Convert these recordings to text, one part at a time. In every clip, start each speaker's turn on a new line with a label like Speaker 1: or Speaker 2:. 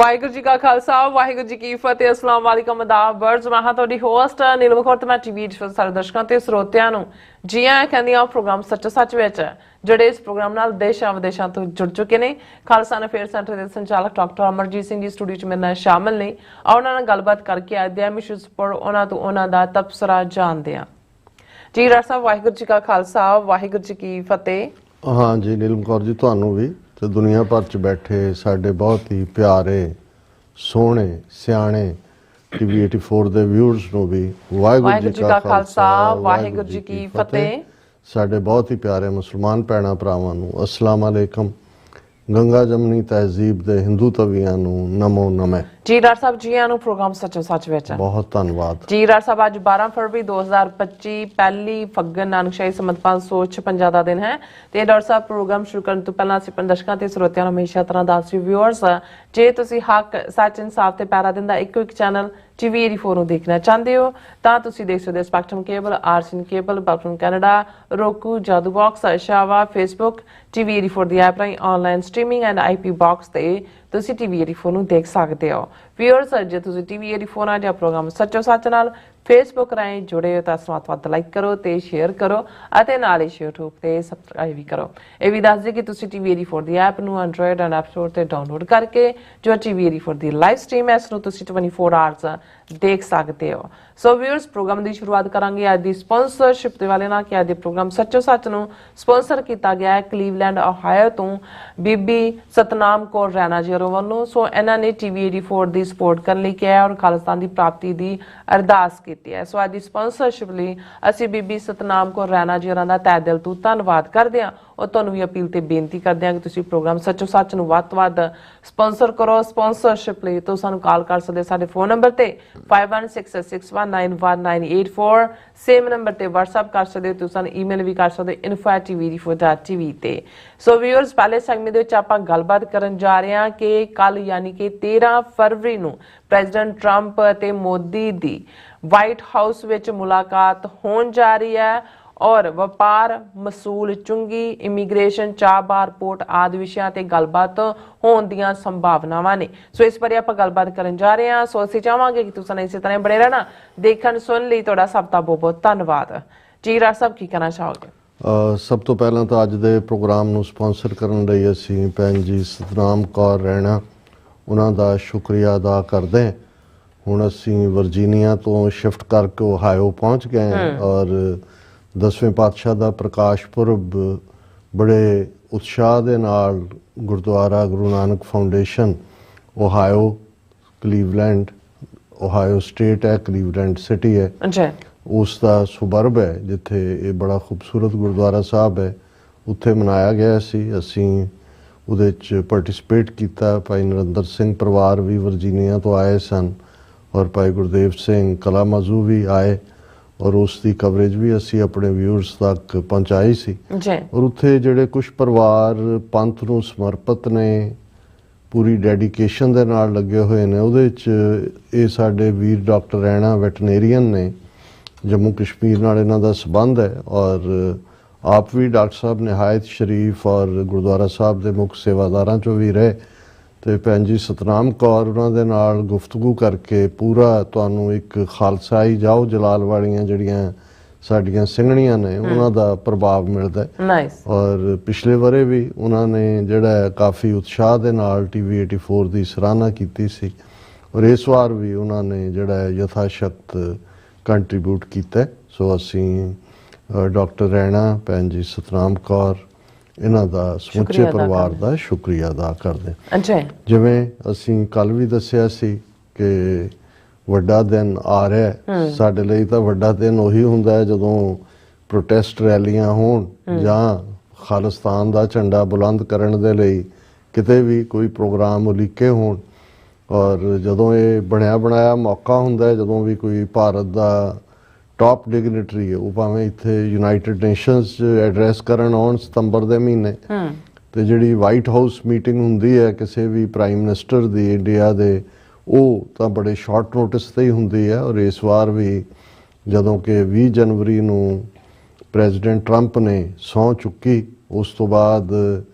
Speaker 1: ਵਾਹਿਗੁਰੂ ਜੀ ਕਾ ਖਾਲਸਾ ਵਾਹਿਗੁਰੂ ਜੀ ਕੀ ਫਤਿਹ। ਅਸਲਾਮ ਵਾਲੇਕਮ ਆਦਾਬ ਵਰਜ਼। ਮੈਂ ਹਾਂ ਤੁਹਾਡੀ ਹੋਸਟ ਨੀਲਮ ਕੌਰ ਤੇ ਮੈਂ ਟੀਵੀ ਸਾਰੇ ਦਰਸ਼ਕਾਂ ਤੇ ਸਰੋਤਿਆਂ ਨੂੰ ਜੀ ਆਇਆਂ ਕਹਿੰਦੀ ਹਾਂ ਪ੍ਰੋਗਰਾਮ ਸੱਚ ਸੱਚ ਵਿੱਚ, ਜਿਹੜੇ ਇਸ ਪ੍ਰੋਗਰਾਮ ਨਾਲ ਦੇਸ਼ਾਂ ਵਿਦੇਸ਼ਾਂ ਤੋਂ ਜੁੜ ਚੁੱਕੇ ਨੇ। ਖਾਲਸਾ ਅਫੇਅਰ ਸੈਂਟਰ ਦੇ ਸੰਚਾਲਕ ਡਾਕਟਰ ਅਮਰਜੀਤ ਸਿੰਘ ਜੀ ਸਟੂਡੀਓ 'ਚ ਮੇਰੇ ਨਾਲ ਸ਼ਾਮਲ ਨੇ। ਉਹਨਾਂ ਨਾਲ ਗੱਲਬਾਤ ਕਰਕੇ ਅੱਜ ਦੇ ਇਸ਼ੂਜ਼ ਪਰ ਉਹਨਾਂ ਤੋਂ ਉਹਨਾਂ ਦਾ ਤਬਸਰਾ ਜਾਣਦੇ ਹਾਂ। ਜੀ ਡਾਕਟਰ ਸਾਹਿਬ, ਵਾਹਿਗੁਰੂ ਜੀ ਕਾ ਖਾਲਸਾ ਵਾਹਿਗੁਰੂ ਜੀ ਕੀ ਫਤਿਹ।
Speaker 2: हाँ जी नीलम कौर जी, ਤੁਹਾਨੂੰ ਵੀ ਤੇ ਦੁਨੀਆ ਭਰ 'ਚ ਬੈਠੇ ਸਾਡੇ ਬਹੁਤ ਹੀ ਪਿਆਰੇ ਸੋਹਣੇ ਸਿਆਣੇ ਟੀਵੀ 84 ਦੇ ਵਿਊਅਰਸ ਨੂੰ ਵੀ ਵਾਹਿਗੁਰੂ ਜੀ ਕਾ ਖਾਲਸਾ ਵਾਹਿਗੁਰੂ ਜੀ ਕੀ ਫਤਿਹ। ਸਾਡੇ ਬਹੁਤ ਹੀ ਪਿਆਰੇ ਮੁਸਲਮਾਨ ਭੈਣਾਂ ਭਰਾਵਾਂ ਨੂੰ ਅਸਲਾਮ ਅਲੈਕਮ। ਗੰਗਾ ਜਮਨੀ ਤਹਿਜ਼ੀਬ ਦੇ ਹਿੰਦੂ ਤਵੀਆਂ ਨੂੰ ਨਮੋ ਨਮੇ।
Speaker 1: ਜੀ ਡਾਕਟਰ ਸਾਹਿਬ, ਜੀ ਆਇਆਂ ਨੂੰ ਪ੍ਰੋਗਰਾਮ ਸੱਚੋ ਸੱਚ ਵਿੱਚ।
Speaker 2: ਬਹੁਤ ਧੰਨਵਾਦ
Speaker 1: ਜੀ ਡਾਕਟਰ ਸਾਹਿਬ, ਅੱਜ 12 ਫਰਵਰੀ 2025 ਪਹਿਲੀ ਫੱਗਣ ਨਾਨਕਸ਼ਾਹੀ ਸੰਮਤ 556 ਦਾ ਦਿਨ ਹੈ ਤੇ ਡਾਕਟਰ ਸਾਹਿਬ, ਪ੍ਰੋਗਰਾਮ ਸ਼ੁਰੂ ਕਰਨ ਤੋਂ ਪਹਿਲਾਂ ਅਸੀਂ ਦਰਸ਼ਕਾਂ ਤੇ ਸਰੋਤਿਆਂ ਨੂੰ ਹਮੇਸ਼ਾ ਤਰ੍ਹਾਂ ਦੱਸ ਵਿਊਅਰਸ, ਜੇ ਤੁਸੀਂ ਹੱਕ ਸੱਚ ਇਨਸਾਫ ਤੇ ਪੈਰਾ ਦਿਨ ਦਾ ਇੱਕੋ ਇੱਕ ਚੈਨਲ ਟੀਵੀ 84 ਨੂੰ ਦੇਖਣਾ ਚਾਹੁੰਦੇ ਹੋ ਤਾਂ ਤੁਸੀਂ ਦੇਖ ਸਕਦੇ ਹੋ ਸਪੈਕਟਰਮ ਕੇਬਲ, ਆਰਸੀਨ ਕੇਬਲ, ਬਲਫਨ ਕੈਨੇਡਾ, ਰੋਕੂ, ਜਾਦੂ ਬਾਕਸ, ਸ਼ਾਵਾ, ਫੇਸਬੁੱਕ, ਟੀਵੀ 84 ਦੀ ਐਪ ਰਾਹੀਂ online streaming and IP box ਤੇ ਤੁਸੀਂ ਟੀਵੀ 84 ਨੂੰ ਦੇਖ ਸਕਦੇ ਹੋ। ਵਿਊਅਰਸ, ਜੇ ਤੁਸੀਂ ਟੀਵੀ 84 ਨਾਲ ਜਾਂ ਪ੍ਰੋਗਰਾਮ ਸੱਚੋ ਸੱਚ ਨਾਲ ਫੇਸਬੁੱਕ ਰਾਹੀਂ ਜੁੜੇ ਹੋ ਤਾਂ ਵੱਧ ਲਾਈਕ ਕਰੋ ਤੇ ਸ਼ੇਅਰ ਕਰੋ ਅਤੇ ਨਾਲ ਹੀ YouTube ਤੇ ਸਬਸਕ੍ਰਾਈਬ ਵੀ ਕਰੋ। ਇਹ ਵੀ ਦੱਸ ਦੇ ਕਿ ਤੁਸੀਂ ਟੀਵੀ 84 ਦੀ ਐਪ ਨੂੰ ਐਂਡਰੋਇਡ ਐਂਡ ਐਪ ਸਟੋਰ ਤੇ ਡਾਊਨਲੋਡ ਕਰਕੇ ਜੋ ਟੀਵੀ 84 ਦੀ ਲਾਈਵ ਸਟ੍ਰੀਮ ਹੈ ਇਸ ਨੂੰ ਤੁਸੀਂ 24 ਆਵਰਸ ਦੇਖ ਸਕਦੇ ਹੋ। ਸੋ ਵਿਊਅਰਸ, ਪ੍ਰੋਗਰਾਮ ਦੀ ਸ਼ੁਰੂਆਤ ਕਰਾਂਗੇ ਅੱਜ ਦੀ ਸਪਾਂਸਰਸ਼ਿਪ ਦੇ ਵਾਲੇ ਨਾਲ ਕਿ ਅੱਜ ਦੇ ਪ੍ਰੋਗਰਾਮ ਸੱਚੋ ਸੱਚ ਨੂੰ ਸਪਾਂਸਰ ਕੀਤਾ ਗਿਆ ਹੈ ਕਲੀਵਲੈਂਡ ਓਹਾਇਓ ਤੋਂ ਬੀਬੀ ਸਤਨਾਮ ਕੌਰ ਰੈਣਾ ਜੀ ਵੱਲੋਂ। ਸੋ ਇਹਨਾਂ ਨੇ ਟੀਵੀ 84 ਦੀ ਸਪੋਰਟ ਕਰਨ ਲਈ ਕਿਹਾ ਔਰ ਖਾਲਿਸਤਾਨ ਦੀ ਪ੍ਰਾਪਤੀ ਦੀ ਅਰਦਾਸ ਕੀਤੀ ਹੈ। ਸੋ ਅੱਜ ਦੀ ਸਪਾਂਸਰਸ਼ਿਪ ਲਈ ਅਸੀਂ ਬੀਬੀ ਸਤਨਾਮ ਕੌਰ ਰੈਣਾ ਜੀ ਹੋਰਾਂ ਦਾ ਤਹਿ ਦਿਲ ਤੋਂ ਧੰਨਵਾਦ ਕਰਦੇ ਹਾਂ ਔਰ ਤੁਹਾਨੂੰ ਵੀ ਅਪੀਲ ਤੇ ਬੇਨਤੀ ਕਰਦੇ ਹਾਂ ਕਿ ਤੁਸੀਂ ਪ੍ਰੋਗਰਾਮ ਸੱਚੋ ਸੱਚ ਨੂੰ ਵੱਧ ਤੋਂ ਵੱਧ ਸਪਾਂਸਰ ਕਰੋ। ਸਪਾਂਸਰਸ਼ਿਪ ਲਈ ਤੁਸੀਂ ਸਾਨੂੰ ਕਾਲ ਕਰ ਸਕਦੇ ਸਾਡੇ ਫੋਨ ਨੰਬਰ ਤੇ 5166191984, ਸੇਮ ਨੰਬਰ ਤੇ WhatsApp ਕਰ ਸਕਦੇ ਹੋ, ਤੁਸੀਂ ਸਾਨੂੰ ਈਮੇਲ ਵੀ ਕਰ ਸਕਦੇ info@tv84.tv ਤੇ। ਸੋ ਵਿਊਅਰਸ, ਪਹਿਲੇ ਸੈਗਮੈਂਟ ਦੇ ਵਿੱਚ ਆਪਾਂ ਗੱਲਬਾਤ ਕਰਨ ਜਾ ਰਹੇ ਹਾਂ ਕਿ ਕੱਲ ਯਾਨੀ ਕਿ 13 ਫਰਵਰੀ ਨੂੰ ਪ੍ਰੈਜ਼ੀਡੈਂਟ ਟਰੰਪ ਅਤੇ ਮੋਦੀ ਦੀ ਵਾਈਟ ਹਾਊਸ ਵਿੱਚ ਮੁਲਾਕਾਤ ਹੋਣ ਜਾ ਰਹੀ ਹੈ ਔਰ ਵਪਾਰ, ਮਸੂਲ, ਚੁੰਗੀ, ਇਮੀਗ੍ਰੇਸ਼ਨ, ਚਾਹ-ਬਾਰ, ਪੋਰਟ ਆਦਿ ਵਿਸ਼ਿਆਂ ਤੇ ਗੱਲਬਾਤ ਹੋਣ ਦੀਆਂ ਸੰਭਾਵਨਾਵਾਂ ਨੇ। ਸੋ ਇਸ ਬਾਰੇ ਆਪਾਂ ਗੱਲਬਾਤ ਕਰਨ ਜਾ ਰਹੇ ਹਾਂ। ਸੋ ਅਸੀਂ ਚਾਹਾਂਗੇ ਕਿ ਤੁਸੀਂ ਇਸੇ ਤਰ੍ਹਾਂ ਬਣੇ ਰਹਿਣਾ। ਦੇਖਣ ਸੁਣ ਲਈ ਤੁਹਾਡਾ ਸਭ ਦਾ ਬਹੁਤ ਬਹੁਤ ਧੰਨਵਾਦ। ਜੀ ਰਾਜ ਸਾਹਿਬ, ਕੀ ਕਹਿਣਾ ਚਾਹੋਗੇ?
Speaker 2: ਸਭ ਤੋਂ ਪਹਿਲਾਂ ਤਾਂ ਅੱਜ ਦੇ ਪ੍ਰੋਗਰਾਮ ਨੂੰ ਸਪਾਂਸਰ ਕਰਨ ਲਈ ਅਸੀਂ ਭੈਣ ਜੀ ਸਤਨਾਮ ਕੌਰ ਰੈਣਾ ਉਹਨਾਂ ਦਾ ਸ਼ੁਕਰੀਆ ਅਦਾ ਕਰਦੇ ਹਾਂ। ਹੁਣ ਅਸੀਂ ਵਰਜੀਨੀਆ ਤੋਂ ਸ਼ਿਫਟ ਕਰਕੇ ਓਹਾਇਓ ਪਹੁੰਚ ਗਏ ਹਾਂ ਔਰ 10ਵੇਂ ਪਾਤਸ਼ਾਹ ਦਾ ਪ੍ਰਕਾਸ਼ ਪੁਰਬ ਬੜੇ ਉਤਸ਼ਾਹ ਦੇ ਨਾਲ Gurdwara Guru Nanak foundation ਓਹਾਇਓ, Cleveland, ਓਹਾਇਓ state ਹੈ, ਕਲੀਵਲੈਂਡ ਸਿਟੀ ਹੈ, ਉਸ ਦਾ ਸੁਬਰਬ ਹੈ ਜਿੱਥੇ ਇਹ ਬੜਾ ਖੂਬਸੂਰਤ ਗੁਰਦੁਆਰਾ ਸਾਹਿਬ ਹੈ, ਉੱਥੇ ਮਨਾਇਆ ਗਿਆ ਸੀ। ਅਸੀਂ ਉਹਦੇ 'ਚ ਪਾਰਟੀਸਪੇਟ ਕੀਤਾ। ਭਾਈ ਨਰਿੰਦਰ ਸਿੰਘ ਪਰਿਵਾਰ ਵੀ ਵਰਜੀਨੀਆ ਤੋਂ ਆਏ ਸਨ ਔਰ ਭਾਈ ਗੁਰਦੇਵ ਸਿੰਘ ਕਲਾਮਾਜ਼ੂ ਵੀ ਆਏ ਔਰ ਉਸ ਦੀ ਕਵਰੇਜ ਵੀ ਅਸੀਂ ਆਪਣੇ ਵਿਊਅਰਸ ਤੱਕ ਪਹੁੰਚਾਈ ਸੀ। ਔਰ ਉੱਥੇ ਜਿਹੜੇ ਕੁਝ ਪਰਿਵਾਰ ਪੰਥ ਨੂੰ ਸਮਰਪਿਤ ਨੇ, ਪੂਰੀ ਡੈਡੀਕੇਸ਼ਨ ਦੇ ਨਾਲ ਲੱਗੇ ਹੋਏ ਨੇ, ਉਹਦੇ 'ਚ ਇਹ ਸਾਡੇ ਵੀਰ ਡਾਕਟਰ ਰੈਣਾ ਵੈਟਨੇਰੀਅਨ ਨੇ, ਜੰਮੂ ਕਸ਼ਮੀਰ ਨਾਲ ਇਹਨਾਂ ਦਾ ਸੰਬੰਧ ਹੈ ਔਰ ਆਪ ਵੀ ਡਾਕਟਰ ਸਾਹਿਬ ਨਿਹਾਇਤ ਸ਼ਰੀਫ ਔਰ ਗੁਰਦੁਆਰਾ ਸਾਹਿਬ ਦੇ ਮੁੱਖ ਸੇਵਾਦਾਰਾਂ 'ਚੋਂ ਵੀ ਰਹੇ ਤੇ ਭੈਣ ਜੀ ਸਤਨਾਮ ਕੌਰ ਉਹਨਾਂ ਦੇ ਨਾਲ ਗੁਫ਼ਤਗੂ ਕਰਕੇ ਪੂਰਾ ਤੁਹਾਨੂੰ ਇੱਕ ਖਾਲਸਾਈ ਜਾਓ ਜਲਾਲ ਵਾਲੀਆਂ ਜਿਹੜੀਆਂ ਸਾਡੀਆਂ ਸਿੰਘਣੀਆਂ ਨੇ ਉਹਨਾਂ ਦਾ ਪ੍ਰਭਾਵ ਮਿਲਦਾ ਔਰ ਪਿਛਲੇ ਵਰੇ ਵੀ ਉਹਨਾਂ ਨੇ ਜਿਹੜਾ ਕਾਫੀ ਉਤਸ਼ਾਹ ਦੇ ਨਾਲ ਟੀਵੀ 84 ਦੀ ਸਰਾਹਨਾ ਕੀਤੀ ਸੀ ਔਰ ਇਸ ਵਾਰ ਵੀ ਉਹਨਾਂ ਨੇ ਜਿਹੜਾ ਯਥਾ ਸ਼ਕਤ ਕੰਟਰੀਬਿਊਟ ਕੀਤਾ। ਸੋ ਅਸੀਂ ਡਾਕਟਰ ਰੈਣਾ, ਭੈਣ ਜੀ ਸਤਨਾਮ ਕੌਰ, ਇਹਨਾਂ ਦਾ ਸਮੁੱਚੇ ਪਰਿਵਾਰ ਦਾ ਸ਼ੁਕਰੀਆ ਅਦਾ ਕਰਦੇ। ਜਿਵੇਂ ਅਸੀਂ ਕੱਲ ਵੀ ਦੱਸਿਆ ਸੀ ਕਿ ਵੱਡਾ ਦਿਨ ਆ ਰਿਹਾ, ਸਾਡੇ ਲਈ ਤਾਂ ਵੱਡਾ ਦਿਨ ਉਹੀ ਹੁੰਦਾ ਹੈ ਜਦੋਂ ਪ੍ਰੋਟੈਸਟ ਰੈਲੀਆਂ ਹੋਣ ਜਾਂ ਖਾਲਿਸਤਾਨ ਦਾ ਝੰਡਾ ਬੁਲੰਦ ਕਰਨ ਦੇ ਲਈ ਕਿਤੇ ਵੀ ਕੋਈ ਪ੍ਰੋਗਰਾਮ ਉਲੀਕੇ ਹੋਣ ਔਰ ਜਦੋਂ ਇਹ ਬਣਿਆ ਬਣਾਇਆ ਮੌਕਾ ਹੁੰਦਾ ਹੈ, ਜਦੋਂ ਵੀ ਕੋਈ ਭਾਰਤ ਦਾ ਟੌਪ ਡਿਗਨਿਟਰੀ ਹੈ ਉਹ ਭਾਵੇਂ ਇੱਥੇ ਯੂਨਾਈਟਿਡ ਨੇਸ਼ਨਸ 'ਚ ਐਡਰੈਸ ਕਰਨ ਆਉਣ ਸਤੰਬਰ ਦੇ ਮਹੀਨੇ ਤੇ ਜਿਹੜੀ ਵਾਈਟ ਹਾਊਸ ਮੀਟਿੰਗ ਹੁੰਦੀ ਹੈ ਕਿਸੇ ਵੀ ਪ੍ਰਾਈਮ ਮਿਨਿਸਟਰ ਦੀ ਇੰਡੀਆ ਦੇ, ਉਹ ਤਾਂ ਬੜੇ ਸ਼ਾਰਟ ਨੋਟਿਸ 'ਤੇ ਹੀ ਹੁੰਦੀ ਹੈ ਔਰ ਇਸ ਵਾਰ ਵੀ ਜਦੋਂ ਕਿ 20 ਜਨਵਰੀ ਨੂੰ ਪ੍ਰੈਜ਼ੀਡੈਂਟ ਟਰੰਪ ਨੇ ਸਹੁੰ ਚੁੱਕੀ ਉਸ ਤੋਂ ਬਾਅਦ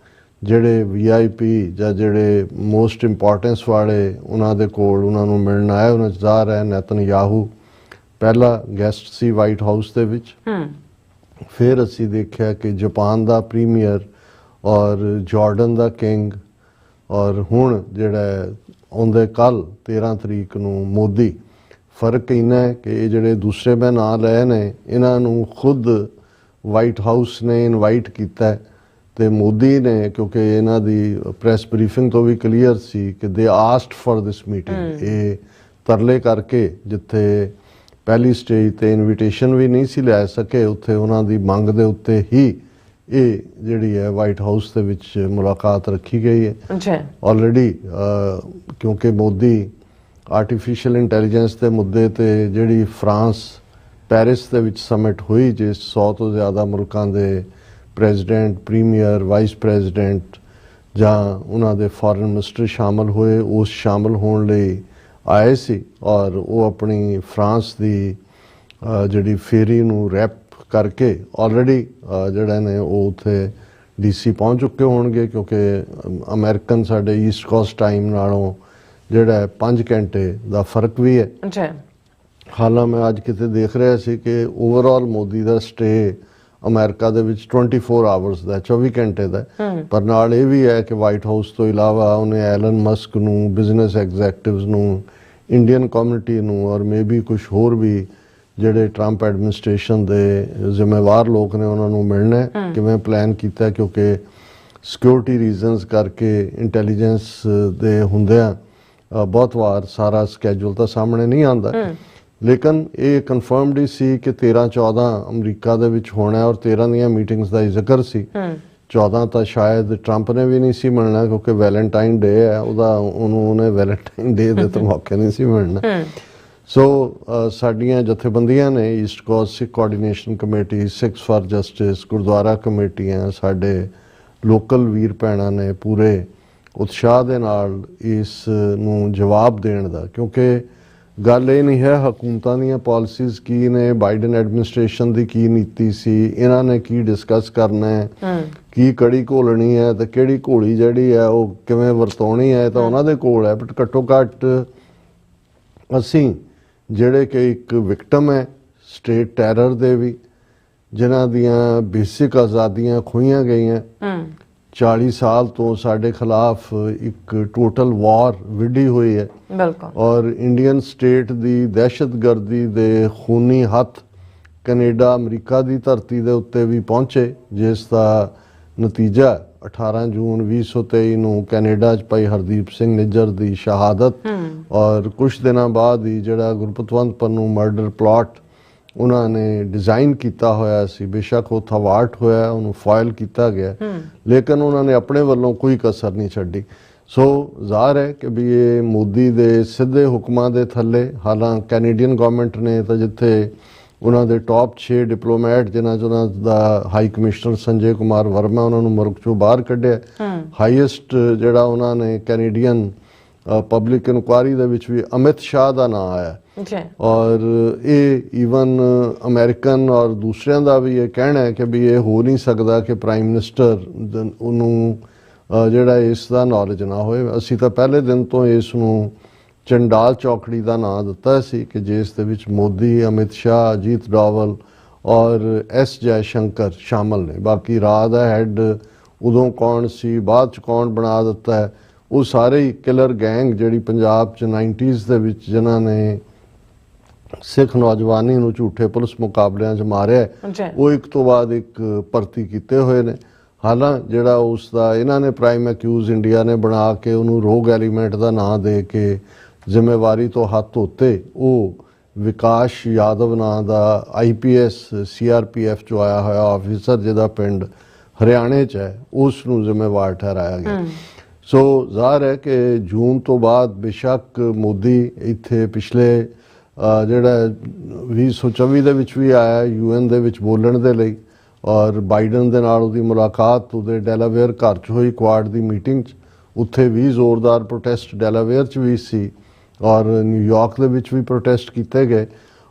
Speaker 2: ਜਿਹੜੇ VIP ਜਾਂ ਜਿਹੜੇ ਮੋਸਟ ਇੰਪੋਰਟੈਂਸ ਵਾਲੇ ਉਹਨਾਂ ਦੇ ਕੋਲ ਉਹਨਾਂ ਨੂੰ ਮਿਲਣ ਆਏ। ਉਹਨਾਂ 'ਚ ਜ਼ਾਹਰ ਹੈ ਨੇਤਨਯਾਹੂ ਪਹਿਲਾ ਗੈਸਟ ਸੀ ਵਾਈਟ ਹਾਊਸ ਦੇ ਵਿੱਚ। ਫਿਰ ਅਸੀਂ ਦੇਖਿਆ ਕਿ ਜਾਪਾਨ ਦਾ ਪ੍ਰੀਮੀਅਰ ਔਰ ਜਾਰਡਨ ਦਾ ਕਿੰਗ, ਔਰ ਹੁਣ ਜਿਹੜਾ ਆਉਂਦੇ ਕੱਲ 13 ਤਰੀਕ ਨੂੰ ਮੋਦੀ। ਫਰਕ ਇੰਨਾ ਹੈ ਕਿ ਇਹ ਜਿਹੜੇ ਦੂਸਰੇ ਮੈਂ ਨਾਂ ਲਏ ਨੇ ਇਹਨਾਂ ਨੂੰ ਖੁਦ ਵਾਈਟ ਹਾਊਸ ਨੇ ਇਨਵਾਈਟ ਕੀਤਾ ਤੇ ਮੋਦੀ ਨੇ, ਕਿਉਂਕਿ ਇਹਨਾਂ ਦੀ ਪ੍ਰੈਸ ਬਰੀਫਿੰਗ ਤੋਂ ਵੀ ਕਲੀਅਰ ਸੀ ਕਿ ਦੇ ਆਸਕਡ ਫॉर ਦਿਸ ਮੀਟਿੰਗ। ਇਹ ਤਰਲੇ ਕਰਕੇ ਜਿੱਥੇ ਪਹਿਲੀ ਸਟੇਜ ਤੇ ਇਨਵੀਟੇਸ਼ਨ ਵੀ ਨਹੀਂ ਸੀ ਲੈ ਸਕੇ, ਉੱਥੇ ਉਹਨਾਂ ਦੀ ਮੰਗ ਦੇ ਉੱਤੇ ਹੀ ਇਹ ਜਿਹੜੀ ਹੈ ਵਾਈਟ ਹਾਊਸ ਦੇ ਵਿੱਚ ਮੁਲਾਕਾਤ ਰੱਖੀ ਗਈ ਹੈ ਆਲਰੇਡੀ। ਕਿਉਂਕਿ ਮੋਦੀ ਆਰਟੀਫਿਸ਼ੀਅਲ ਇੰਟੈਲੀਜੈਂਸ ਦੇ ਮੁੱਦੇ ਤੇ ਜਿਹੜੀ ਫਰਾਂਸ ਪੈਰਿਸ ਦੇ ਵਿੱਚ ਸਮਿਟ ਹੋਈ, ਜਿਸ 100 ਤੋਂ ਜ਼ਿਆਦਾ ਮੁਲਕਾਂ ਦੇ ਪ੍ਰੈਜ਼ੀਡੈਂਟ, ਪ੍ਰੀਮੀਅਰ, ਵਾਈਸ ਪ੍ਰੈਜ਼ੀਡੈਂਟ ਜਾਂ ਉਹਨਾਂ ਦੇ ਫੋਰਨ ਮਿਨਿਸਟਰ ਸ਼ਾਮਲ ਹੋਏ, ਉਸ ਸ਼ਾਮਲ ਹੋਣ ਲਈ ਆਏ ਸੀ। ਔਰ ਉਹ ਆਪਣੀ ਫਰਾਂਸ ਦੀ ਜਿਹੜੀ ਫੇਰੀ ਨੂੰ ਰੈਪ ਕਰਕੇ ਆਲਰੇਡੀ ਜਿਹੜੇ ਨੇ ਉਹ ਉੱਥੇ DC ਪਹੁੰਚ ਚੁੱਕੇ ਹੋਣਗੇ, ਕਿਉਂਕਿ ਅਮਰੀਕਨ ਸਾਡੇ ਈਸਟ ਕੋਸਟ ਟਾਈਮ ਨਾਲੋਂ ਜਿਹੜਾ 5 ਘੰਟੇ ਦਾ ਫਰਕ ਵੀ ਹੈ। ਹਾਲਾਂ ਮੈਂ ਅੱਜ ਕਿਤੇ ਦੇਖ ਰਿਹਾ ਸੀ ਕਿ ਓਵਰਆਲ ਮੋਦੀ ਦਾ ਸਟੇ ਅਮਰੀਕਾ ਦੇ ਵਿੱਚ 24 ਆਵਰਸ ਦਾ, 24 ਘੰਟੇ ਦਾ। ਪਰ ਨਾਲ ਇਹ ਵੀ ਹੈ ਕਿ ਵਾਈਟ ਹਾਊਸ ਤੋਂ ਇਲਾਵਾ ਉਹਨੇ ਐਲਨ ਮਸਕ ਨੂੰ, ਬਿਜ਼ਨਸ ਐਗਜ਼ੈਕਟਿਵਸ ਨੂੰ, ਇੰਡੀਅਨ ਕਮਿਊਨਿਟੀ ਨੂੰ ਔਰ ਮੇਬੀ ਕੁਝ ਹੋਰ ਵੀ ਜਿਹੜੇ ਟਰੰਪ ਐਡਮਿਨਿਸਟ੍ਰੇਸ਼ਨ ਦੇ ਜ਼ਿੰਮੇਵਾਰ ਲੋਕ ਨੇ ਉਹਨਾਂ ਨੂੰ ਮਿਲਣਾ। ਕਿਵੇਂ ਪਲਾਨ ਕੀਤਾ, ਕਿਉਂਕਿ ਸਿਕਿਉਰਿਟੀ ਰੀਜ਼ਨਸ ਕਰਕੇ ਇੰਟੈਲੀਜੈਂਸ ਦੇ ਹੁੰਦਿਆਂ ਬਹੁਤ ਵਾਰ ਸਾਰਾ ਸਕੈਜੂਲ ਤਾਂ ਸਾਹਮਣੇ ਨਹੀਂ ਆਉਂਦਾ। ਲੇਕਿਨ ਇਹ ਕਨਫਰਮਡ ਹੀ ਸੀ ਕਿ 13-14 ਅਮਰੀਕਾ ਦੇ ਵਿੱਚ ਹੋਣਾ ਔਰ 13 ਦੀਆਂ ਮੀਟਿੰਗਸ ਦਾ ਹੀ ਜ਼ਿਕਰ ਸੀ। 14 ਤਾਂ ਸ਼ਾਇਦ ਟਰੰਪ ਨੇ ਵੀ ਨਹੀਂ ਸੀ ਮਿਲਣਾ, ਕਿਉਂਕਿ ਵੈਲੈਂਟਾਈਨ ਡੇ ਹੈ ਉਹਨੇ ਵੈਲੈਂਟਾਈਨ ਡੇ ਦੇ ਤਾਂ ਮੌਕੇ ਨਹੀਂ ਸੀ ਮਿਲਣਾ। ਸੋ ਸਾਡੀਆਂ ਜਥੇਬੰਦੀਆਂ ਨੇ, East cost Sikh coordination committee, Sikhs for justice, Gurdwara ਕਮੇਟੀਆਂ, ਸਾਡੇ ਲੋਕਲ ਵੀਰ ਭੈਣਾਂ ਨੇ ਪੂਰੇ ਉਤਸ਼ਾਹ ਦੇ ਨਾਲ ਇਸ ਨੂੰ ਜਵਾਬ ਦੇਣ ਦਾ। ਕਿਉਂਕਿ ਗੱਲ ਇਹ ਨਹੀਂ ਹੈ ਹਕੂਮਤਾਂ ਦੀਆਂ ਪਾਲਿਸੀਜ਼ ਕੀ ਨੇ, ਬਾਈਡਨ ਐਡਮਿਨਿਸਟ੍ਰੇਸ਼ਨ ਦੀ ਕੀ ਨੀਤੀ ਸੀ, ਇਹਨਾਂ ਨੇ ਕੀ ਡਿਸਕਸ ਕਰਨਾ ਹੈ, ਕੀ ਕੜੀ ਘੋਲਣੀ ਹੈ ਤੇ ਕਿਹੜੀ ਘੋਲੀ ਜਿਹੜੀ ਹੈ ਉਹ ਕਿਵੇਂ ਵਰਤਾਉਣੀ ਹੈ, ਤਾਂ ਉਹਨਾਂ ਦੇ ਕੋਲ ਹੈ। ਬਟ ਘੱਟੋ ਘੱਟ ਅਸੀਂ ਜਿਹੜੇ ਕਿ ਇੱਕ ਵਿਕਟਮ ਹੈ ਸਟੇਟ ਟੈਰਰ ਦੇ ਵੀ, ਜਿਨ੍ਹਾਂ ਦੀਆਂ ਬੇਸਿਕ ਆਜ਼ਾਦੀਆਂ ਖੋਹੀਆਂ ਗਈਆਂ, 40 ਸਾਲ ਤੋਂ ਸਾਡੇ ਖਿਲਾਫ ਇੱਕ ਟੋਟਲ ਵਾਰ ਵਿੱਢੀ ਹੋਈ ਹੈ। ਔਰ ਇੰਡੀਅਨ ਸਟੇਟ ਦੀ ਦਹਿਸ਼ਤਗਰਦੀ ਦੇ ਖੂਨੀ ਹੱਥ ਕੈਨੇਡਾ, ਅਮਰੀਕਾ ਦੀ ਧਰਤੀ ਦੇ ਉੱਤੇ ਵੀ ਪਹੁੰਚੇ, ਜਿਸ ਦਾ ਨਤੀਜਾ 18 ਜੂਨ 2023 ਨੂੰ ਕੈਨੇਡਾ 'ਚ ਭਾਈ ਹਰਦੀਪ ਸਿੰਘ ਨਿੱਜਰ ਦੀ ਸ਼ਹਾਦਤ ਔਰ ਕੁਝ ਦਿਨਾਂ ਬਾਅਦ ਹੀ ਜਿਹੜਾ ਗੁਰਪਤਵੰਤ ਪੰਨੂ ਮਰਡਰ ਪਲਾਟ ਉਹਨਾਂ ਨੇ ਡਿਜ਼ਾਈਨ ਕੀਤਾ ਹੋਇਆ ਸੀ, ਬੇਸ਼ੱਕ ਉਹ ਥਵਾਰਟ ਹੋਇਆ, ਉਹਨੂੰ ਫਾਇਲ ਕੀਤਾ ਗਿਆ, ਲੇਕਿਨ ਉਹਨਾਂ ਨੇ ਆਪਣੇ ਵੱਲੋਂ ਕੋਈ ਕਸਰ ਨਹੀਂ ਛੱਡੀ। ਸੋ ਜ਼ਾਹਰ ਹੈ ਕਿ ਵੀ ਇਹ ਮੋਦੀ ਦੇ ਸਿੱਧੇ ਹੁਕਮਾਂ ਦੇ ਥੱਲੇ, ਹਾਲਾਂ ਕੈਨੇਡੀਅਨ ਗਵਰਨਮੈਂਟ ਨੇ ਤਾਂ ਜਿੱਥੇ ਉਹਨਾਂ ਦੇ ਟੌਪ 6 ਡਿਪਲੋਮੈਟ ਜਿਨ੍ਹਾਂ 'ਚ ਉਹਨਾਂ ਦਾ ਹਾਈ ਕਮਿਸ਼ਨਰ ਸੰਜੇ ਕੁਮਾਰ ਵਰਮਾ ਉਹਨਾਂ ਨੂੰ ਮੁਲਕ 'ਚੋਂ ਬਾਹਰ ਕੱਢਿਆ, ਹਾਈਐਸਟ ਜਿਹੜਾ ਉਹਨਾਂ ਨੇ ਕੈਨੇਡੀਅਨ ਪਬਲਿਕ ਇਨਕੁਆਇਰੀ ਦੇ ਵਿੱਚ ਵੀ ਅਮਿਤ ਸ਼ਾਹ ਦਾ ਨਾਂ ਆਇਆ। ਔਰ ਇਹ ਈਵਨ ਅਮਰੀਕਨ ਔਰ ਦੂਸਰਿਆਂ ਦਾ ਵੀ ਇਹ ਕਹਿਣਾ ਹੈ ਕਿ ਵੀ ਇਹ ਹੋ ਨਹੀਂ ਸਕਦਾ ਕਿ ਪ੍ਰਾਈਮ ਮਿਨਿਸਟਰ ਉਹਨੂੰ ਜਿਹੜਾ ਇਸ ਦਾ ਨੌਲੇਜ ਨਾ ਹੋਏ। ਅਸੀਂ ਤਾਂ ਪਹਿਲੇ ਦਿਨ ਤੋਂ ਇਸ ਨੂੰ ਚੰਡਾਲ ਚੌਕੜੀ ਦਾ ਨਾਂ ਦਿੱਤਾ ਸੀ ਕਿ ਜਿਸ ਦੇ ਵਿੱਚ ਮੋਦੀ, ਅਮਿਤ ਸ਼ਾਹ, ਅਜੀਤ ਡੋਵਲ ਔਰ S ਜੈ ਸ਼ੰਕਰ ਸ਼ਾਮਲ ਨੇ। ਬਾਕੀ ਰਾਹ ਦਾ ਹੈਡ ਉਦੋਂ ਕੌਣ ਸੀ, ਬਾਅਦ 'ਚ ਕੌਣ ਬਣਾ ਦਿੱਤਾ ਹੈ, ਉਹ ਸਾਰੇ ਹੀ ਕਿਲਰ ਗੈਂਗ ਜਿਹੜੀ ਪੰਜਾਬ 'ਚ 90s ਦੇ ਵਿੱਚ ਜਿਨ੍ਹਾਂ ਨੇ ਸਿੱਖ ਨੌਜਵਾਨੀ ਨੂੰ ਝੂਠੇ ਪੁਲਿਸ ਮੁਕਾਬਲਿਆਂ 'ਚ ਮਾਰਿਆ, ਉਹ ਇੱਕ ਤੋਂ ਬਾਅਦ ਇੱਕ ਭਰਤੀ ਕੀਤੇ ਹੋਏ ਨੇ। ਹਾਲਾਂ ਜਿਹੜਾ ਉਸ ਦਾ ਇਹਨਾਂ ਨੇ ਪ੍ਰਾਈਮ ਅਕਿਊਜ਼ ਇੰਡੀਆ ਨੇ ਬਣਾ ਕੇ ਉਹਨੂੰ ਰੋਗ ਐਲੀਮੈਂਟ ਦਾ ਨਾਂ ਦੇ ਕੇ ਜ਼ਿੰਮੇਵਾਰੀ ਤੋਂ ਹੱਥ ਧੋਤੇ, ਉਹ ਵਿਕਾਸ ਯਾਦਵ ਨਾਂ ਦਾ IPS CRPF 'ਚੋਂ ਆਇਆ ਹੋਇਆ ਆਫਿਸਰ ਜਿਹਦਾ ਪਿੰਡ ਹਰਿਆਣੇ 'ਚ ਹੈ, ਉਸ ਨੂੰ ਜ਼ਿੰਮੇਵਾਰ ਠਹਿਰਾਇਆ ਗਿਆ। ਸੋ ਜ਼ਾਹਰ ਹੈ ਕਿ ਜੂਨ ਤੋਂ ਬਾਅਦ ਬੇਸ਼ੱਕ ਮੋਦੀ ਇੱਥੇ ਪਿਛਲੇ ਜਿਹੜਾ 2024 ਦੇ ਵਿੱਚ ਵੀ ਆਇਆ UN ਦੇ ਵਿੱਚ ਬੋਲਣ ਦੇ ਲਈ, ਔਰ ਬਾਈਡਨ ਦੇ ਨਾਲ ਉਹਦੀ ਮੁਲਾਕਾਤ ਉਹਦੇ ਡੈਲਾਵੇਅਰ ਘਰ 'ਚ ਹੋਈ ਕੁਆਡ ਦੀ ਮੀਟਿੰਗ 'ਚ, ਉੱਥੇ ਵੀ ਜ਼ੋਰਦਾਰ ਪ੍ਰੋਟੈਸਟ ਡੈਲਾਵੇਅਰ 'ਚ ਵੀ ਸੀ ਔਰ ਨਿਊਯਾਰਕ ਦੇ ਵਿੱਚ ਵੀ ਪ੍ਰੋਟੈਸਟ ਕੀਤੇ ਗਏ।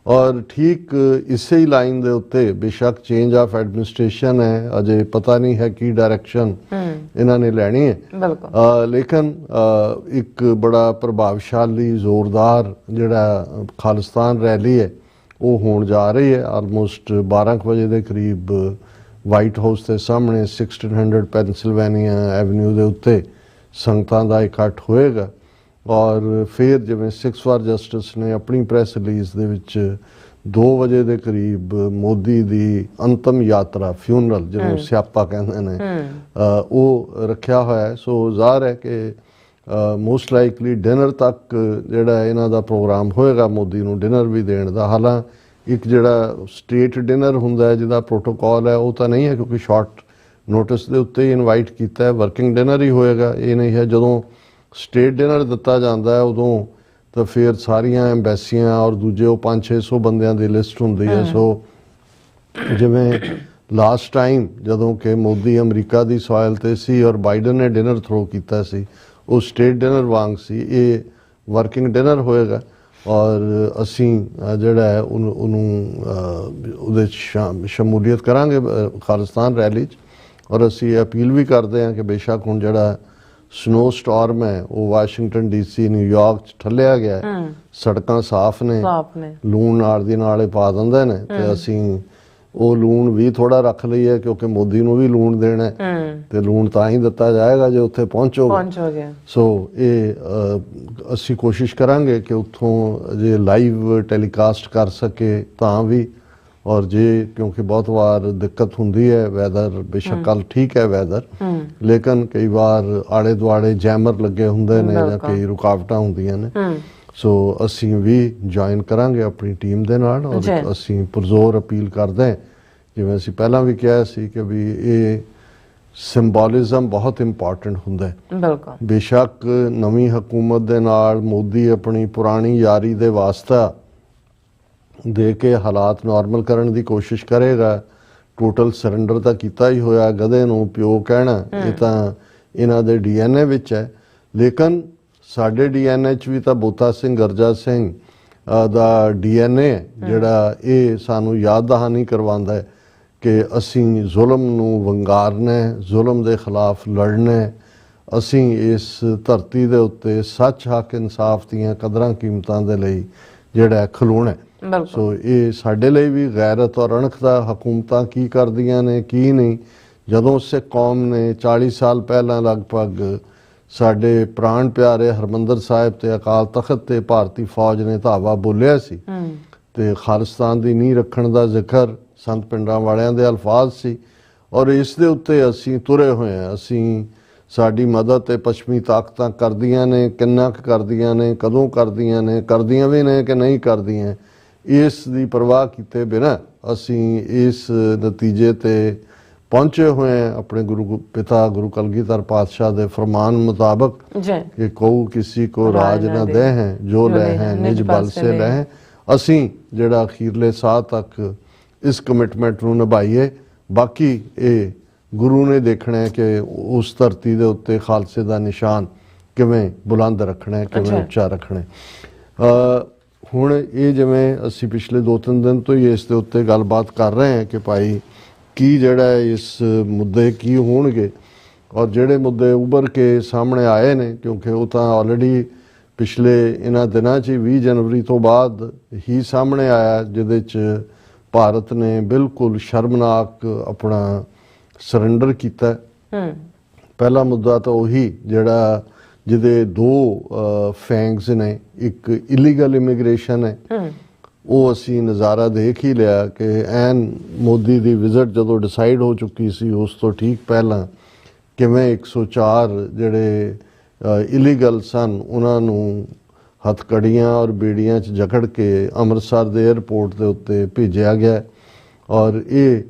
Speaker 2: ਔਰ ਠੀਕ ਇਸੇ ਹੀ ਲਾਈਨ ਦੇ ਉੱਤੇ ਬੇਸ਼ੱਕ ਚੇਂਜ ਆਫ ਐਡਮਿਨਿਸਟ੍ਰੇਸ਼ਨ ਹੈ, ਅਜੇ ਪਤਾ ਨਹੀਂ ਹੈ ਕੀ ਡਾਇਰੈਕਸ਼ਨ ਇਹਨਾਂ ਨੇ ਲੈਣੀ ਹੈ, ਲੇਕਿਨ ਇੱਕ ਬੜਾ ਪ੍ਰਭਾਵਸ਼ਾਲੀ ਜ਼ੋਰਦਾਰ ਜਿਹੜਾ ਖਾਲਿਸਤਾਨ ਰੈਲੀ ਹੈ ਉਹ ਹੋਣ ਜਾ ਰਹੀ ਹੈ। ਆਲਮੋਸਟ 12 ਵਜੇ ਦੇ ਕਰੀਬ ਵਾਈਟ ਹਾਊਸ ਦੇ ਸਾਹਮਣੇ 1600 ਪੈਨਸਿਲਵੇਨੀਆ ਐਵਨਿਊ ਦੇ ਉੱਤੇ ਸੰਗਤਾਂ ਦਾ ਇਕੱਠ ਹੋਏਗਾ। ਔਰ ਫਿਰ ਜਿਵੇਂ 6 ਵਾਰ ਜਸਟਿਸ ਨੇ ਆਪਣੀ ਪ੍ਰੈਸ ਰਿਲੀਜ਼ ਦੇ ਵਿੱਚ 2 ਵਜੇ ਦੇ ਕਰੀਬ ਮੋਦੀ ਦੀ ਅੰਤਮ ਯਾਤਰਾ ਫਿਊਨਰਲ ਜਿਹਨੂੰ ਸਿਆਪਾ ਕਹਿੰਦੇ ਨੇ ਉਹ ਰੱਖਿਆ ਹੋਇਆ ਹੈ। ਸੋ ਜ਼ਾਹਰ ਹੈ ਕਿ ਮੋਸਟ ਲਾਈਕਲੀ ਡਿਨਰ ਤੱਕ ਜਿਹੜਾ ਇਹਨਾਂ ਦਾ ਪ੍ਰੋਗਰਾਮ ਹੋਏਗਾ ਮੋਦੀ ਨੂੰ ਡਿਨਰ ਵੀ ਦੇਣ ਦਾ। ਹਾਲਾਂ ਇੱਕ ਜਿਹੜਾ ਸਟੇਟ ਡਿਨਰ ਹੁੰਦਾ ਜਿਹਦਾ ਪ੍ਰੋਟੋਕਾਲ ਹੈ ਉਹ ਤਾਂ ਨਹੀਂ ਹੈ, ਕਿਉਂਕਿ ਸ਼ਾਰਟ ਨੋਟਿਸ ਦੇ ਉੱਤੇ ਹੀ ਇਨਵਾਈਟ ਕੀਤਾ ਹੈ, ਵਰਕਿੰਗ ਡਿਨਰ ਹੀ ਹੋਏਗਾ। ਇਹ ਨਹੀਂ ਹੈ ਜਦੋਂ ਸਟੇਟ ਡਿਨਰ ਦਿੱਤਾ ਜਾਂਦਾ ਹੈ ਉਦੋਂ ਤਾਂ ਫਿਰ ਸਾਰੀਆਂ ਐਮਬੈਸੀਆਂ ਔਰ ਦੂਜੇ ਉਹ 500-600 ਬੰਦਿਆਂ ਦੀ ਲਿਸਟ ਹੁੰਦੀ ਹੈ। ਸੋ ਜਿਵੇਂ ਲਾਸਟ ਟਾਈਮ ਜਦੋਂ ਕਿ ਮੋਦੀ ਅਮਰੀਕਾ ਦੀ ਸੋਇਲ ਤੇ ਸੀ ਔਰ ਬਾਈਡਨ ਨੇ ਡਿਨਰ ਥਰੋ ਕੀਤਾ ਸੀ, ਉਹ ਸਟੇਟ ਡਿਨਰ ਵਾਂਗ ਸੀ, ਇਹ ਵਰਕਿੰਗ ਡਿਨਰ ਹੋਏਗਾ। ਔਰ ਅਸੀਂ ਜਿਹੜਾ ਹੈ ਉਹਨੂੰ ਉਹਦੇ ਸ਼ਮੂਲੀਅਤ ਕਰਾਂਗੇ ਖਾਲਿਸਤਾਨ ਰੈਲੀ 'ਚ। ਔਰ ਅਸੀਂ ਅਪੀਲ ਵੀ ਕਰਦੇ ਹਾਂ ਕਿ ਬੇਸ਼ੱਕ ਹੁਣ ਜਿਹੜਾ ਸਨੋ ਸਟਾਰਮ ਹੈ ਉਹ ਵਾਸ਼ਿੰਗਟਨ ਡੀਸੀ ਨਿਊਯਾਰਕ 'ਚ ਠੱਲਿਆ ਗਿਆ, ਸੜਕਾਂ ਸਾਫ਼ ਨੇ, ਲੂਣ ਨਾਲ ਦੀ ਨਾਲੇ ਪਾ ਦਿੰਦੇ ਨੇ, ਤੇ ਅਸੀਂ ਉਹ ਲੂਣ ਵੀ ਥੋੜਾ ਰੱਖ ਲਈਏ ਕਿਉਂਕਿ ਮੋਦੀ ਨੂੰ ਵੀ ਲੂਣ ਦੇਣਾ ਤੇ ਲੂਣ ਤਾਂ ਹੀ ਦਿੱਤਾ ਜਾਏਗਾ ਜੇ ਉੱਥੇ ਪਹੁੰਚੋਗੇ। ਸੋ ਇਹ ਅਸੀਂ ਕੋਸ਼ਿਸ਼ ਕਰਾਂਗੇ ਕਿ ਉੱਥੋਂ ਜੇ ਲਾਈਵ ਟੈਲੀਕਾਸਟ ਕਰ ਸਕੇ ਤਾਂ ਵੀ। ਔਰ ਜੇ ਕਿਉਂਕਿ ਬਹੁਤ ਵਾਰ ਦਿੱਕਤ ਹੁੰਦੀ ਹੈ, ਵੈਦਰ ਬੇਸ਼ੱਕ ਕੱਲ੍ਹ ਠੀਕ ਹੈ ਵੈਦਰ, ਲੇਕਿਨ ਕਈ ਵਾਰ ਆਲੇ ਦੁਆਲੇ ਜੈਮਰ ਲੱਗੇ ਹੁੰਦੇ ਨੇ ਜਾਂ ਕਈ ਰੁਕਾਵਟਾਂ ਹੁੰਦੀਆਂ ਨੇ। ਸੋ ਅਸੀਂ ਵੀ ਜੁਆਇਨ ਕਰਾਂਗੇ ਆਪਣੀ ਟੀਮ ਦੇ ਨਾਲ। ਔਰ ਅਸੀਂ ਪੁਰਜ਼ੋਰ ਅਪੀਲ ਕਰਦੇ ਹਾਂ, ਜਿਵੇਂ ਅਸੀਂ ਪਹਿਲਾਂ ਵੀ ਕਿਹਾ ਸੀ ਕਿ ਵੀ ਇਹ ਸਿੰਬੋਲਿਜ਼ਮ ਬਹੁਤ ਇੰਪੋਰਟੈਂਟ ਹੁੰਦਾ ਹੈ। ਬੇਸ਼ੱਕ ਨਵੀਂ ਹਕੂਮਤ ਦੇ ਨਾਲ ਮੋਦੀ ਆਪਣੀ ਪੁਰਾਣੀ ਯਾਰੀ ਦੇ ਵਾਸਤਾ ਦੇ ਕੇ ਹਾਲਾਤ ਨਾਰਮਲ ਕਰਨ ਦੀ ਕੋਸ਼ਿਸ਼ ਕਰੇਗਾ। ਟੋਟਲ ਸਰੈਂਡਰ ਤਾਂ ਕੀਤਾ ਹੀ ਹੋਇਆ, ਗਧੇ ਨੂੰ ਪਿਓ ਕਹਿਣਾ ਇਹ ਤਾਂ ਇਹਨਾਂ ਦੇ DNA ਵਿੱਚ ਹੈ। ਲੇਕਿਨ ਸਾਡੇ DNA 'ਚ ਵੀ ਤਾਂ ਬੋਤਾ ਸਿੰਘ ਗਰਜਾ ਸਿੰਘ ਦਾ DNA ਜਿਹੜਾ ਇਹ ਸਾਨੂੰ ਯਾਦ ਦਹਾਨੀ ਕਰਵਾਉਂਦਾ ਹੈ ਕਿ ਅਸੀਂ ਜ਼ੁਲਮ ਨੂੰ ਵੰਗਾਰਨਾ, ਜ਼ੁਲਮ ਦੇ ਖਿਲਾਫ ਲੜਨਾ, ਅਸੀਂ ਇਸ ਧਰਤੀ ਦੇ ਉੱਤੇ ਸੱਚ, ਹੱਕ, ਇਨਸਾਫ ਦੀਆਂ ਕਦਰਾਂ ਕੀਮਤਾਂ ਦੇ ਲਈ ਜਿਹੜਾ ਖਲੋਣਾ। ਸੋ ਇਹ ਸਾਡੇ ਲਈ ਵੀ ਗੈਰਤ ਔਰ ਅਣਖ ਦਾ ਹਕੂਮਤਾਂ ਕੀ ਕਰਦੀਆਂ ਨੇ ਕੀ ਨਹੀਂ। ਜਦੋਂ ਸਿੱਖ ਕੌਮ ਨੇ 40 ਸਾਲ ਪਹਿਲਾਂ ਲਗਭਗ ਸਾਡੇ ਪ੍ਰਾਣ ਪਿਆਰੇ ਹਰਮੰਦਰ ਸਾਹਿਬ ਤੇ ਅਕਾਲ ਤਖਤ ਤੇ ਭਾਰਤੀ ਫੌਜ ਨੇ ਧਾਵਾ ਬੋਲਿਆ ਸੀ ਤੇ ਖਾਲਿਸਤਾਨ ਦੀ ਨੀਂਹ ਰੱਖਣ ਦਾ ਜ਼ਿਕਰ ਸੰਤ ਪਿੰਡਾਂ ਵਾਲਿਆਂ ਦੇ ਅਲਫਾਜ਼ ਸੀ। ਔਰ ਇਸ ਦੇ ਉੱਤੇ ਅਸੀਂ ਤੁਰੇ ਹੋਏ ਹਾਂ। ਅਸੀਂ ਸਾਡੀ ਮਦਦ ਤੇ ਪੱਛਮੀ ਤਾਕਤਾਂ ਕਰਦੀਆਂ ਨੇ, ਕਿੰਨਾ ਕੁ ਕਰਦੀਆਂ ਨੇ, ਕਦੋਂ ਕਰਦੀਆਂ ਨੇ, ਕਰਦੀਆਂ ਵੀ ਨੇ ਕਿ ਨਹੀਂ ਕਰਦੀਆਂ, ਇਸ ਦੀ ਪਰਵਾਹ ਕੀਤੇ ਬਿਨਾਂ ਅਸੀਂ ਇਸ ਨਤੀਜੇ ਤੇ ਪਹੁੰਚੇ ਹੋਏ हैं अपने गुरु पिता गुरु कलगीधर पातशाह ਦੇ फरमान मुताबिक कि कहू किसी को राज न दे हैं जो ले हैं निज बल से ले हैं। ਅਸੀਂ ਜਿਹੜਾ ਅਖੀਰਲੇ ਸਾਹ ਤੱਕ ਇਸ ਕਮਿਟਮੈਂਟ ਨੂੰ ਨਿਭਾਈਏ। ਬਾਕੀ ਇਹ ਗੁਰੂ ਨੇ ਦੇਖਣਾ ਹੈ ਕਿ ਉਸ ਧਰਤੀ ਦੇ ਉੱਤੇ ਖਾਲਸੇ ਦਾ ਨਿਸ਼ਾਨ ਕਿਵੇਂ ਬੁਲੰਦ ਰੱਖਣਾ ਹੈ, ਕਿਵੇਂ ਉੱਚਾ ਰੱਖਣਾ ਹੈ। ਹੁਣ ਇਹ ਜਿਵੇਂ ਅਸੀਂ ਪਿਛਲੇ 2-3 ਦਿਨ ਤੋਂ ਹੀ ਇਸ ਦੇ ਉੱਤੇ ਗੱਲਬਾਤ ਕਰ ਰਹੇ ਹਾਂ ਕਿ ਭਾਈ ਕੀ ਜਿਹੜਾ ਇਸ ਮੁੱਦੇ ਕੀ ਹੋਣਗੇ ਔਰ ਜਿਹੜੇ ਮੁੱਦੇ ਉੱਭਰ ਕੇ ਸਾਹਮਣੇ ਆਏ ਨੇ, ਕਿਉਂਕਿ ਉਹ ਤਾਂ ਆਲਰੇਡੀ ਪਿਛਲੇ ਇਹਨਾਂ ਦਿਨਾਂ 'ਚ 20 ਜਨਵਰੀ ਤੋਂ ਬਾਅਦ ਹੀ ਸਾਹਮਣੇ ਆਇਆ, ਜਿਹਦੇ 'ਚ ਭਾਰਤ ਨੇ ਬਿਲਕੁਲ ਸ਼ਰਮਨਾਕ ਆਪਣਾ ਸਰੈਂਡਰ ਕੀਤਾ। ਪਹਿਲਾ ਮੁੱਦਾ ਤਾਂ ਉਹੀ ਜਿਹੜਾ ਜਿਹਦੇ 2 ਫੈਂਗਸ ਨੇ, ਇੱਕ ਇਲੀਗਲ ਇਮੀਗ੍ਰੇਸ਼ਨ ਹੈ, ਉਹ ਅਸੀਂ ਨਜ਼ਾਰਾ ਦੇਖ ਹੀ ਲਿਆ ਕਿ ਐਨ ਮੋਦੀ ਦੀ ਵਿਜ਼ਿਟ ਜਦੋਂ ਡਿਸਾਈਡ ਹੋ ਚੁੱਕੀ ਸੀ ਉਸ ਤੋਂ ਠੀਕ ਪਹਿਲਾਂ ਕਿਵੇਂ 104 ਜਿਹੜੇ ਇਲੀਗਲ ਸਨ ਉਹਨਾਂ ਨੂੰ ਹੱਥਕੜੀਆਂ ਔਰ ਬੇੜੀਆਂ 'ਚ ਜਕੜ ਕੇ ਅੰਮ੍ਰਿਤਸਰ ਦੇ ਏਅਰਪੋਰਟ ਦੇ ਉੱਤੇ ਭੇਜਿਆ ਗਿਆ। ਔਰ ਇਹ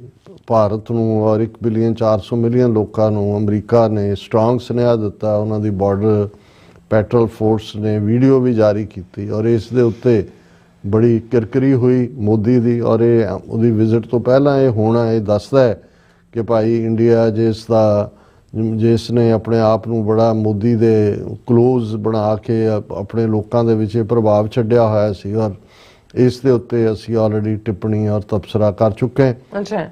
Speaker 2: ਭਾਰਤ ਨੂੰ ਔਰ 1 ਬਿਲੀਅਨ 400 ਮਿਲੀਅਨ ਲੋਕਾਂ ਨੂੰ ਅਮਰੀਕਾ ਨੇ ਸਟਰੋਂਗ ਸੁਨੇਹਾ ਦਿੱਤਾ। ਉਹਨਾਂ ਦੀ ਬਾਰਡਰ ਪੈਟਰੋਲ ਫੋਰਸ ਨੇ ਵੀਡੀਓ ਵੀ ਜਾਰੀ ਕੀਤੀ ਔਰ ਇਸ ਦੇ ਉੱਤੇ ਬੜੀ ਕਿਰਕਰੀ ਹੋਈ ਮੋਦੀ ਦੀ। ਔਰ ਇਹ ਉਹਦੀ ਵਿਜ਼ਿਟ ਤੋਂ ਪਹਿਲਾਂ ਇਹ ਹੋਣਾ ਇਹ ਦੱਸਦਾ ਹੈ ਕਿ ਭਾਈ ਇੰਡੀਆ ਜਿਸ ਨੇ ਆਪਣੇ ਆਪ ਨੂੰ ਬੜਾ ਮੋਦੀ ਦੇ ਕਲੋਜ਼ ਬਣਾ ਕੇ ਆਪਣੇ ਲੋਕਾਂ ਦੇ ਵਿੱਚ ਪ੍ਰਭਾਵ ਛੱਡਿਆ ਹੋਇਆ ਸੀ ਔਰ ਇਸ ਦੇ ਉੱਤੇ ਅਸੀਂ ਆਲਰੇਡੀ ਟਿੱਪਣੀ ਔਰ ਤਬਸਰਾ ਕਰ ਚੁੱਕੇ ਹਾਂ।
Speaker 1: ਅੱਛਾ।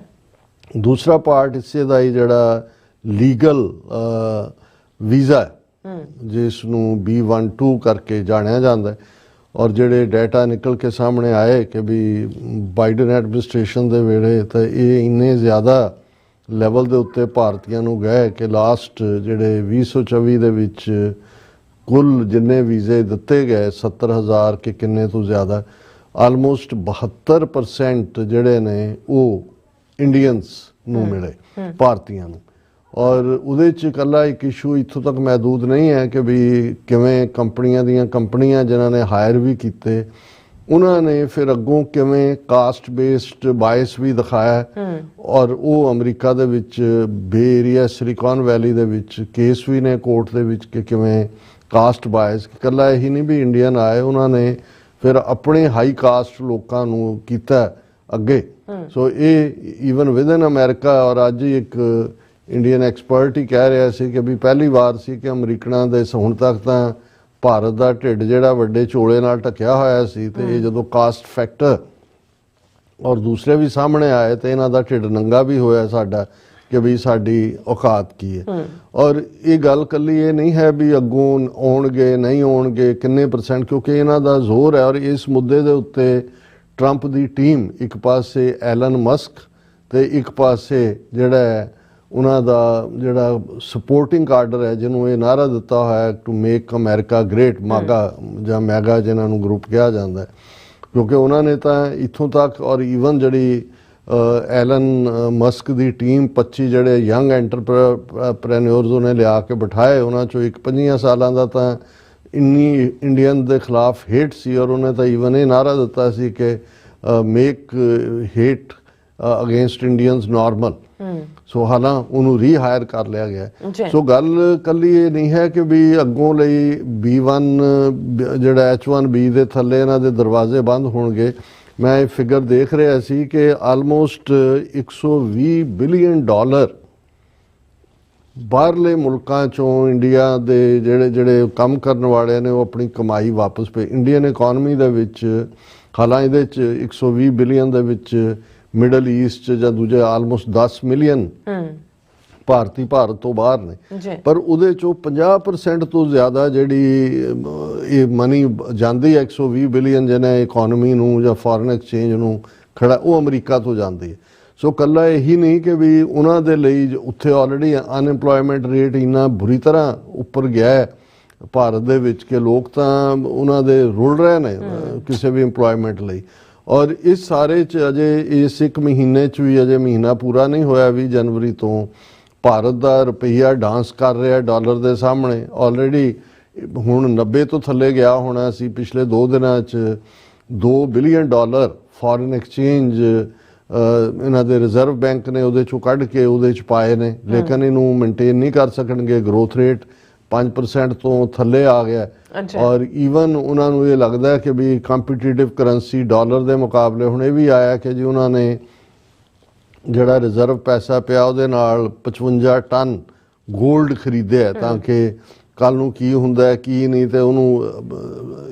Speaker 2: ਦੂਸਰਾ ਪਾਰਟ ਇਸੇ ਦਾ ਹੀ ਜਿਹੜਾ ਲੀਗਲ ਵੀਜ਼ਾ ਜਿਸ ਨੂੰ B12 ਕਰਕੇ ਜਾਣਿਆ ਜਾਂਦਾ ਹੈ, ਔਰ ਜਿਹੜੇ ਡਾਟਾ ਨਿਕਲ ਕੇ ਸਾਹਮਣੇ ਆਏ ਕਿ ਵੀ ਬਾਈਡਨ ਐਡਮਿਨਿਸਟ੍ਰੇਸ਼ਨ ਦੇ ਵੇਲੇ ਤਾਂ ਇਹ ਇੰਨੇ ਜ਼ਿਆਦਾ ਲੈਵਲ ਦੇ ਉੱਤੇ ਭਾਰਤੀਆਂ ਨੂੰ ਗਏ ਕਿ ਲਾਸਟ ਜਿਹੜੇ 2024 ਦੇ ਵਿੱਚ ਕੁੱਲ ਜਿੰਨੇ ਵੀਜ਼ੇ ਦਿੱਤੇ ਗਏ 70,000 ਕਿ ਕਿੰਨੇ ਤੋਂ ਜ਼ਿਆਦਾ, ਆਲਮੋਸਟ 72% ਜਿਹੜੇ ਨੇ ਉਹ ਇੰਡੀਅਨਸ ਨੂੰ ਮਿਲੇ, ਭਾਰਤੀਆਂ ਨੂੰ। ਔਰ ਉਹਦੇ 'ਚ ਇਕੱਲਾ ਇੱਕ ਇਸ਼ੂ ਇੱਥੋਂ ਤੱਕ ਮਹਿਦੂਦ ਨਹੀਂ ਹੈ ਕਿ ਵੀ ਕਿਵੇਂ ਕੰਪਨੀਆਂ ਜਿਨ੍ਹਾਂ ਨੇ ਹਾਇਰ ਵੀ ਕੀਤੇ ਉਹਨਾਂ ਨੇ ਫਿਰ ਅੱਗੋਂ ਕਿਵੇਂ ਕਾਸਟ ਬੇਸਡ ਬਾਇਸ ਵੀ ਦਿਖਾਇਆ, ਔਰ ਉਹ ਅਮਰੀਕਾ ਦੇ ਵਿੱਚ ਬੇ ਏਰੀਆ ਸਿਲੀਕਨ ਵੈਲੀ ਦੇ ਵਿੱਚ ਕੇਸ ਵੀ ਨੇ ਕੋਰਟ ਦੇ ਵਿੱਚ ਕਿ ਕਿਵੇਂ ਕਾਸਟ ਬਾਇਸ, ਇਕੱਲਾ ਇਹੀ ਨਹੀਂ ਵੀ ਇੰਡੀਅਨ ਆਏ, ਉਹਨਾਂ ਨੇ ਫਿਰ ਆਪਣੇ ਹਾਈ ਕਾਸਟ ਲੋਕਾਂ ਨੂੰ ਕੀਤਾ ਅੱਗੇ। ਸੋ ਇਹ ਈਵਨ ਵਿਦਨ ਅਮਰੀਕਾ, ਔਰ ਅੱਜ ਹੀ ਇੱਕ ਇੰਡੀਅਨ ਐਕਸਪਰਟ ਹੀ ਕਹਿ ਰਿਹਾ ਸੀ ਕਿ ਵੀ ਪਹਿਲੀ ਵਾਰ ਸੀ ਕਿ ਅਮਰੀਕਨਾਂ ਦੇ ਹੁਣ ਤੱਕ ਤਾਂ ਭਾਰਤ ਦਾ ਢਿੱਡ ਜਿਹੜਾ ਵੱਡੇ ਚੋਲੇ ਨਾਲ ਢੱਕਿਆ ਹੋਇਆ ਸੀ, ਤੇ ਇਹ ਜਦੋਂ ਕਾਸਟ ਫੈਕਟਰ ਔਰ ਦੂਸਰੇ ਵੀ ਸਾਹਮਣੇ ਆਏ ਤੇ ਇਹਨਾਂ ਦਾ ਢਿੱਡ ਨੰਗਾ ਵੀ ਹੋਇਆ ਸਾਡਾ ਕਿ ਵੀ ਸਾਡੀ ਔਕਾਤ ਕੀ ਹੈ। ਔਰ ਇਹ ਗੱਲ ਕੱਲੀ ਇਹ ਨਹੀਂ ਹੈ ਵੀ ਅੱਗੋਂ ਆਉਣਗੇ ਨਹੀਂ ਆਉਣਗੇ ਕਿੰਨੇ %, ਕਿਉਂਕਿ ਇਹਨਾਂ ਦਾ ਜ਼ੋਰ ਹੈ। ਔਰ ਇਸ ਮੁੱਦੇ ਦੇ ਉੱਤੇ ਟਰੰਪ ਦੀ ਟੀਮ ਇੱਕ ਪਾਸੇ ਐਲਨ ਮਸਕ ਤੇ ਇੱਕ ਪਾਸੇ ਜਿਹੜਾ ਉਹਨਾਂ ਦਾ ਜਿਹੜਾ ਸਪੋਰਟਿੰਗ ਕਾਡਰ ਹੈ, ਜਿਹਨੂੰ ਇਹ ਨਾਅਰਾ ਦਿੱਤਾ ਹੋਇਆ ਟੂ ਮੇਕ ਅਮਰੀਕਾ ਗ੍ਰੇਟ, ਮਾਗਾ ਜਾਂ ਮੈਗਾ ਜਿਹਨਾਂ ਨੂੰ ਗਰੁੱਪ ਕਿਹਾ ਜਾਂਦਾ ਹੈ, ਕਿਉਂਕਿ ਉਹਨਾਂ ਨੇ ਤਾਂ ਇੱਥੋਂ ਤੱਕ, ਔਰ ਈਵਨ ਜਿਹੜੀ ਐਲਨ ਮਸਕ ਦੀ ਟੀਮ 25 ਜਿਹੜੇ ਯੰਗ ਐਂਟਰਪ੍ਰੈਨਿਓਰਸ ਉਹਨੇ ਲਿਆ ਕੇ ਬਿਠਾਏ, ਉਹਨਾਂ ਚੋਂ ਇੱਕ 25 ਸਾਲਾਂ ਦਾ ਤਾਂ ਇੰਨੀ ਇੰਡੀਅਨ ਦੇ ਖਿਲਾਫ ਹੇਟ ਸੀ, ਔਰ ਉਹਨੇ ਤਾਂ ਈਵਨ ਇਹ ਨਾਅਰਾ ਦਿੱਤਾ ਸੀ ਕਿ make hate against Indians normal. So ਹਾਲਾਂ ਉਹਨੂੰ ਰੀਹਾਇਰ ਕਰ ਲਿਆ ਗਿਆ। ਸੋ ਗੱਲ ਕੱਲੀ ਇਹ ਨਹੀਂ ਹੈ ਕਿ ਵੀ ਅੱਗੋਂ ਲਈ B1 ਜਿਹੜਾ H1B ਦੇ ਥੱਲੇ ਇਹਨਾਂ ਦੇ ਦਰਵਾਜ਼ੇ ਬੰਦ ਹੋਣਗੇ। ਮੈਂ ਇਹ ਫਿਗਰ ਦੇਖ ਰਿਹਾ ਸੀ ਕਿ ਆਲਮੋਸਟ $120 ਬਿਲੀਅਨ ਬਾਹਰਲੇ ਮੁਲਕਾਂ ਚੋਂ ਇੰਡੀਆ ਦੇ ਜਿਹੜੇ ਕੰਮ ਕਰਨ ਵਾਲੇ ਨੇ ਉਹ ਆਪਣੀ ਕਮਾਈ ਵਾਪਸ ਭੇਜ। ਇੰਡੀਅਨ ਇਕਨੋਮੀ ਦੇ ਵਿੱਚ ਹਾਲਾਂ ਇਹਦੇ 'ਚ 120 ਬਿਲੀਅਨ ਦੇ ਵਿੱਚ ਮਿਡਲ ਈਸਟ ਜਾਂ ਦੂਜੇ ਆਲਮੋਸਟ 10 ਮਿਲੀਅਨ ਭਾਰਤੀ ਭਾਰਤ ਤੋਂ ਬਾਹਰ ਨੇ, ਪਰ ਉਹਦੇ ਚੋਂ 50% ਤੋਂ ਜ਼ਿਆਦਾ ਜਿਹੜੀ ਇਹ ਮਨੀ ਜਾਂਦੀ ਹੈ 120 ਬਿਲੀਅਨ ਜਿਹਨੇ ਇਕਨੋਮੀ ਨੂੰ ਜਾਂ ਫੋਰਨ ਐਕਸਚੇਂਜ ਨੂੰ ਖੜਾ, ਉਹ ਅਮਰੀਕਾ ਤੋਂ ਜਾਂਦੀ ਹੈ। ਸੋ ਕੱਲਾ ਇਹੀ ਨਹੀਂ ਕਿ ਵੀ ਉਹਨਾਂ ਦੇ ਲਈ ਉੱਥੇ ਆਲਰੇਡੀ ਅਨਐਮਪਲੋਇਮੈਂਟ ਰੇਟ ਇੰਨਾ ਬੁਰੀ ਤਰ੍ਹਾਂ ਉੱਪਰ ਗਿਆ ਹੈ ਭਾਰਤ ਦੇ ਵਿੱਚ ਕਿ ਲੋਕ ਤਾਂ ਉਹਨਾਂ ਦੇ ਰੁਲ ਰਹੇ ਨੇ ਕਿਸੇ ਵੀ ਇੰਪਲੋਇਮੈਂਟ ਲਈ। ਔਰ ਇਸ ਸਾਰੇ 'ਚ ਅਜੇ ਇਸ ਇੱਕ ਮਹੀਨੇ 'ਚ ਵੀ ਅਜੇ ਮਹੀਨਾ ਪੂਰਾ ਨਹੀਂ ਹੋਇਆ 20 ਜਨਵਰੀ ਤੋਂ ਭਾਰਤ ਦਾ ਰੁਪਈਆ ਡਾਂਸ ਕਰ ਰਿਹਾ ਡਾਲਰ ਦੇ ਸਾਹਮਣੇ। ਆਲਰੇਡੀ ਹੁਣ 90 ਤੋਂ ਥੱਲੇ ਗਿਆ ਹੋਣਾ ਸੀ ਪਿਛਲੇ 2 ਦਿਨਾਂ 'ਚ। $2 ਬਿਲੀਅਨ ਫੋਰਨ ਐਕਸਚੇਂਜ ਇਹਨਾਂ ਦੇ ਰਿਜ਼ਰਵ ਬੈਂਕ ਨੇ ਉਹਦੇ 'ਚੋਂ ਕੱਢ ਕੇ ਉਹਦੇ 'ਚ ਪਾਏ ਨੇ, ਲੇਕਿਨ ਇਹਨੂੰ ਮੇਨਟੇਨ ਨਹੀਂ ਕਰ ਸਕਣਗੇ। ਗਰੋਥ ਰੇਟ 5% ਤੋਂ ਥੱਲੇ ਆ ਗਿਆ। ਔਰ ਈਵਨ ਉਹਨਾਂ ਨੂੰ ਇਹ ਲੱਗਦਾ ਹੈ ਕਿ ਵੀ ਕੰਪੀਟੀਟਿਵ ਕਰੰਸੀ ਡਾਲਰ ਦੇ ਮੁਕਾਬਲੇ ਹੁਣ ਇਹ ਵੀ ਆਇਆ ਕਿ ਜੀ ਉਹਨਾਂ ਨੇ ਜਿਹੜਾ ਰਿਜ਼ਰਵ ਪੈਸਾ ਪਿਆ ਉਹਦੇ ਨਾਲ 55 ਟਨ ਗੋਲਡ ਖਰੀਦਿਆ ਤਾਂ ਕਿ ਕੱਲ ਨੂੰ ਕੀ ਹੁੰਦਾ ਕੀ ਨਹੀਂ ਤੇ ਉਹਨੂੰ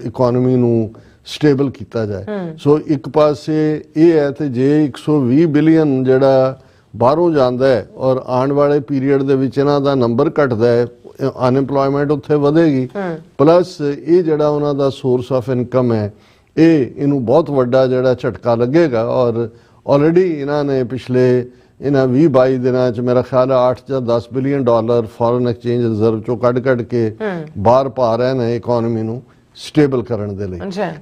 Speaker 2: ਇਕਨੋਮੀ ਨੂੰ ਸਟੇਬਲ ਕੀਤਾ ਜਾਏ। ਸੋ ਇੱਕ ਪਾਸੇ ਇਹ ਹੈ ਤੇ ਜੇ 120 ਬਿਲੀਅਨ ਜਿਹੜਾ ਬਾਹਰੋਂ ਜਾਂਦਾ ਹੈ ਔਰ ਆਉਣ ਵਾਲੇ ਪੀਰੀਅਡ ਦੇ ਵਿੱਚ ਇਹਨਾਂ ਦਾ ਨੰਬਰ ਘਟਦਾ ਹੈ, ਅਨਐਮਪਲੋਇਮੈਂਟ ਉੱਥੇ ਵਧੇਗੀ, ਪਲੱਸ ਇਹ ਜਿਹੜਾ ਉਹਨਾਂ ਦਾ ਸੋਰਸ ਆਫ ਇਨਕਮ ਹੈ ਇਹਨੂੰ ਬਹੁਤ ਵੱਡਾ ਜਿਹੜਾ ਝਟਕਾ ਲੱਗੇਗਾ। ਔਰ ਆਲਰੇਡੀ ਇਹਨਾਂ ਨੇ ਪਿਛਲੇ 20-22 ਦਿਨਾਂ 'ਚ ਮੇਰਾ ਖਿਆਲ ਹੈ 8 ਜਾਂ 10 billion dollar foreign exchange reserve ਚੋਂ ਕੱਢ ਕੇ ਬਾਹਰ ਪਾ ਰਹੇ ਨੇ ਇਕਨੋਮੀ ਨੂੰ ਸਟੇਬਲ ਕਰਨ ਦੇ ਲਈ।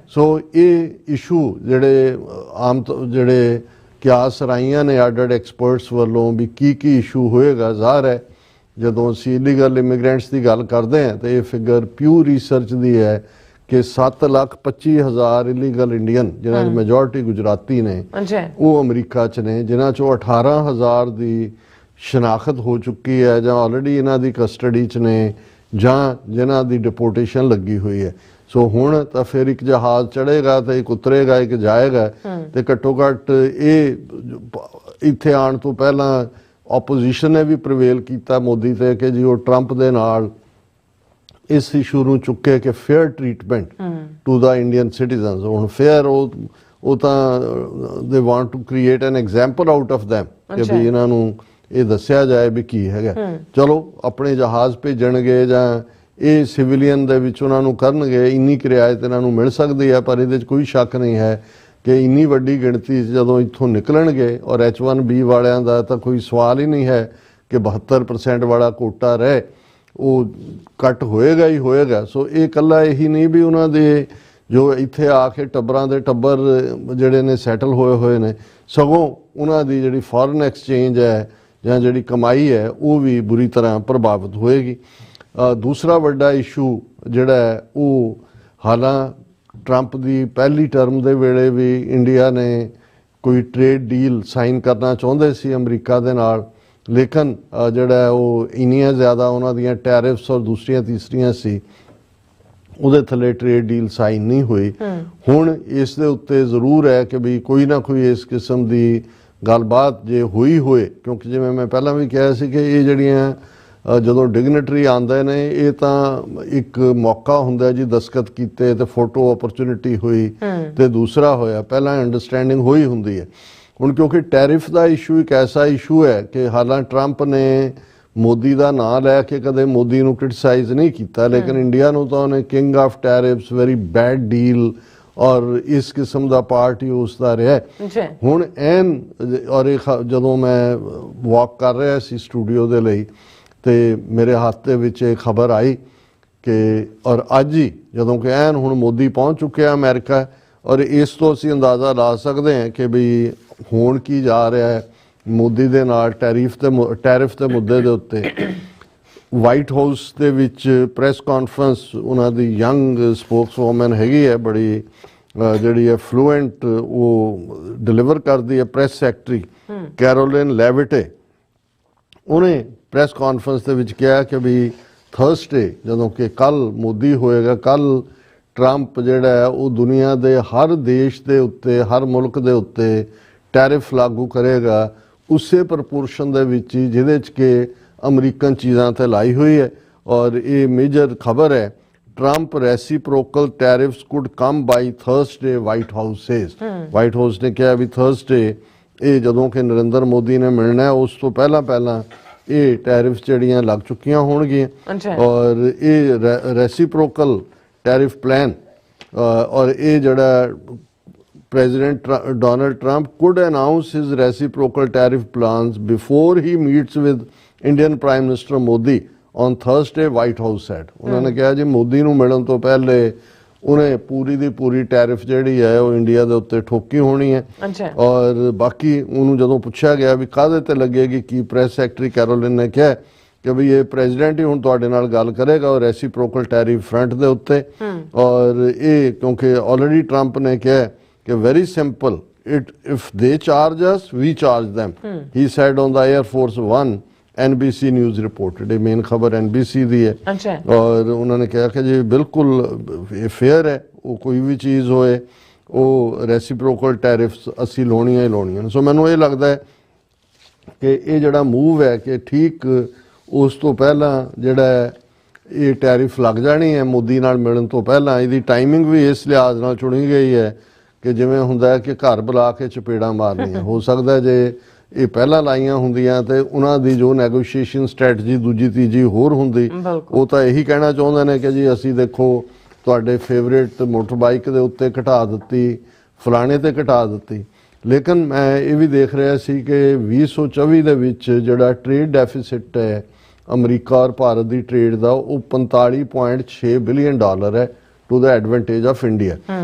Speaker 2: ਸੋ ਇਹ ਇਸ਼ੂ ਜਿਹੜੇ ਜਿਹੜੇ ਕਿਆਸ ਰਾਈਆਂ ਨੇ ਅੱਡ ਐਕਸਪਰਟਸ ਵੱਲੋਂ ਵੀ ਕੀ ਇਸ਼ੂ ਹੋਏਗਾ, ਜ਼ਾਹਰ ਹੈ ਜਦੋਂ ਅਸੀਂ ਇਲੀਗਲ ਇਮੀਗ੍ਰੈਂਟਸ ਦੀ ਗੱਲ ਕਰਦੇ ਹਾਂ ਤਾਂ ਇਹ ਫਿਗਰ ਪਿਊ ਰਿਸਰਚ ਦੀ ਹੈ ਕਿ 7,25,000 ਇਲੀਗਲ ਇੰਡੀਅਨ ਜਿਨ੍ਹਾਂ ਦੀ ਮੈਜੋਰਟੀ ਗੁਜਰਾਤੀ ਨੇ ਉਹ ਅਮਰੀਕਾ 'ਚ ਨੇ, ਜਿਨ੍ਹਾਂ 'ਚੋਂ 18,000 ਦੀ ਸ਼ਨਾਖਤ ਹੋ ਚੁੱਕੀ ਹੈ ਜਾਂ ਆਲਰੇਡੀ ਇਹਨਾਂ ਦੀ ਕਸਟਡੀ 'ਚ ਨੇ ਜਾਂ ਜਿਨ੍ਹਾਂ ਦੀ ਡਿਪੋਰਟੇਸ਼ਨ ਲੱਗੀ ਹੋਈ ਹੈ। ਸੋ ਹੁਣ ਤਾਂ ਫਿਰ ਇੱਕ ਜਹਾਜ਼ ਚੜ੍ਹੇਗਾ ਤੇ ਇੱਕ ਉਤਰੇਗਾ, ਇੱਕ ਜਾਏਗਾ, ਤੇ ਘੱਟੋ ਘੱਟ ਇਹ ਇੱਥੇ ਆਉਣ ਤੋਂ ਪਹਿਲਾਂ ਆਪੋਜੀਸ਼ਨ ਨੇ ਵੀ ਪ੍ਰੀਵੇਲ ਕੀਤਾ ਮੋਦੀ ਤੇ ਕਿ ਜੀ ਉਹ ਟਰੰਪ ਦੇ ਨਾਲ ਇਸ ਇਸ਼ੂ ਨੂੰ ਚੁੱਕੇ ਕਿ fair treatment to the Indian citizens. ਹੁਣ ਫੇਅਰ ਉਹ ਤਾਂ they want to create an example out of them ਕਿ ਵੀ ਇਹਨਾਂ ਨੂੰ ਇਹ ਦੱਸਿਆ ਜਾਏ ਵੀ ਕੀ ਹੈਗਾ। ਚਲੋ ਆਪਣੇ ਜਹਾਜ਼ ਭੇਜਣਗੇ ਜਾਂ ਇਹ ਸਿਵਿਲੀਅਨ ਦੇ ਵਿੱਚ ਉਹਨਾਂ ਨੂੰ ਕਰਨਗੇ, ਇੰਨੀ ਕਿਰਾਇਤ ਇਹਨਾਂ ਨੂੰ ਮਿਲ ਸਕਦੀ ਹੈ, ਪਰ ਇਹਦੇ 'ਚ ਕੋਈ ਸ਼ੱਕ ਨਹੀਂ ਹੈ ਕਿ ਇੰਨੀ ਵੱਡੀ ਗਿਣਤੀ 'ਚ ਜਦੋਂ ਇੱਥੋਂ ਨਿਕਲਣਗੇ, ਔਰ H1B ਵਾਲਿਆਂ ਦਾ ਤਾਂ ਕੋਈ ਸਵਾਲ ਹੀ ਨਹੀਂ ਹੈ ਕਿ 72% ਵਾਲਾ ਕੋਟਾ ਰਹੇ, ਉਹ ਕੱਟ ਹੋਏਗਾ ਹੀ ਹੋਏਗਾ। ਸੋ ਇਹ ਇਕੱਲਾ ਇਹੀ ਨਹੀਂ ਵੀ ਉਹਨਾਂ ਦੇ ਜੋ ਇੱਥੇ ਆ ਕੇ ਟੱਬਰਾਂ ਦੇ ਟੱਬਰ ਜਿਹੜੇ ਨੇ ਸੈਟਲ ਹੋਏ ਨੇ, ਸਗੋਂ ਉਹਨਾਂ ਦੀ ਜਿਹੜੀ ਫੋਰਨ ਐਕਸਚੇਂਜ ਹੈ ਜਾਂ ਜਿਹੜੀ ਕਮਾਈ ਹੈ ਉਹ ਵੀ ਬੁਰੀ ਤਰ੍ਹਾਂ ਪ੍ਰਭਾਵਿਤ ਹੋਏਗੀ। ਦੂਸਰਾ ਵੱਡਾ ਇਸ਼ੂ ਜਿਹੜਾ ਹੈ ਉਹ, ਹਾਲਾਂ ਟਰੰਪ ਦੀ ਪਹਿਲੀ ਟਰਮ ਦੇ ਵੇਲੇ ਵੀ ਇੰਡੀਆ ਨੇ ਕੋਈ ਟ੍ਰੇਡ ਡੀਲ ਸਾਈਨ ਕਰਨਾ ਚਾਹੁੰਦੇ ਸੀ ਅਮਰੀਕਾ ਦੇ ਨਾਲ, ਲੇਕਿਨ ਜਿਹੜਾ ਉਹ ਇੰਨੀਆਂ ਜ਼ਿਆਦਾ ਉਹਨਾਂ ਦੀਆਂ ਟੈਰਿਫਸ ਔਰ ਦੂਸਰੀਆਂ ਤੀਸਰੀਆਂ ਸੀ, ਉਹਦੇ ਥੱਲੇ ਟ੍ਰੇਡ ਡੀਲ ਸਾਈਨ ਨਹੀਂ ਹੋਈ। ਹੁਣ ਇਸ ਦੇ ਉੱਤੇ ਜ਼ਰੂਰ ਹੈ ਕਿ ਵੀ ਕੋਈ ਨਾ ਕੋਈ ਇਸ ਕਿਸਮ ਦੀ ਗੱਲਬਾਤ ਜੇ ਹੋਈ ਹੋਏ, ਕਿਉਂਕਿ ਜਿਵੇਂ ਮੈਂ ਪਹਿਲਾਂ ਵੀ ਕਿਹਾ ਸੀ ਕਿ ਇਹ ਜਿਹੜੀਆਂ ਜਦੋਂ ਡਿਗਨਿਟਰੀ ਆਉਂਦੇ ਨੇ, ਇਹ ਤਾਂ ਇੱਕ ਮੌਕਾ ਹੁੰਦਾ ਜੀ, ਦਸਤਖਤ ਕੀਤੇ ਤੇ ਫੋਟੋ ਓਪਰਚੁਨਿਟੀ ਹੋਈ ਤੇ ਦੂਸਰਾ ਹੋਇਆ, ਪਹਿਲਾਂ ਅੰਡਰਸਟੈਂਡਿੰਗ ਹੋਈ ਹੁੰਦੀ ਹੈ। ਹੁਣ ਕਿਉਂਕਿ ਟੈਰਿਫ ਦਾ ਇਸ਼ੂ ਇੱਕ ਐਸਾ ਇਸ਼ੂ ਹੈ ਕਿ ਹਾਲਾਂ ਟਰੰਪ ਨੇ ਮੋਦੀ ਦਾ ਨਾਂ ਲੈ ਕੇ ਕਦੇ ਮੋਦੀ ਨੂੰ ਕ੍ਰਿਟਿਸਾਈਜ਼ ਨਹੀਂ ਕੀਤਾ, ਲੇਕਿਨ ਇੰਡੀਆ ਨੂੰ ਤਾਂ ਉਹਨੇ king of tariffs, very bad deal ਔਰ ਇਸ ਕਿਸਮ ਦਾ ਪਾਰਟ ਹੀ ਉਸਦਾ ਰਿਹਾ। ਹੁਣ ਐਨ ਔਰ ਜਦੋਂ ਮੈਂ ਵਾਕ ਕਰ ਰਿਹਾ ਸੀ ਸਟੂਡੀਓ ਦੇ ਲਈ ਤੇ ਮੇਰੇ ਹੱਥ ਦੇ ਵਿੱਚ ਇਹ ਖਬਰ ਆਈ ਕਿ ਔਰ ਅੱਜ ਹੀ ਜਦੋਂ ਕਿ ਐਨ ਹੁਣ ਮੋਦੀ ਪਹੁੰਚ ਚੁੱਕਿਆ ਅਮਰੀਕਾ, ਔਰ ਇਸ ਤੋਂ ਅਸੀਂ ਅੰਦਾਜ਼ਾ ਲਾ ਸਕਦੇ ਹਾਂ ਕਿ ਵੀ ਹੋਣ ਕੀ ਜਾ ਰਿਹਾ ਹੈ ਮੋਦੀ ਦੇ ਨਾਲ ਟੈਰਿਫ ਦੇ ਮੁੱਦੇ ਦੇ ਉੱਤੇ। ਵਾਈਟ ਹਾਊਸ ਦੇ ਵਿੱਚ ਪ੍ਰੈਸ ਕਾਨਫਰੰਸ ਉਹਨਾਂ ਦੀ ਯੰਗ ਸਪੋਕਸਵੂਮਨ ਹੈਗੀ ਹੈ, ਬੜੀ ਜਿਹੜੀ ਹੈ ਫਲੂਐਂਟ, ਉਹ ਡਿਲੀਵਰ ਕਰਦੀ ਹੈ, ਪ੍ਰੈਸ ਸੈਕਟਰੀ ਕੈਰੋਲਿਨ ਲੈਵਿਟੇ। ਉਹਨੇ ਪ੍ਰੈਸ ਕਾਨਫਰੰਸ ਦੇ ਵਿੱਚ ਕਿਹਾ ਕਿ ਵੀ ਥਰਸਡੇ, ਜਦੋਂ ਕਿ ਕੱਲ ਮੋਦੀ ਹੋਏਗਾ, ਕੱਲ ਟਰੰਪ ਜਿਹੜਾ ਹੈ ਉਹ ਦੁਨੀਆ ਦੇ ਹਰ ਦੇਸ਼ ਦੇ ਉੱਤੇ, ਹਰ ਮੁਲਕ ਦੇ ਉੱਤੇ ਟੈਰਿਫ ਲਾਗੂ ਕਰੇਗਾ, ਉਸੇ ਪ੍ਰਪੋਰਸ਼ਨ ਦੇ ਵਿੱਚ ਹੀ ਜਿਹਦੇ 'ਚ ਕਿ ਅਮਰੀਕਨ ਚੀਜ਼ਾਂ ਤੇ ਲਾਈ ਹੋਈ ਹੈ। ਔਰ ਇਹ ਮੇਜਰ ਖਬਰ ਹੈ, Trump reciprocal tariffs could come by Thursday, White House says. White House ਨੇ ਕਿਹਾ ਵੀ ਥਰਸਡੇ, ਇਹ ਜਦੋਂ ਕਿ ਨਰਿੰਦਰ ਮੋਦੀ ਨੇ ਮਿਲਣਾ ਉਸ ਤੋਂ ਪਹਿਲਾਂ ਇਹ ਟੈਰਿਫਸ ਜਿਹੜੀਆਂ ਲੱਗ ਚੁੱਕੀਆਂ ਹੋਣਗੀਆਂ। ਔਰ ਇਹ ਰੈਸੀਪ੍ਰੋਕਲ ਟੈਰਿਫ ਪਲਾਨ, ਔਰ ਇਹ ਜਿਹੜਾ President Donald Trump could announce his reciprocal tariff plans before he meets with Indian Prime Minister Modi on Thursday, White House said. ਉਹਨਾਂ ਨੇ ਕਿਹਾ ਜੀ ਮੋਦੀ ਨੂੰ ਮਿਲਣ ਤੋਂ ਪਹਿਲੇ ਉਹਨੇ ਪੂਰੀ ਦੀ ਪੂਰੀ ਟੈਰਿਫ ਜਿਹੜੀ ਹੈ ਉਹ ਇੰਡੀਆ ਦੇ ਉੱਤੇ ਠੋਕੀ ਹੋਣੀ ਹੈ। ਔਰ ਬਾਕੀ ਉਹਨੂੰ ਜਦੋਂ ਪੁੱਛਿਆ ਗਿਆ ਵੀ ਕਾਹਦੇ ਤੇ ਲੱਗੇਗੀ, ਕੀ ਪ੍ਰੈਸ ਸੈਕਟਰੀ ਕੈਰੋਲਿਨ ਨੇ ਕਿਹਾ ਕਿ ਵੀ ਇਹ ਪ੍ਰੈਜ਼ੀਡੈਂਟ ਹੀ ਹੁਣ ਤੁਹਾਡੇ ਨਾਲ ਗੱਲ ਕਰੇਗਾ ਔਰ ਰੈਸੀਪ੍ਰੋਕਲ ਟੈਰਿਫ ਫਰੰਟ ਦੇ ਉੱਤੇ। ਔਰ ਇਹ ਕਿਉਂਕਿ ਆਲਰੇਡੀ ਟਰੰਪ ਨੇ ਕਿਹਾ ਕਿ very simple, if they charge us, we charge them. He said on the Air Force One, NBC News reported, ਇਹ ਮੇਨ ਖਬਰ NBC ਦੀ ਹੈ। ਔਰ ਉਹਨਾਂ ਨੇ ਕਿਹਾ ਕਿ ਜੀ ਬਿਲਕੁਲ ਫੇਅਰ ਹੈ, ਉਹ ਕੋਈ ਵੀ ਚੀਜ਼ ਹੋਏ ਉਹ ਰੈਸੀਪ੍ਰੋਕਲ ਟੈਰਿਫਸ ਅਸੀਂ ਲਾਉਣੀਆਂ ਹੀ ਲਾਉਣੀਆਂ। ਸੋ ਮੈਨੂੰ ਇਹ ਲੱਗਦਾ ਹੈ ਕਿ ਇਹ ਜਿਹੜਾ ਮੂਵ ਹੈ ਕਿ ਠੀਕ ਉਸ ਤੋਂ ਪਹਿਲਾਂ ਜਿਹੜਾ ਇਹ ਟੈਰਿਫ ਲੱਗ ਜਾਣੀ ਹੈ ਮੋਦੀ ਨਾਲ ਮਿਲਣ ਤੋਂ ਪਹਿਲਾਂ, ਇਹਦੀ ਟਾਈਮਿੰਗ ਵੀ ਇਸ ਲਿਹਾਜ਼ ਨਾਲ ਚੁਣੀ ਗਈ ਹੈ ਕਿ ਜਿਵੇਂ ਹੁੰਦਾ ਹੈ ਕਿ ਘਰ ਬੁਲਾ ਕੇ ਚਪੇੜਾਂ ਮਾਰਨੀਆਂ। ਹੋ ਸਕਦਾ ਜੇ ਇਹ ਪਹਿਲਾਂ ਲਾਈਆਂ ਹੁੰਦੀਆਂ ਤੇ ਉਹਨਾਂ ਦੀ ਜੋ ਨੈਗੋਸ਼ੀਏਸ਼ਨ ਸਟ੍ਰੈਟਜੀ ਦੂਜੀ ਤੀਜੀ ਹੋਰ ਹੁੰਦੀ। ਉਹ ਤਾਂ ਇਹੀ ਕਹਿਣਾ ਚਾਹੁੰਦੇ ਨੇ ਕਿ ਜੀ ਅਸੀਂ ਦੇਖੋ ਤੁਹਾਡੇ ਫੇਵਰੇਟ ਮੋਟਰ ਬਾਈਕ ਦੇ ਉੱਤੇ ਘਟਾ ਦਿੱਤੀ, ਫਲਾਣੇ ਤੇ ਘਟਾ ਦਿੱਤੀ। ਲੇਕਿਨ ਮੈਂ ਇਹ ਵੀ ਦੇਖ ਰਿਹਾ ਸੀ ਕਿ 2024 ਦੇ ਵਿੱਚ ਜਿਹੜਾ ਟ੍ਰੇਡ ਡੈਫਿਸਿਟ ਹੈ ਅਮਰੀਕਾ ਔਰ ਭਾਰਤ ਦੀ ਟ੍ਰੇਡ ਦਾ, ਉਹ 45.6 ਬਿਲੀਅਨ ਡਾਲਰ ਹੈ to the advantage of India,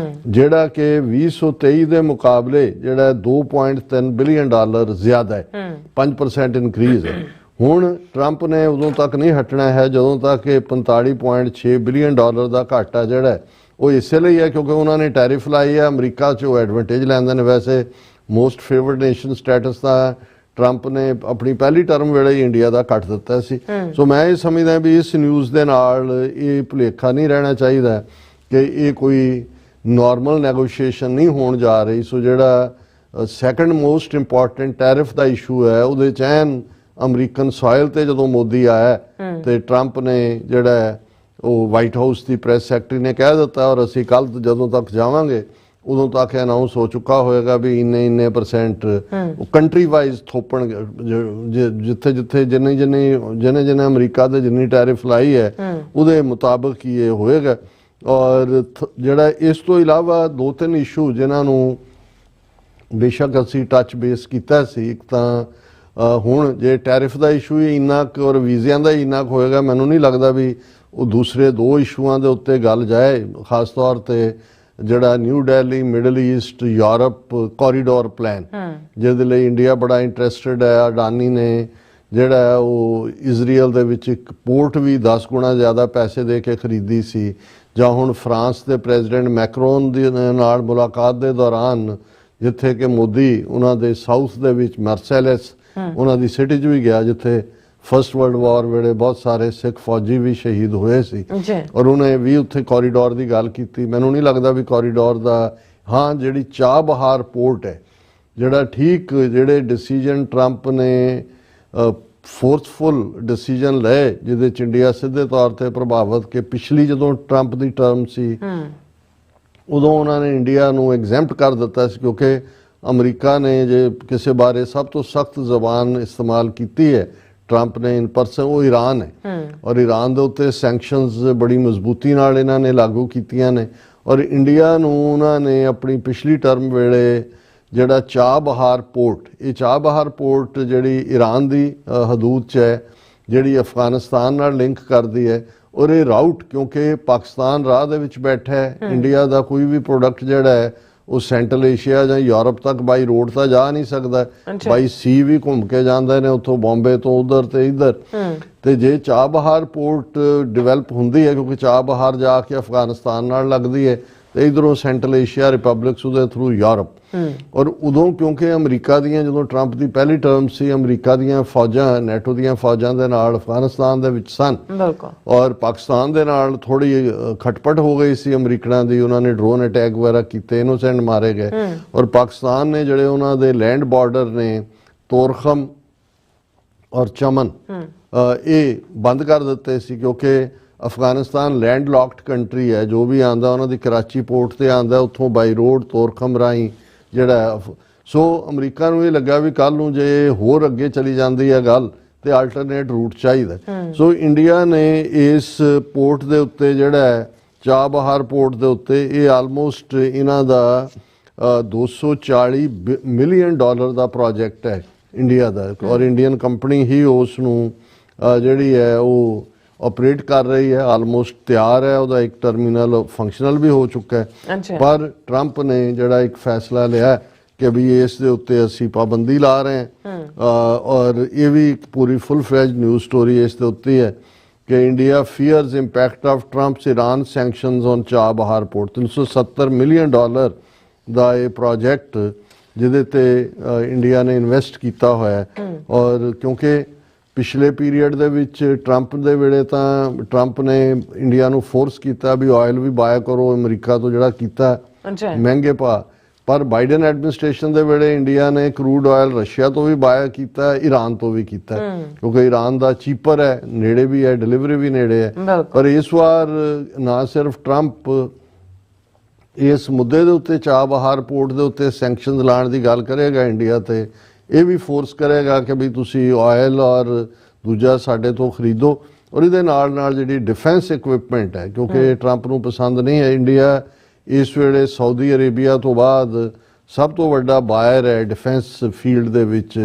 Speaker 2: ਜਿਹੜਾ ਕਿ 2023 ਦੇ ਮੁਕਾਬਲੇ ਜਿਹੜਾ 2.3 ਬਿਲੀਅਨ ਡਾਲਰ ਜ਼ਿਆਦਾ ਹੈ, 5% ਇਨਕਰੀਜ਼ ਹੈ। ਹੁਣ ਟਰੰਪ ਨੇ ਉਦੋਂ ਤੱਕ ਨਹੀਂ ਹਟਣਾ ਹੈ ਜਦੋਂ ਤੱਕ ਇਹ 45.6 ਬਿਲੀਅਨ ਡਾਲਰ ਦਾ ਘਾਟਾ ਜਿਹੜਾ ਉਹ ਇਸੇ ਲਈ ਹੈ ਕਿਉਂਕਿ ਉਹਨਾਂ ਨੇ ਟੈਰਿਫ ਲਾਈ ਹੈ, ਅਮਰੀਕਾ 'ਚ ਉਹ ਐਡਵਾਂਟੇਜ ਲੈਂਦੇ ਨੇ। ਵੈਸੇ ਮੋਸਟ ਫੇਵਰਡ ਨੇਸ਼ਨ ਸਟੇਟਸ ਦਾ ਟਰੰਪ ਨੇ ਆਪਣੀ ਪਹਿਲੀ ਟਰਮ ਵੇਲੇ ਹੀ ਇੰਡੀਆ ਦਾ ਕੱਟ ਦਿੱਤਾ ਸੀ। ਸੋ ਮੈਂ ਇਹ ਸਮਝਦਾ ਵੀ ਇਸ ਨਿਊਜ਼ ਦੇ ਨਾਲ ਇਹ ਭੁਲੇਖਾ ਨਹੀਂ ਰਹਿਣਾ ਚਾਹੀਦਾ ਕਿ ਇਹ ਕੋਈ ਨਾਰਮਲ ਨੈਗੋਸ਼ੀਏਸ਼ਨ ਨਹੀਂ ਹੋਣ ਜਾ ਰਹੀ। ਸੋ ਜਿਹੜਾ ਸੈਕੰਡ ਮੋਸਟ ਇੰਪੋਰਟੈਂਟ ਟੈਰਿਫ ਦਾ ਇਸ਼ੂ ਹੈ ਉਹਦੇ 'ਚ ਐਨ ਅਮਰੀਕਨ ਸੋਇਲ ਤੇ ਜਦੋਂ ਮੋਦੀ ਆਇਆ ਤੇ ਟਰੰਪ ਨੇ ਜਿਹੜਾ ਉਹ ਵਾਈਟ ਹਾਊਸ ਦੀ ਪ੍ਰੈਸ ਸੈਕਟਰੀ ਨੇ ਕਹਿ ਦਿੱਤਾ, ਔਰ ਅਸੀਂ ਕੱਲ ਜਦੋਂ ਤੱਕ ਜਾਵਾਂਗੇ ਉਦੋਂ ਤੱਕ ਅਨਾਉਂਸ ਹੋ ਚੁੱਕਾ ਹੋਏਗਾ ਵੀ ਇੰਨੇ % ਕੰਟਰੀ ਵਾਈਜ਼ ਥੋਪਣਗੇ, ਜਿੱਥੇ ਜਿੱਥੇ ਜਿੰਨੇ ਅਮਰੀਕਾ ਦੇ ਜਿੰਨੀ ਟੈਰਿਫ ਲਾਈ ਹੈ ਉਹਦੇ ਮੁਤਾਬਕ ਹੀ ਇਹ ਹੋਏਗਾ। ਔਰ ਜਿਹੜਾ ਇਸ ਤੋਂ ਇਲਾਵਾ 2-3 ਇਸ਼ੂ ਜਿਨ੍ਹਾਂ ਨੂੰ ਬੇਸ਼ੱਕ ਅਸੀਂ ਟੱਚ ਬੇਸ ਕੀਤਾ ਸੀ, ਇੱਕ ਤਾਂ ਹੁਣ ਜੇ ਟੈਰਿਫ ਦਾ ਇਸ਼ੂ ਹੀ ਇੰਨਾ ਕੁ ਔਰ ਵੀਜ਼ਿਆਂ ਦਾ ਹੀ ਇੰਨਾ ਕੁ ਹੋਏਗਾ, ਮੈਨੂੰ ਨਹੀਂ ਲੱਗਦਾ ਵੀ ਉਹ ਦੂਸਰੇ 2 ਇਸ਼ੂਆਂ ਦੇ ਉੱਤੇ ਗੱਲ ਜਾਏ। ਖਾਸ ਤੌਰ ਤੇ ਜਿਹੜਾ new Delhi middle East Europe corridor plan, ਜਿਹਦੇ ਲਈ ਇੰਡੀਆ ਬੜਾ ਇੰਟਰਸਟਿਡ ਹੈ। ਅਡਾਨੀ ਨੇ ਜਿਹੜਾ ਉਹ ਇਜ਼ਰਾਈਲ ਦੇ ਵਿੱਚ ਇੱਕ ਪੋਰਟ ਵੀ 10 ਗੁਣਾ ਜ਼ਿਆਦਾ ਪੈਸੇ ਦੇ ਕੇ ਖਰੀਦੀ ਸੀ, ਜਾਂ ਹੁਣ ਫਰਾਂਸ ਦੇ ਪ੍ਰੈਜ਼ੀਡੈਂਟ ਮੈਕਰੋਨ ਦੇ ਨਾਲ ਮੁਲਾਕਾਤ ਦੇ ਦੌਰਾਨ ਜਿੱਥੇ ਕਿ ਮੋਦੀ ਉਹਨਾਂ ਦੇ ਸਾਊਥ ਦੇ ਵਿੱਚ ਮਰਸੈਲਸ ਉਹਨਾਂ ਦੀ ਸਿਟੀ 'ਚ ਵੀ ਗਿਆ, ਜਿੱਥੇ ਫਸਟ ਵਰਲਡ ਵਾਰ ਵੇਲੇ ਬਹੁਤ ਸਾਰੇ ਸਿੱਖ ਫੌਜੀ ਵੀ ਸ਼ਹੀਦ ਹੋਏ ਸੀ, ਔਰ ਉਹਨੇ ਵੀ ਉੱਥੇ ਕੋਰੀਡੋਰ ਦੀ ਗੱਲ ਕੀਤੀ। ਮੈਨੂੰ ਨਹੀਂ ਲੱਗਦਾ ਵੀ ਕੋਰੀਡੋਰ ਦਾ, ਹਾਂ ਜਿਹੜੀ ਚਾਬਹਾਰ ਪੋਰਟ ਹੈ, ਜਿਹੜਾ ਠੀਕ ਜਿਹੜੇ ਡਿਸੀਜਨ ਟਰੰਪ ਨੇ ਫੋਰਸਫੁਲ ਡਿਸੀਜਨ ਲਏ ਜਿਹਦੇ 'ਚ ਇੰਡੀਆ ਸਿੱਧੇ ਤੌਰ ਤੇ ਪ੍ਰਭਾਵਿਤ, ਕਿ ਪਿਛਲੀ ਜਦੋਂ ਟਰੰਪ ਦੀ ਟਰਮ ਸੀ ਉਦੋਂ ਉਹਨਾਂ ਨੇ ਇੰਡੀਆ ਨੂੰ ਐਗਜ਼ੈਂਪਟ ਕਰ ਦਿੱਤਾ ਸੀ, ਕਿਉਂਕਿ ਅਮਰੀਕਾ ਨੇ ਜੇ ਕਿਸੇ ਬਾਰੇ ਸਭ ਤੋਂ ਸਖਤ ਜ਼ਬਾਨ ਇਸਤੇਮਾਲ ਕੀਤੀ ਹੈ ਟਰੰਪ ਨੇ ਇਨ ਪਰਸਨ, ਉਹ ਈਰਾਨ ਹੈ। ਔਰ ਈਰਾਨ ਦੇ ਉੱਤੇ ਸੈਂਕਸ਼ਨਸ ਬੜੀ ਮਜ਼ਬੂਤੀ ਨਾਲ ਇਹਨਾਂ ਨੇ ਲਾਗੂ ਕੀਤੀਆਂ ਨੇ, ਔਰ ਇੰਡੀਆ ਨੂੰ ਉਹਨਾਂ ਨੇ ਆਪਣੀ ਪਿਛਲੀ ਟਰਮ ਵੇਲੇ ਜਿਹੜਾ ਚਾਬਹਾਰ ਪੋਰਟ, ਇਹ ਚਾਬਹਾਰ ਪੋਰਟ ਜਿਹੜੀ ਈਰਾਨ ਦੀ ਹਦੂਦ 'ਚ ਹੈ, ਜਿਹੜੀ ਅਫਗਾਨਿਸਤਾਨ ਨਾਲ ਲਿੰਕ ਕਰਦੀ ਹੈ, ਔਰ ਇਹ ਰਾਊਟ ਕਿਉਂਕਿ ਪਾਕਿਸਤਾਨ ਰਾਹ ਦੇ ਵਿੱਚ ਬੈਠਾ ਹੈ, ਇੰਡੀਆ ਦਾ ਕੋਈ ਵੀ ਪ੍ਰੋਡਕਟ ਜਿਹੜਾ ਹੈ ਉਹ ਸੈਂਟਰਲ ਏਸ਼ੀਆ ਜਾਂ ਯੂਰਪ ਤੱਕ ਬਾਈ ਰੋਡ ਤਾਂ ਜਾ ਨਹੀਂ ਸਕਦਾ, ਬਾਈ ਸੀ ਵੀ ਘੁੰਮ ਕੇ ਜਾਂਦੇ ਨੇ, ਉੱਥੋਂ ਬੰਬੇ ਤੋਂ ਉਧਰ ਤੇ ਇੱਧਰ। ਤੇ ਜੇ ਚਾਬਹਾਰ ਪੋਰਟ ਡਿਵੈਲਪ ਹੁੰਦੀ ਹੈ, ਕਿਉਂਕਿ ਚਾਬਹਾਰ ਜਾ ਕੇ ਅਫਗਾਨਿਸਤਾਨ ਨਾਲ ਲੱਗਦੀ ਹੈ ਤੇ ਇਧਰੋਂ ਸੈਂਟਰਲ ਏਸ਼ੀਆ ਰਿਪਬਲਿਕਸ ਉਹਦੇ ਥਰੂ ਯੂਰਪ, ਔਰ ਉਦੋਂ ਕਿਉਂਕਿ ਅਮਰੀਕਾ ਦੀਆਂ ਜਦੋਂ ਟਰੰਪ ਦੀ ਪਹਿਲੀ ਟਰਮ ਸੀ, ਅਮਰੀਕਾ ਦੀਆਂ ਫੌਜਾਂ ਨੈਟੋ ਦੀਆਂ ਫੌਜਾਂ ਦੇ ਨਾਲ ਅਫਗਾਨਿਸਤਾਨ ਦੇ ਵਿੱਚ ਸਨ, ਔਰ ਪਾਕਿਸਤਾਨ ਦੇ ਨਾਲ ਥੋੜੀ ਖਟਪਟ ਹੋ ਗਈ ਸੀ ਅਮਰੀਕਨਾਂ ਦੀ, ਉਹਨਾਂ ਨੇ ਡਰੋਨ ਅਟੈਕ ਵਗੈਰਾ ਕੀਤੇ, ਇਨੋਸੈਂਟ ਮਾਰੇ ਗਏ, ਔਰ ਪਾਕਿਸਤਾਨ ਨੇ ਜਿਹੜੇ ਉਹਨਾਂ ਦੇ ਲੈਂਡ ਬਾਰਡਰ ਨੇ ਤੋਰਖਮ ਔਰ ਚਮਨ ਇਹ ਬੰਦ ਕਰ ਦਿੱਤੇ ਸੀ, ਕਿਉਂਕਿ ਅਫਗਾਨਿਸਤਾਨ ਲੈਂਡ ਲੌਕਡ ਕੰਟਰੀ ਹੈ, ਜੋ ਵੀ ਆਂਦਾ ਉਹਨਾਂ ਦੀ ਕਰਾਚੀ ਪੋਰਟ ਤੇ ਆਂਦਾ, ਉੱਥੋਂ ਬਾਈ ਰੋਡ ਤੋਰਖਮ ਰਾਹੀਂ ਜਿਹੜਾ। ਸੋ ਅਮਰੀਕਾ ਨੂੰ ਇਹ ਲੱਗਾ ਵੀ ਕੱਲ ਨੂੰ ਜੇ ਹੋਰ ਅੱਗੇ ਚਲੀ ਜਾਂਦੀ ਹੈ ਗੱਲ ਤੇ ਆਲਟਰਨੇਟ ਰੂਟ ਚਾਹੀਦਾ। ਸੋ ਇੰਡੀਆ ਨੇ ਇਸ ਪੋਰਟ ਦੇ ਉੱਤੇ ਜਿਹੜਾ ਚਾਬਹਾਰ ਪੋਰਟ ਦੇ ਉੱਤੇ ਇਹ ਆਲਮੋਸਟ ਇਹਨਾਂ ਦਾ $240 ਮਿਲੀਅਨ ਦਾ ਪ੍ਰੋਜੈਕਟ ਹੈ ਇੰਡੀਆ ਦਾ, ਔਰ ਇੰਡੀਅਨ ਕੰਪਨੀ ਹੀ ਉਸ ਨੂੰ ਜਿਹੜੀ ਹੈ ਉਹ ਆਪਰੇਟ ਕਰ ਰਹੀ ਹੈ, ਆਲਮੋਸਟ ਤਿਆਰ ਹੈ, ਉਹਦਾ ਇੱਕ ਟਰਮੀਨਲ ਫੰਕਸ਼ਨਲ ਵੀ ਹੋ ਚੁੱਕਾ ਹੈ। ਪਰ ਟਰੰਪ ਨੇ ਜਿਹੜਾ ਇੱਕ ਫੈਸਲਾ ਲਿਆ ਕਿ ਵੀ ਇਸ ਦੇ ਉੱਤੇ ਅਸੀਂ ਪਾਬੰਦੀ ਲਾ ਰਹੇ ਹਾਂ, ਔਰ ਇਹ ਵੀ ਇੱਕ ਪੂਰੀ ਫੁੱਲ ਫਲੈਜ ਨਿਊਜ਼ ਸਟੋਰੀ ਇਸ ਦੇ ਉੱਤੇ ਹੈ ਕਿ India fears impact of Trump's Iran sanctions on Chabahar port. $370 million ਦਾ ਇਹ ਪ੍ਰੋਜੈਕਟ ਜਿਹਦੇ ਤੇ ਇੰਡੀਆ ਨੇ ਇਨਵੈਸਟ ਕੀਤਾ ਹੋਇਆ, ਔਰ ਕਿਉਂਕਿ ਪਿਛਲੇ ਪੀਰੀਅਡ ਦੇ ਵਿੱਚ ਟਰੰਪ ਦੇ ਵੇਲੇ ਤਾਂ ਟਰੰਪ ਨੇ ਇੰਡੀਆ ਨੂੰ ਫੋਰਸ ਕੀਤਾ ਵੀ ਆਇਲ ਵੀ ਬਾਏ ਕਰੋ ਅਮਰੀਕਾ ਤੋਂ, ਜਿਹੜਾ ਕੀਤਾ ਮਹਿੰਗੇ ਭਾਅ, ਪਰ ਬਾਈਡਨ ਐਡਮਿਨਿਸਟ੍ਰੇਸ਼ਨ ਦੇ ਵੇਲੇ ਇੰਡੀਆ ਨੇ ਕਰੂਡ ਆਇਲ ਰਸ਼ੀਆ ਤੋਂ ਵੀ ਬਾਏ ਕੀਤਾ, ਈਰਾਨ ਤੋਂ ਵੀ ਕੀਤਾ, ਕਿਉਂਕਿ ਈਰਾਨ ਦਾ ਚੀਪਰ ਹੈ, ਨੇੜੇ ਵੀ ਹੈ, ਡਿਲੀਵਰੀ ਵੀ ਨੇੜੇ ਹੈ। ਪਰ ਇਸ ਵਾਰ ਨਾ ਸਿਰਫ ਟਰੰਪ ਇਸ ਮੁੱਦੇ ਦੇ ਉੱਤੇ ਚਾਬਹਾਰ ਪੋਰਟ ਦੇ ਉੱਤੇ ਸੈਂਕਸ਼ਨਸ ਲਾਉਣ ਦੀ ਗੱਲ ਕਰੇਗਾ ਇੰਡੀਆ ਤੇ, ਇਹ ਵੀ ਫੋਰਸ ਕਰੇਗਾ ਕਿ ਵੀ ਤੁਸੀਂ ਆਇਲ ਔਰ ਦੂਜਾ ਸਾਡੇ ਤੋਂ ਖਰੀਦੋ, ਔਰ ਇਹਦੇ ਨਾਲ ਨਾਲ ਜਿਹੜੀ ਡਿਫੈਂਸ ਇਕਵਿਪਮੈਂਟ ਹੈ, ਕਿਉਂਕਿ ਟਰੰਪ ਨੂੰ ਪਸੰਦ ਨਹੀਂ ਹੈ ਇੰਡੀਆ ਇਸ ਵੇਲੇ ਸਾਊਦੀ ਅਰੇਬੀਆ ਤੋਂ ਬਾਅਦ ਸਭ ਤੋਂ ਵੱਡਾ ਬਾਇਰ ਹੈ ਡਿਫੈਂਸ ਫੀਲਡ ਦੇ ਵਿੱਚ,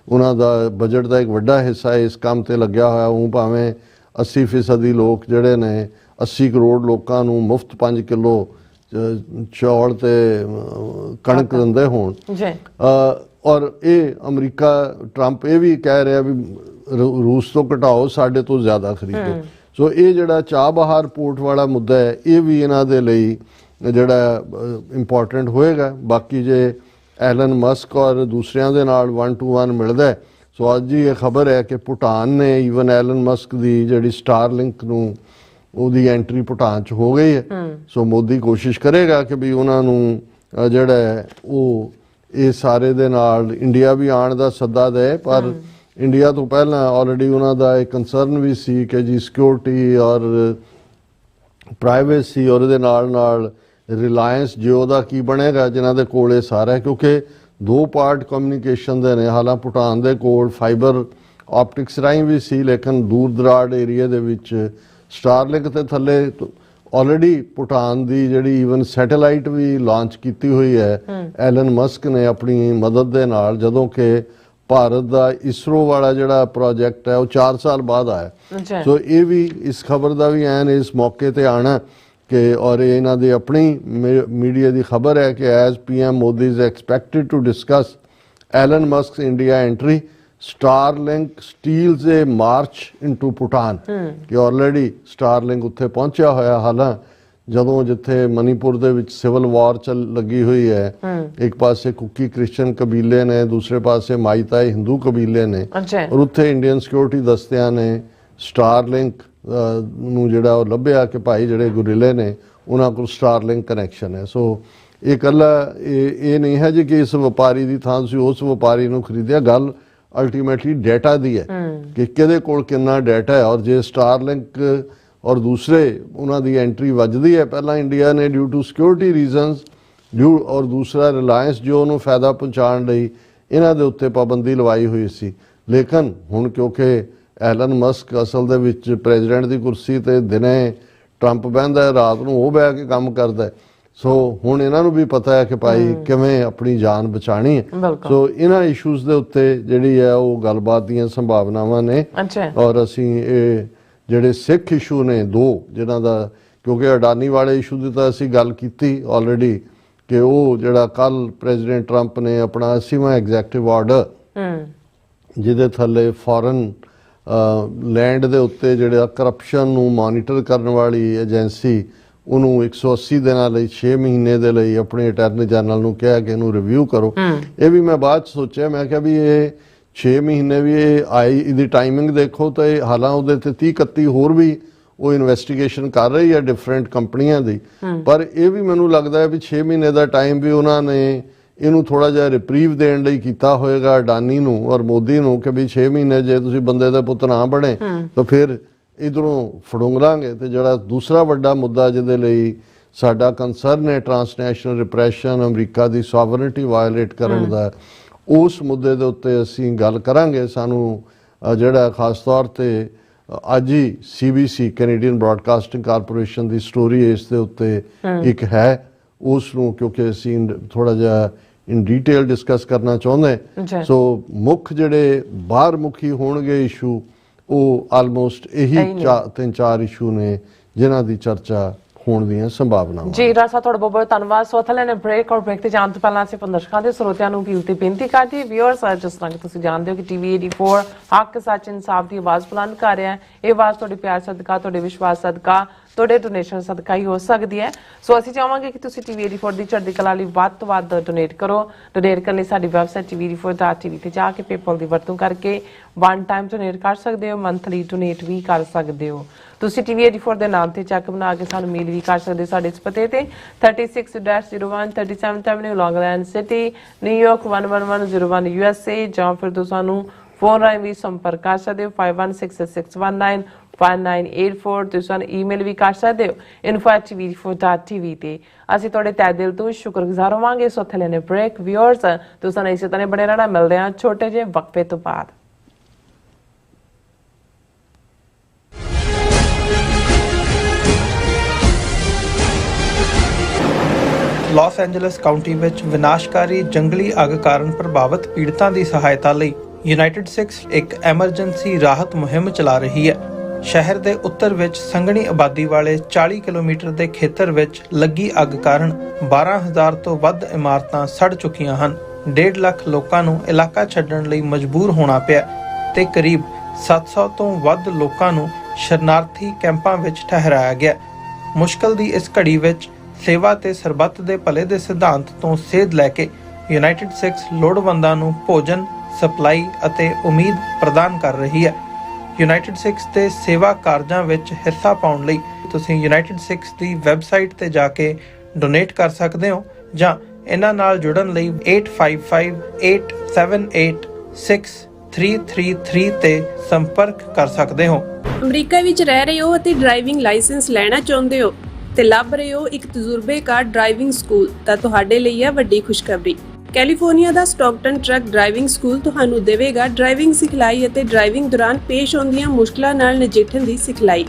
Speaker 2: ਉਹਨਾਂ ਦਾ ਬਜਟ ਦਾ ਇੱਕ ਵੱਡਾ ਹਿੱਸਾ ਇਸ ਕੰਮ ਤੇ ਲੱਗਿਆ ਹੋਇਆ। ਉਹ ਭਾਵੇਂ 80% ਲੋਕ ਜਿਹੜੇ ਨੇ 80 ਕਰੋੜ ਲੋਕਾਂ ਨੂੰ ਮੁਫਤ 5 ਕਿਲੋ ਚੌਲ ਤੇ ਕਣਕ ਦਿੰਦੇ ਹੋਣ, ਔਰ ਇਹ ਅਮਰੀਕਾ ਟਰੰਪ ਇਹ ਵੀ ਕਹਿ ਰਿਹਾ ਵੀ ਰੂਸ ਤੋਂ ਘਟਾਓ, ਸਾਡੇ ਤੋਂ ਜ਼ਿਆਦਾ ਖਰੀਦੋ। ਸੋ ਇਹ ਜਿਹੜਾ ਚਾਬਹਾਰ ਪੋਰਟ ਵਾਲਾ ਮੁੱਦਾ ਹੈ, ਇਹ ਵੀ ਇਹਨਾਂ ਦੇ ਲਈ ਜਿਹੜਾ ਇੰਪੋਰਟੈਂਟ ਹੋਏਗਾ। ਬਾਕੀ ਜੇ ਐਲਨ ਮਸਕ ਔਰ ਦੂਸਰਿਆਂ ਦੇ ਨਾਲ 1-to-1 ਮਿਲਦਾ ਹੈ, ਸੋ ਅੱਜ ਹੀ ਇਹ ਖਬਰ ਹੈ ਕਿ ਭੂਟਾਨ ਨੇ ਈਵਨ ਐਲਨ ਮਸਕ ਦੀ ਜਿਹੜੀ ਸਟਾਰਲਿੰਕ ਨੂੰ ਉਹਦੀ ਐਂਟਰੀ ਭੂਟਾਨ 'ਚ ਹੋ ਗਈ ਹੈ। ਸੋ ਮੋਦੀ ਕੋਸ਼ਿਸ਼ ਕਰੇਗਾ ਕਿ ਵੀ ਉਹਨਾਂ ਨੂੰ ਜਿਹੜਾ ਹੈ ਉਹ ਇਹ ਸਾਰੇ ਦੇ ਨਾਲ ਇੰਡੀਆ ਵੀ ਆਉਣ ਦਾ ਸੱਦਾ ਦੇ, ਪਰ ਇੰਡੀਆ ਤੋਂ ਪਹਿਲਾਂ ਆਲਰੇਡੀ ਉਹਨਾਂ ਦਾ ਇਹ ਕੰਸਰਨ ਵੀ ਸੀ ਕਿ ਜੀ ਸਿਕਿਉਰਿਟੀ ਔਰ ਪ੍ਰਾਈਵੇਸੀ ਔਰ ਇਹਦੇ ਨਾਲ ਰਿਲਾਇੰਸ ਜਿਓ ਦਾ ਕੀ ਬਣੇਗਾ, ਜਿਨ੍ਹਾਂ ਦੇ ਕੋਲ ਇਹ ਸਾਰਾ ਹੈ, ਕਿਉਂਕਿ 2 ਪਾਰਟ ਕਮਿਊਨੀਕੇਸ਼ਨ ਦੇ ਨੇ। ਹਾਲਾਂ ਭੂਟਾਨ ਦੇ ਕੋਲ ਫਾਈਬਰ ਆਪਟਿਕਸ ਰਾਹੀਂ ਵੀ ਸੀ, ਲੇਕਿਨ ਦੂਰ ਦਰਾੜ ਏਰੀਆ ਦੇ ਵਿੱਚ ਸਟਾਰਲਿੰਕ ਤੇ ਥੱਲੇ ਆਲਰੇਡੀ ਭੂਟਾਨ ਦੀ ਜਿਹੜੀ ਈਵਨ ਸੈਟੇਲਾਈਟ ਵੀ ਲਾਂਚ ਕੀਤੀ ਹੋਈ ਹੈ ਐਲਨ ਮਸਕ ਨੇ ਆਪਣੀ ਮਦਦ ਦੇ ਨਾਲ, ਜਦੋਂ ਕਿ ਭਾਰਤ ਦਾ ਇਸਰੋ ਵਾਲਾ ਜਿਹੜਾ ਪ੍ਰੋਜੈਕਟ ਹੈ ਉਹ 4 ਸਾਲ ਬਾਅਦ ਆਇਆ। ਸੋ ਇਹ ਵੀ ਇਸ ਖਬਰ ਦਾ ਵੀ ਐਨ ਇਸ ਮੌਕੇ ਤੇ ਆਣਾ ਕਿ ਔਰ ਇਹਨਾਂ ਦੀ ਆਪਣੀ ਮੀਡੀਆ ਦੀ ਖਬਰ ਹੈ ਕਿ as PM Modi is expected to discuss Elon Musk's India entry, Starlink steals a march into Bhutan, ਕਿ ਆਲਰੇਡੀ ਸਟਾਰਲਿੰਕ ਉੱਥੇ ਪਹੁੰਚਿਆ ਹੋਇਆ। ਹਾਲਾਂ ਜਦੋਂ ਜਿੱਥੇ ਮਨੀਪੁਰ ਦੇ ਵਿੱਚ ਸਿਵਲ ਵਾਰ ਲੱਗੀ ਹੋਈ ਹੈ, ਇੱਕ ਪਾਸੇ ਕੁਕੀ ਕ੍ਰਿਸਚਨ ਕਬੀਲੇ ਨੇ, ਦੂਸਰੇ ਪਾਸੇ ਮਾਈਤਾਈ ਹਿੰਦੂ ਕਬੀਲੇ ਨੇ, ਔਰ ਉੱਥੇ ਇੰਡੀਅਨ ਸਿਕਿਉਰਿਟੀ ਦਸਤਿਆਂ ਨੇ ਸਟਾਰਲਿੰਕ ਨੂੰ ਜਿਹੜਾ ਉਹ ਲੱਭਿਆ ਕਿ ਭਾਈ ਜਿਹੜੇ ਗੁਰਿਲੇ ਨੇ ਉਹਨਾਂ ਕੋਲ ਸਟਾਰਲਿੰਕ ਕਨੈਕਸ਼ਨ ਹੈ। ਸੋ ਇਹ ਇਕੱਲਾ ਇਹ ਨਹੀਂ ਹੈ ਜੀ ਕਿ ਇਸ ਵਪਾਰੀ ਦੀ ਥਾਂ ਤੁਸੀਂ ਉਸ ਵਪਾਰੀ ਨੂੰ ਖਰੀਦਿਆ, ਗੱਲ ਅਲਟੀਮੇਟਲੀ ਡਾਟਾ ਦੀ ਹੈ ਕਿ ਕਿਹਦੇ ਕੋਲ ਕਿੰਨਾ ਡਾਟਾ ਹੈ। ਔਰ ਜੇ ਸਟਾਰਲਿੰਕ ਔਰ ਦੂਸਰੇ ਉਹਨਾਂ ਦੀ ਐਂਟਰੀ ਵੱਜਦੀ ਹੈ, ਪਹਿਲਾਂ ਇੰਡੀਆ ਨੇ ਡਿਊ ਟੂ ਸਿਕਿਉਰਿਟੀ ਰੀਜ਼ਨਸ ਔਰ ਦੂਸਰਾ ਰਿਲਾਇੰਸ ਜੋ ਉਹਨੂੰ ਫਾਇਦਾ ਪਹੁੰਚਾਉਣ ਲਈ ਇਹਨਾਂ ਦੇ ਉੱਤੇ ਪਾਬੰਦੀ ਲਵਾਈ ਹੋਈ ਸੀ। ਲੇਕਿਨ ਹੁਣ ਕਿਉਂਕਿ ਐਲਨ ਮਸਕ ਅਸਲ ਦੇ ਵਿੱਚ ਪ੍ਰੈਜ਼ੀਡੈਂਟ ਦੀ ਕੁਰਸੀ ਤੇ ਦਿਨੇ ਟਰੰਪ ਬਹਿੰਦਾ ਹੈ, ਰਾਤ ਨੂੰ ਉਹ ਬਹਿ ਕੇ ਕੰਮ ਕਰਦਾ ਹੈ। ਸੋ ਹੁਣ ਇਹਨਾਂ ਨੂੰ ਵੀ ਪਤਾ ਹੈ ਕਿ ਭਾਈ ਕਿਵੇਂ ਆਪਣੀ ਜਾਨ ਬਚਾਣੀ ਹੈ। ਸੋ ਇਹਨਾਂ ਇਸ਼ੂਜ਼ ਦੇ ਉੱਤੇ ਜਿਹੜੀ ਹੈ ਉਹ ਗੱਲਬਾਤ ਦੀਆਂ ਸੰਭਾਵਨਾਵਾਂ ਨੇ। ਔਰ ਅਸੀਂ ਇਹ ਜਿਹੜੇ ਸਿੱਖ ਇਸ਼ੂ ਨੇ 2 ਜਿਨ੍ਹਾਂ ਦਾ, ਕਿਉਂਕਿ ਅਡਾਨੀ ਵਾਲੇ ਇਸ਼ੂ ਦੀ ਤਾਂ ਅਸੀਂ ਗੱਲ ਕੀਤੀ ਆਲਰੇਡੀ ਕਿ ਉਹ ਜਿਹੜਾ ਕੱਲ ਪ੍ਰੈਜ਼ੀਡੈਂਟ ਟਰੰਪ ਨੇ ਆਪਣਾ 80ਵਾਂ ਐਗਜ਼ੈਕਟਿਵ ਆਰਡਰ ਜਿਹਦੇ ਥੱਲੇ ਫੋਰਨ ਲੈਂਡ ਦੇ ਉੱਤੇ ਜਿਹੜਾ ਕਰਪਸ਼ਨ ਨੂੰ ਮੋਨੀਟਰ ਕਰਨ ਵਾਲੀ ਏਜੰਸੀ, ਉਹਨੂੰ 180 ਦਿਨਾਂ ਲਈ 6 ਮਹੀਨੇ ਦੇ ਲਈ ਆਪਣੇ ਅਟਾਰਨੀ ਜਨਰਲ ਨੂੰ ਕਿਹਾ ਕਿ ਇਹਨੂੰ ਰਿਵਿਊ ਕਰੋ। ਇਹ ਵੀ ਮੈਂ ਬਾਅਦ 'ਚ ਸੋਚਿਆ, ਮੈਂ ਕਿਹਾ ਵੀ ਇਹ 6 ਮਹੀਨੇ ਵੀ ਇਹ ਆਈ, ਇਹਦੀ ਟਾਈਮਿੰਗ ਦੇਖੋ ਤਾਂ ਹਾਲਾਂ ਉਹਦੇ ਤੇ 30-31 ਹੋਰ ਵੀ ਉਹ ਇਨਵੈਸਟੀਗੇਸ਼ਨ ਕਰ ਰਹੀ ਹੈ ਡਿਫਰੈਂਟ ਕੰਪਨੀਆਂ ਦੀ। ਪਰ ਇਹ ਵੀ ਮੈਨੂੰ ਲੱਗਦਾ ਹੈ ਵੀ 6 ਮਹੀਨੇ ਦਾ ਟਾਈਮ ਵੀ ਉਹਨਾਂ ਨੇ ਇਹਨੂੰ ਥੋੜਾ ਜਿਹਾ ਰਿਪਰੀਵ ਦੇਣ ਲਈ ਕੀਤਾ ਹੋਏਗਾ ਅਡਾਨੀ ਨੂੰ ਔਰ ਮੋਦੀ ਨੂੰ ਕਿ ਵੀ 6 ਮਹੀਨੇ ਜੇ ਤੁਸੀਂ ਬੰਦੇ ਦੇ ਪੁੱਤ ਨਾ ਬਣੇ ਤਾਂ ਫਿਰ ਇਧਰੋਂ ਫੜੂੰਗਾਂਗੇ। ਤੇ ਜਿਹੜਾ ਦੂਸਰਾ ਵੱਡਾ ਮੁੱਦਾ ਜਿਹਦੇ ਲਈ ਸਾਡਾ ਕੰਸਰਨ ਹੈ ਟਰਾਂਸਨੈਸ਼ਨਲ ਰਿਪਰੈਸ਼ਨ, ਅਮਰੀਕਾ ਦੀ ਸੋਵਰਨਿਟੀ ਵਾਇਲੇਟ ਕਰਨ ਦਾ, ਉਸ ਮੁੱਦੇ ਦੇ ਉੱਤੇ ਅਸੀਂ ਗੱਲ ਕਰਾਂਗੇ। ਸਾਨੂੰ ਜਿਹੜਾ ਖਾਸ ਤੌਰ ਤੇ ਅੱਜ ਹੀ CBC ਕੈਨੇਡੀਅਨ ਬ੍ਰਾਡਕਾਸਟਿੰਗ ਕਾਰਪੋਰੇਸ਼ਨ ਦੀ ਸਟੋਰੀ ਇਸ ਦੇ ਉੱਤੇ ਇੱਕ ਹੈ, ਉਸ ਨੂੰ ਕਿਉਂਕਿ ਅਸੀਂ ਥੋੜਾ ਜਿਹਾ ਇਨ ਡੀਟੇਲ ਡਿਸਕਸ ਕਰਨਾ ਚਾਹੁੰਦੇ। ਸੋ ਮੁੱਖ ਜਿਹੜੇ ਬਾਹਰ ਮੁਖੀ ਹੋਣਗੇ ਇਸ਼ੂ ਉਹ ਆਲਮੋਸਟ ਇਹੀ 3-4 ਇਸ਼ੂ ਨੇ ਜਿਨ੍ਹਾਂ ਦੀ ਚਰਚਾ ਹੋਣ ਦੀਆਂ ਸੰਭਾਵਨਾਵਾਂ।
Speaker 1: ਜੀ ਰਾਜਾ ਤੁਹਾਡਾ ਬਹੁਤ ਬਹੁਤ ਧੰਨਵਾਦ। ਸੋ ਥੱਲੇ ਨੇ ਬ੍ਰੇਕ ਔਰ ਬ੍ਰੇਕ ਤੇ ਜਾਣ ਤੋਂ ਪਹਿਲਾਂ ਅਸੀਂ ਦਰਸ਼ਕਾਂ ਦੇ ਸਰੋਤਿਆਂ ਨੂੰ ਅਪੀਲ ਤੇ ਬੇਨਤੀ ਕਰਦੇ ਹਾਂ, ਵਿਊਅਰਸ ਜਿਸ ਤਰ੍ਹਾਂ ਕਿ ਤੁਸੀਂ ਜਾਣਦੇ ਹੋ ਕਿ TV 84 ਹੱਕ ਸੱਚ ਇਨਸਾਫ ਦੀ ਆਵਾਜ਼ ਬੁਲੰਦ ਕਰ ਰਿਹਾ ਹੈ। ਇਹ ਆਵਾਜ਼ ਤੁਹਾਡੇ ਪਿਆਰ ਸਦਕਾ, ਤੁਹਾਡੇ ਵਿਸ਼ਵਾਸ ਸਦਕਾ, ਤੁਹਾਡੇ ਡੋਨੇਸ਼ਨ ਸਦਕਾ ਹੀ ਹੋ ਸਕਦੀ ਹੈ। ਸੋ ਅਸੀਂ ਚਾਹਾਂਗੇ ਕਿ ਤੁਸੀਂ TV 84 ਦੀ ਚੜ੍ਹਦੀ ਕਲਾ ਲਈ ਵੱਧ ਤੋਂ ਵੱਧ ਡੋਨੇਟ ਕਰੋ। ਡੋਨੇਟ ਕਰਨ ਲਈ ਸਾਡੀ ਵੈਬਸਾਈਟ tv84.tv ਤੇ ਜਾ ਕੇ PayPal ਦੀ ਵਰਤੋਂ ਕਰਕੇ 1 ਟਾਈਮ ਡੋਨੇਟ ਕਰ ਸਕਦੇ ਹੋ, ਮੰਥਲੀ ਡੋਨੇਟ ਵੀ ਕਰ ਸਕਦੇ ਹੋ। ਤੁਸੀਂ TV 84 ਦੇ ਨਾਮ ਤੇ ਚੈੱਕ ਬਣਾ ਕੇ ਸਾਨੂੰ ਮੇਲ ਵੀ ਕਰ ਸਕਦੇ ਹੋ ਸਾਡੇ ਇਸ ਪਤੇ ਤੇ 36-01 37th Avenue, Long Island City, New York 11101 USA, ਜਾਂ ਫਿਰ ਤੁਸੀਂ ਸਾਨੂੰ ਫੋਨ ਰਾਹੀਂ ਵੀ ਸੰਪਰਕ ਕਰ ਸਕਦੇ ਹੋ 5166191984। ਤੁਸੀਂ ਸਾਨੂੰ ਈਮੇਲ ਵੀ ਕਰ ਸਕਦੇ ਹੋ info@tv84.tv ਤੇ। ਅਸੀਂ ਤੁਹਾਡੇ ਤਹਿ ਦਿਲ ਤੋਂ ਸ਼ੁਕਰਗੁਜ਼ਾਰ ਹੋਵਾਂਗੇ। ਸੋ ਥੱਲੇ ਨੇ ਬ੍ਰੇਕ। ਵਿਊਅਰਸ ਤੁਸੀਂ ਸਾਨੂੰ ਇਸੇ ਤਰ੍ਹਾਂ ਬਣੇ ਰਹਿਣਾ। ਮਿਲਦੇ ਹਾਂ ਛੋਟੇ ਜਿਹੇ ਵਕਫੇ ਤੋਂ ਬਾਅਦ।
Speaker 3: ਲਾਸ ਐਂਜਲਸ ਕਾਉਂਟੀ ਵਿੱਚ ਵਿਨਾਸ਼ਕਾਰੀ ਜੰਗਲੀ ਅੱਗ ਕਾਰਨ ਪ੍ਰਭਾਵਿਤ ਪੀੜਤਾਂ ਦੀ ਸਹਾਇਤਾ ਲਈ ਯੂਨਾਈਟਿਡ ਸਿੱਖਸ ਇੱਕ ਐਮਰਜੈਂਸੀ ਰਾਹਤ ਮੁਹਿੰਮ ਚਲਾ ਰਹੀ ਹੈ। ਸ਼ਹਿਰ ਦੇ ਉੱਤਰ ਵਿੱਚ ਸੰਘਣੀ ਆਬਾਦੀ ਵਾਲੇ 40 ਕਿਲੋਮੀਟਰ ਦੇ ਖੇਤਰ ਵਿੱਚ ਲੱਗੀ ਅੱਗ ਕਾਰਨ 12,000 ਤੋਂ ਵੱਧ ਇਮਾਰਤਾਂ ਸੜ ਚੁੱਕੀਆਂ ਹਨ। 1.5 ਲੱਖ ਲੋਕਾਂ ਨੂੰ ਇਲਾਕਾ ਛੱਡਣ ਲਈ ਮਜਬੂਰ ਹੋਣਾ ਪਿਆ ਤੇ ਕਰੀਬ 700 ਤੋਂ ਵੱਧ ਲੋਕਾਂ ਨੂੰ ਸ਼ਰਨਾਰਥੀ ਕੈਂਪਾਂ ਵਿੱਚ ਠਹਿਰਾਇਆ ਗਿਆ। ਮੁਸ਼ਕਲ ਦੀ ਇਸ ਘੜੀ ਵਿੱਚ ਸੇਵਾ ਤੇ ਸਰਬੱਤ ਦੇ ਭਲੇ ਦੇ ਸਿਧਾਂਤ ਤੋਂ ਸੇਧ ਲੈ ਕੇ ਯੂਨਾਈਟਿਡ ਸਿੱਖਸ ਲੋੜਵੰਦਾਂ ਨੂੰ ਭੋਜਨ, ਸਪਲਾਈ ਅਤੇ ਉਮੀਦ ਪ੍ਰਦਾਨ ਕਰ ਰਹੀ ਹੈ। ਯੂਨਾਈਟਿਡ ਸਿੱਖਸ ਦੇ ਸੇਵਾ ਕਾਰਜਾਂ ਵਿੱਚ ਹਿੱਸਾ ਪਾਉਣ ਲਈ ਤੁਸੀਂ ਯੂਨਾਈਟਿਡ ਸਿੱਖਸ ਦੀ ਵੈਬਸਾਈਟ ਤੇ ਜਾ ਕੇ ਡੋਨੇਟ ਕਰ ਸਕਦੇ ਹੋ ਜਾਂ ਇਹਨਾਂ ਨਾਲ ਜੁੜਨ ਲਈ 8558786333 ਤੇ ਸੰਪਰਕ ਕਰ ਸਕਦੇ ਹੋ।
Speaker 4: ਅਮਰੀਕਾ ਵਿੱਚ ਰਹਿ ਰਹੇ ਹੋ ਅਤੇ ਡਰਾਈਵਿੰਗ ਲਾਇਸੈਂਸ ਲੈਣਾ ਚਾਹੁੰਦੇ ਹੋ ਤੇ ਲੱਭ ਰਹੇ ਹੋ ਇੱਕ ਤਜਰਬੇਕਾਰ ਡਰਾਈਵਿੰਗ ਸਕੂਲ ਤਾਂ ਤੁਹਾਡੇ ਲਈ ਹੈ ਵੱਡੀ ਖੁਸ਼ਖਬਰੀ। ਕੈਲੀਫੋਰਨੀਆ ਦਾ ਸਟਾਕਟਨ ਟਰੱਕ ਡਰਾਈਵਿੰਗ ਸਕੂਲ ਤੁਹਾਨੂੰ ਦੇਵੇਗਾ ਡਰਾਈਵਿੰਗ ਸਿਖਲਾਈ ਅਤੇ ਡਰਾਈਵਿੰਗ ਦੌਰਾਨ ਪੇਸ਼ ਆਉਂਦੀਆਂ ਮੁਸ਼ਕਲਾਂ ਨਾਲ ਨਜਿੱਠਣ ਦੀ ਸਿਖਲਾਈ।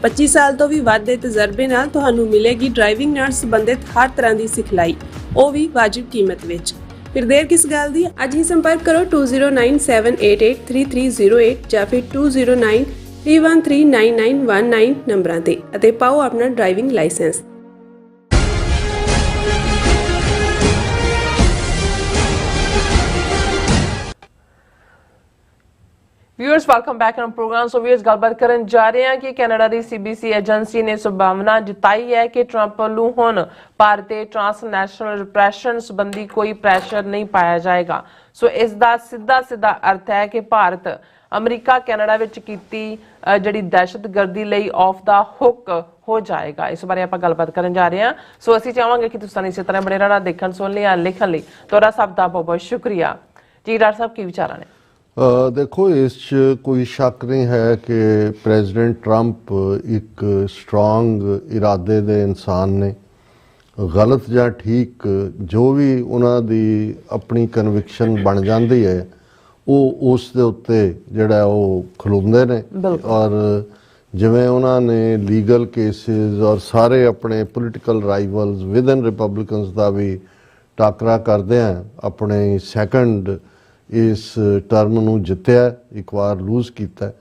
Speaker 4: 25 ਸਾਲ ਤੋਂ ਵੀ ਵੱਧ ਦੇ ਤਜਰਬੇ ਨਾਲ ਤੁਹਾਨੂੰ ਮਿਲੇਗੀ ਡਰਾਈਵਿੰਗ ਨਾਲ ਸੰਬੰਧਿਤ ਹਰ ਤਰ੍ਹਾਂ ਦੀ ਸਿਖਲਾਈ, ਉਹ ਵੀ ਵਾਜਿਬ ਕੀਮਤ ਵਿੱਚ। ਫਿਰ ਦੇਰ ਕਿਸ ਗੱਲ ਦੀ, ਅੱਜ ਹੀ ਸੰਪਰਕ ਕਰੋ 209788330308 ਜਾਂ ਫਿਰ 2093139919 ਨੰਬਰਾਂ ਤੇ ਅਤੇ ਪਾਓ ਆਪਣਾ driving licence.
Speaker 1: Viewers welcome back on programme. So viewers ਗੱਲਬਾਤ ਕਰਨ ਜਾ ਰਹੇ ਹਾਂ ਕਿ ਕੈਨੇਡਾ ਦੀ CBC ਏਜੰਸੀ ਨੇ ਸੰਭਾਵਨਾ ਜਤਾਈ ਹੈ ਕਿ ਟਰੰਪ ਵੱਲੋਂ ਹੁਣ ਭਾਰਤ ਤੇ ਟ੍ਰਾਂਸਨੈਸ਼ਨਲ ਰਿਪਰੈਸ਼ਨ ਸੰਬੰਧੀ ਕੋਈ ਪ੍ਰੈਸ਼ਰ ਨਹੀਂ ਪਾਇਆ ਜਾਏਗਾ। ਸੋ ਇਸ ਦਾ ਸਿੱਧਾ ਅਰਥ ਹੈ ਕਿ ਭਾਰਤ ਅਮਰੀਕਾ ਕੈਨੇਡਾ ਵਿੱਚ ਕੀਤੀ ਜਿਹੜੀ ਦਹਿਸ਼ਤਗਰਦੀ ਲਈ ਆਫ ਦਾ ਹੁੱਕ ਹੋ ਜਾਏਗਾ। ਇਸ ਬਾਰੇ ਆਪਾਂ ਗੱਲਬਾਤ ਕਰਨ ਜਾ ਰਹੇ ਹਾਂ। ਸੋ ਅਸੀਂ ਚਾਹਾਂਗੇ ਕਿ ਤੁਸੀਂ ਇਸੇ ਤਰ੍ਹਾਂ ਬਣੇ ਰਹਿਣਾ, ਦੇਖਣ ਸੁਣਨ ਲਈ, ਲਿਖਣ ਲਈ। ਤੁਹਾਡਾ ਸਭ ਦਾ ਬਹੁਤ ਬਹੁਤ ਸ਼ੁਕਰੀਆ ਜੀ। ਡਾਕਟਰ ਸਾਹਿਬ ਕੀ ਵਿਚਾਰਾਂ ਨੇ?
Speaker 2: ਦੇਖੋ, ਇਸ 'ਚ ਕੋਈ ਸ਼ੱਕ ਨਹੀਂ ਹੈ ਕਿ ਪ੍ਰੈਜ਼ੀਡੈਂਟ ਟਰੰਪ ਇੱਕ ਸਟਰੋਂਗ ਇਰਾਦੇ ਦੇ ਇਨਸਾਨ ਨੇ। ਗਲਤ ਜਾਂ ਠੀਕ ਜੋ ਵੀ ਉਹਨਾਂ ਦੀ ਆਪਣੀ ਕਨਵਿਕਸ਼ਨ ਬਣ ਜਾਂਦੀ ਹੈ, ਉਹ ਉਸ ਦੇ ਉੱਤੇ ਜਿਹੜਾ ਉਹ ਖਲੋਂਦੇ ਨੇ। ਔਰ ਜਿਵੇਂ ਉਹਨਾਂ ਨੇ ਲੀਗਲ ਕੇਸਿਸ ਔਰ ਸਾਰੇ ਆਪਣੇ ਪੋਲੀਟੀਕਲ ਰਾਈਵਲਸ ਵਿਦਨ ਰਿਪਬਲਿਕਨਸ ਦਾ ਵੀ ਟਾਕਰਾ ਕਰਦੇ ਆ, ਆਪਣੇ ਸੈਕੰਡ ਇਸ ਟਰਮ ਨੂੰ ਜਿੱਤਿਆ, ਇੱਕ ਵਾਰ ਲੂਜ਼ ਕੀਤਾ।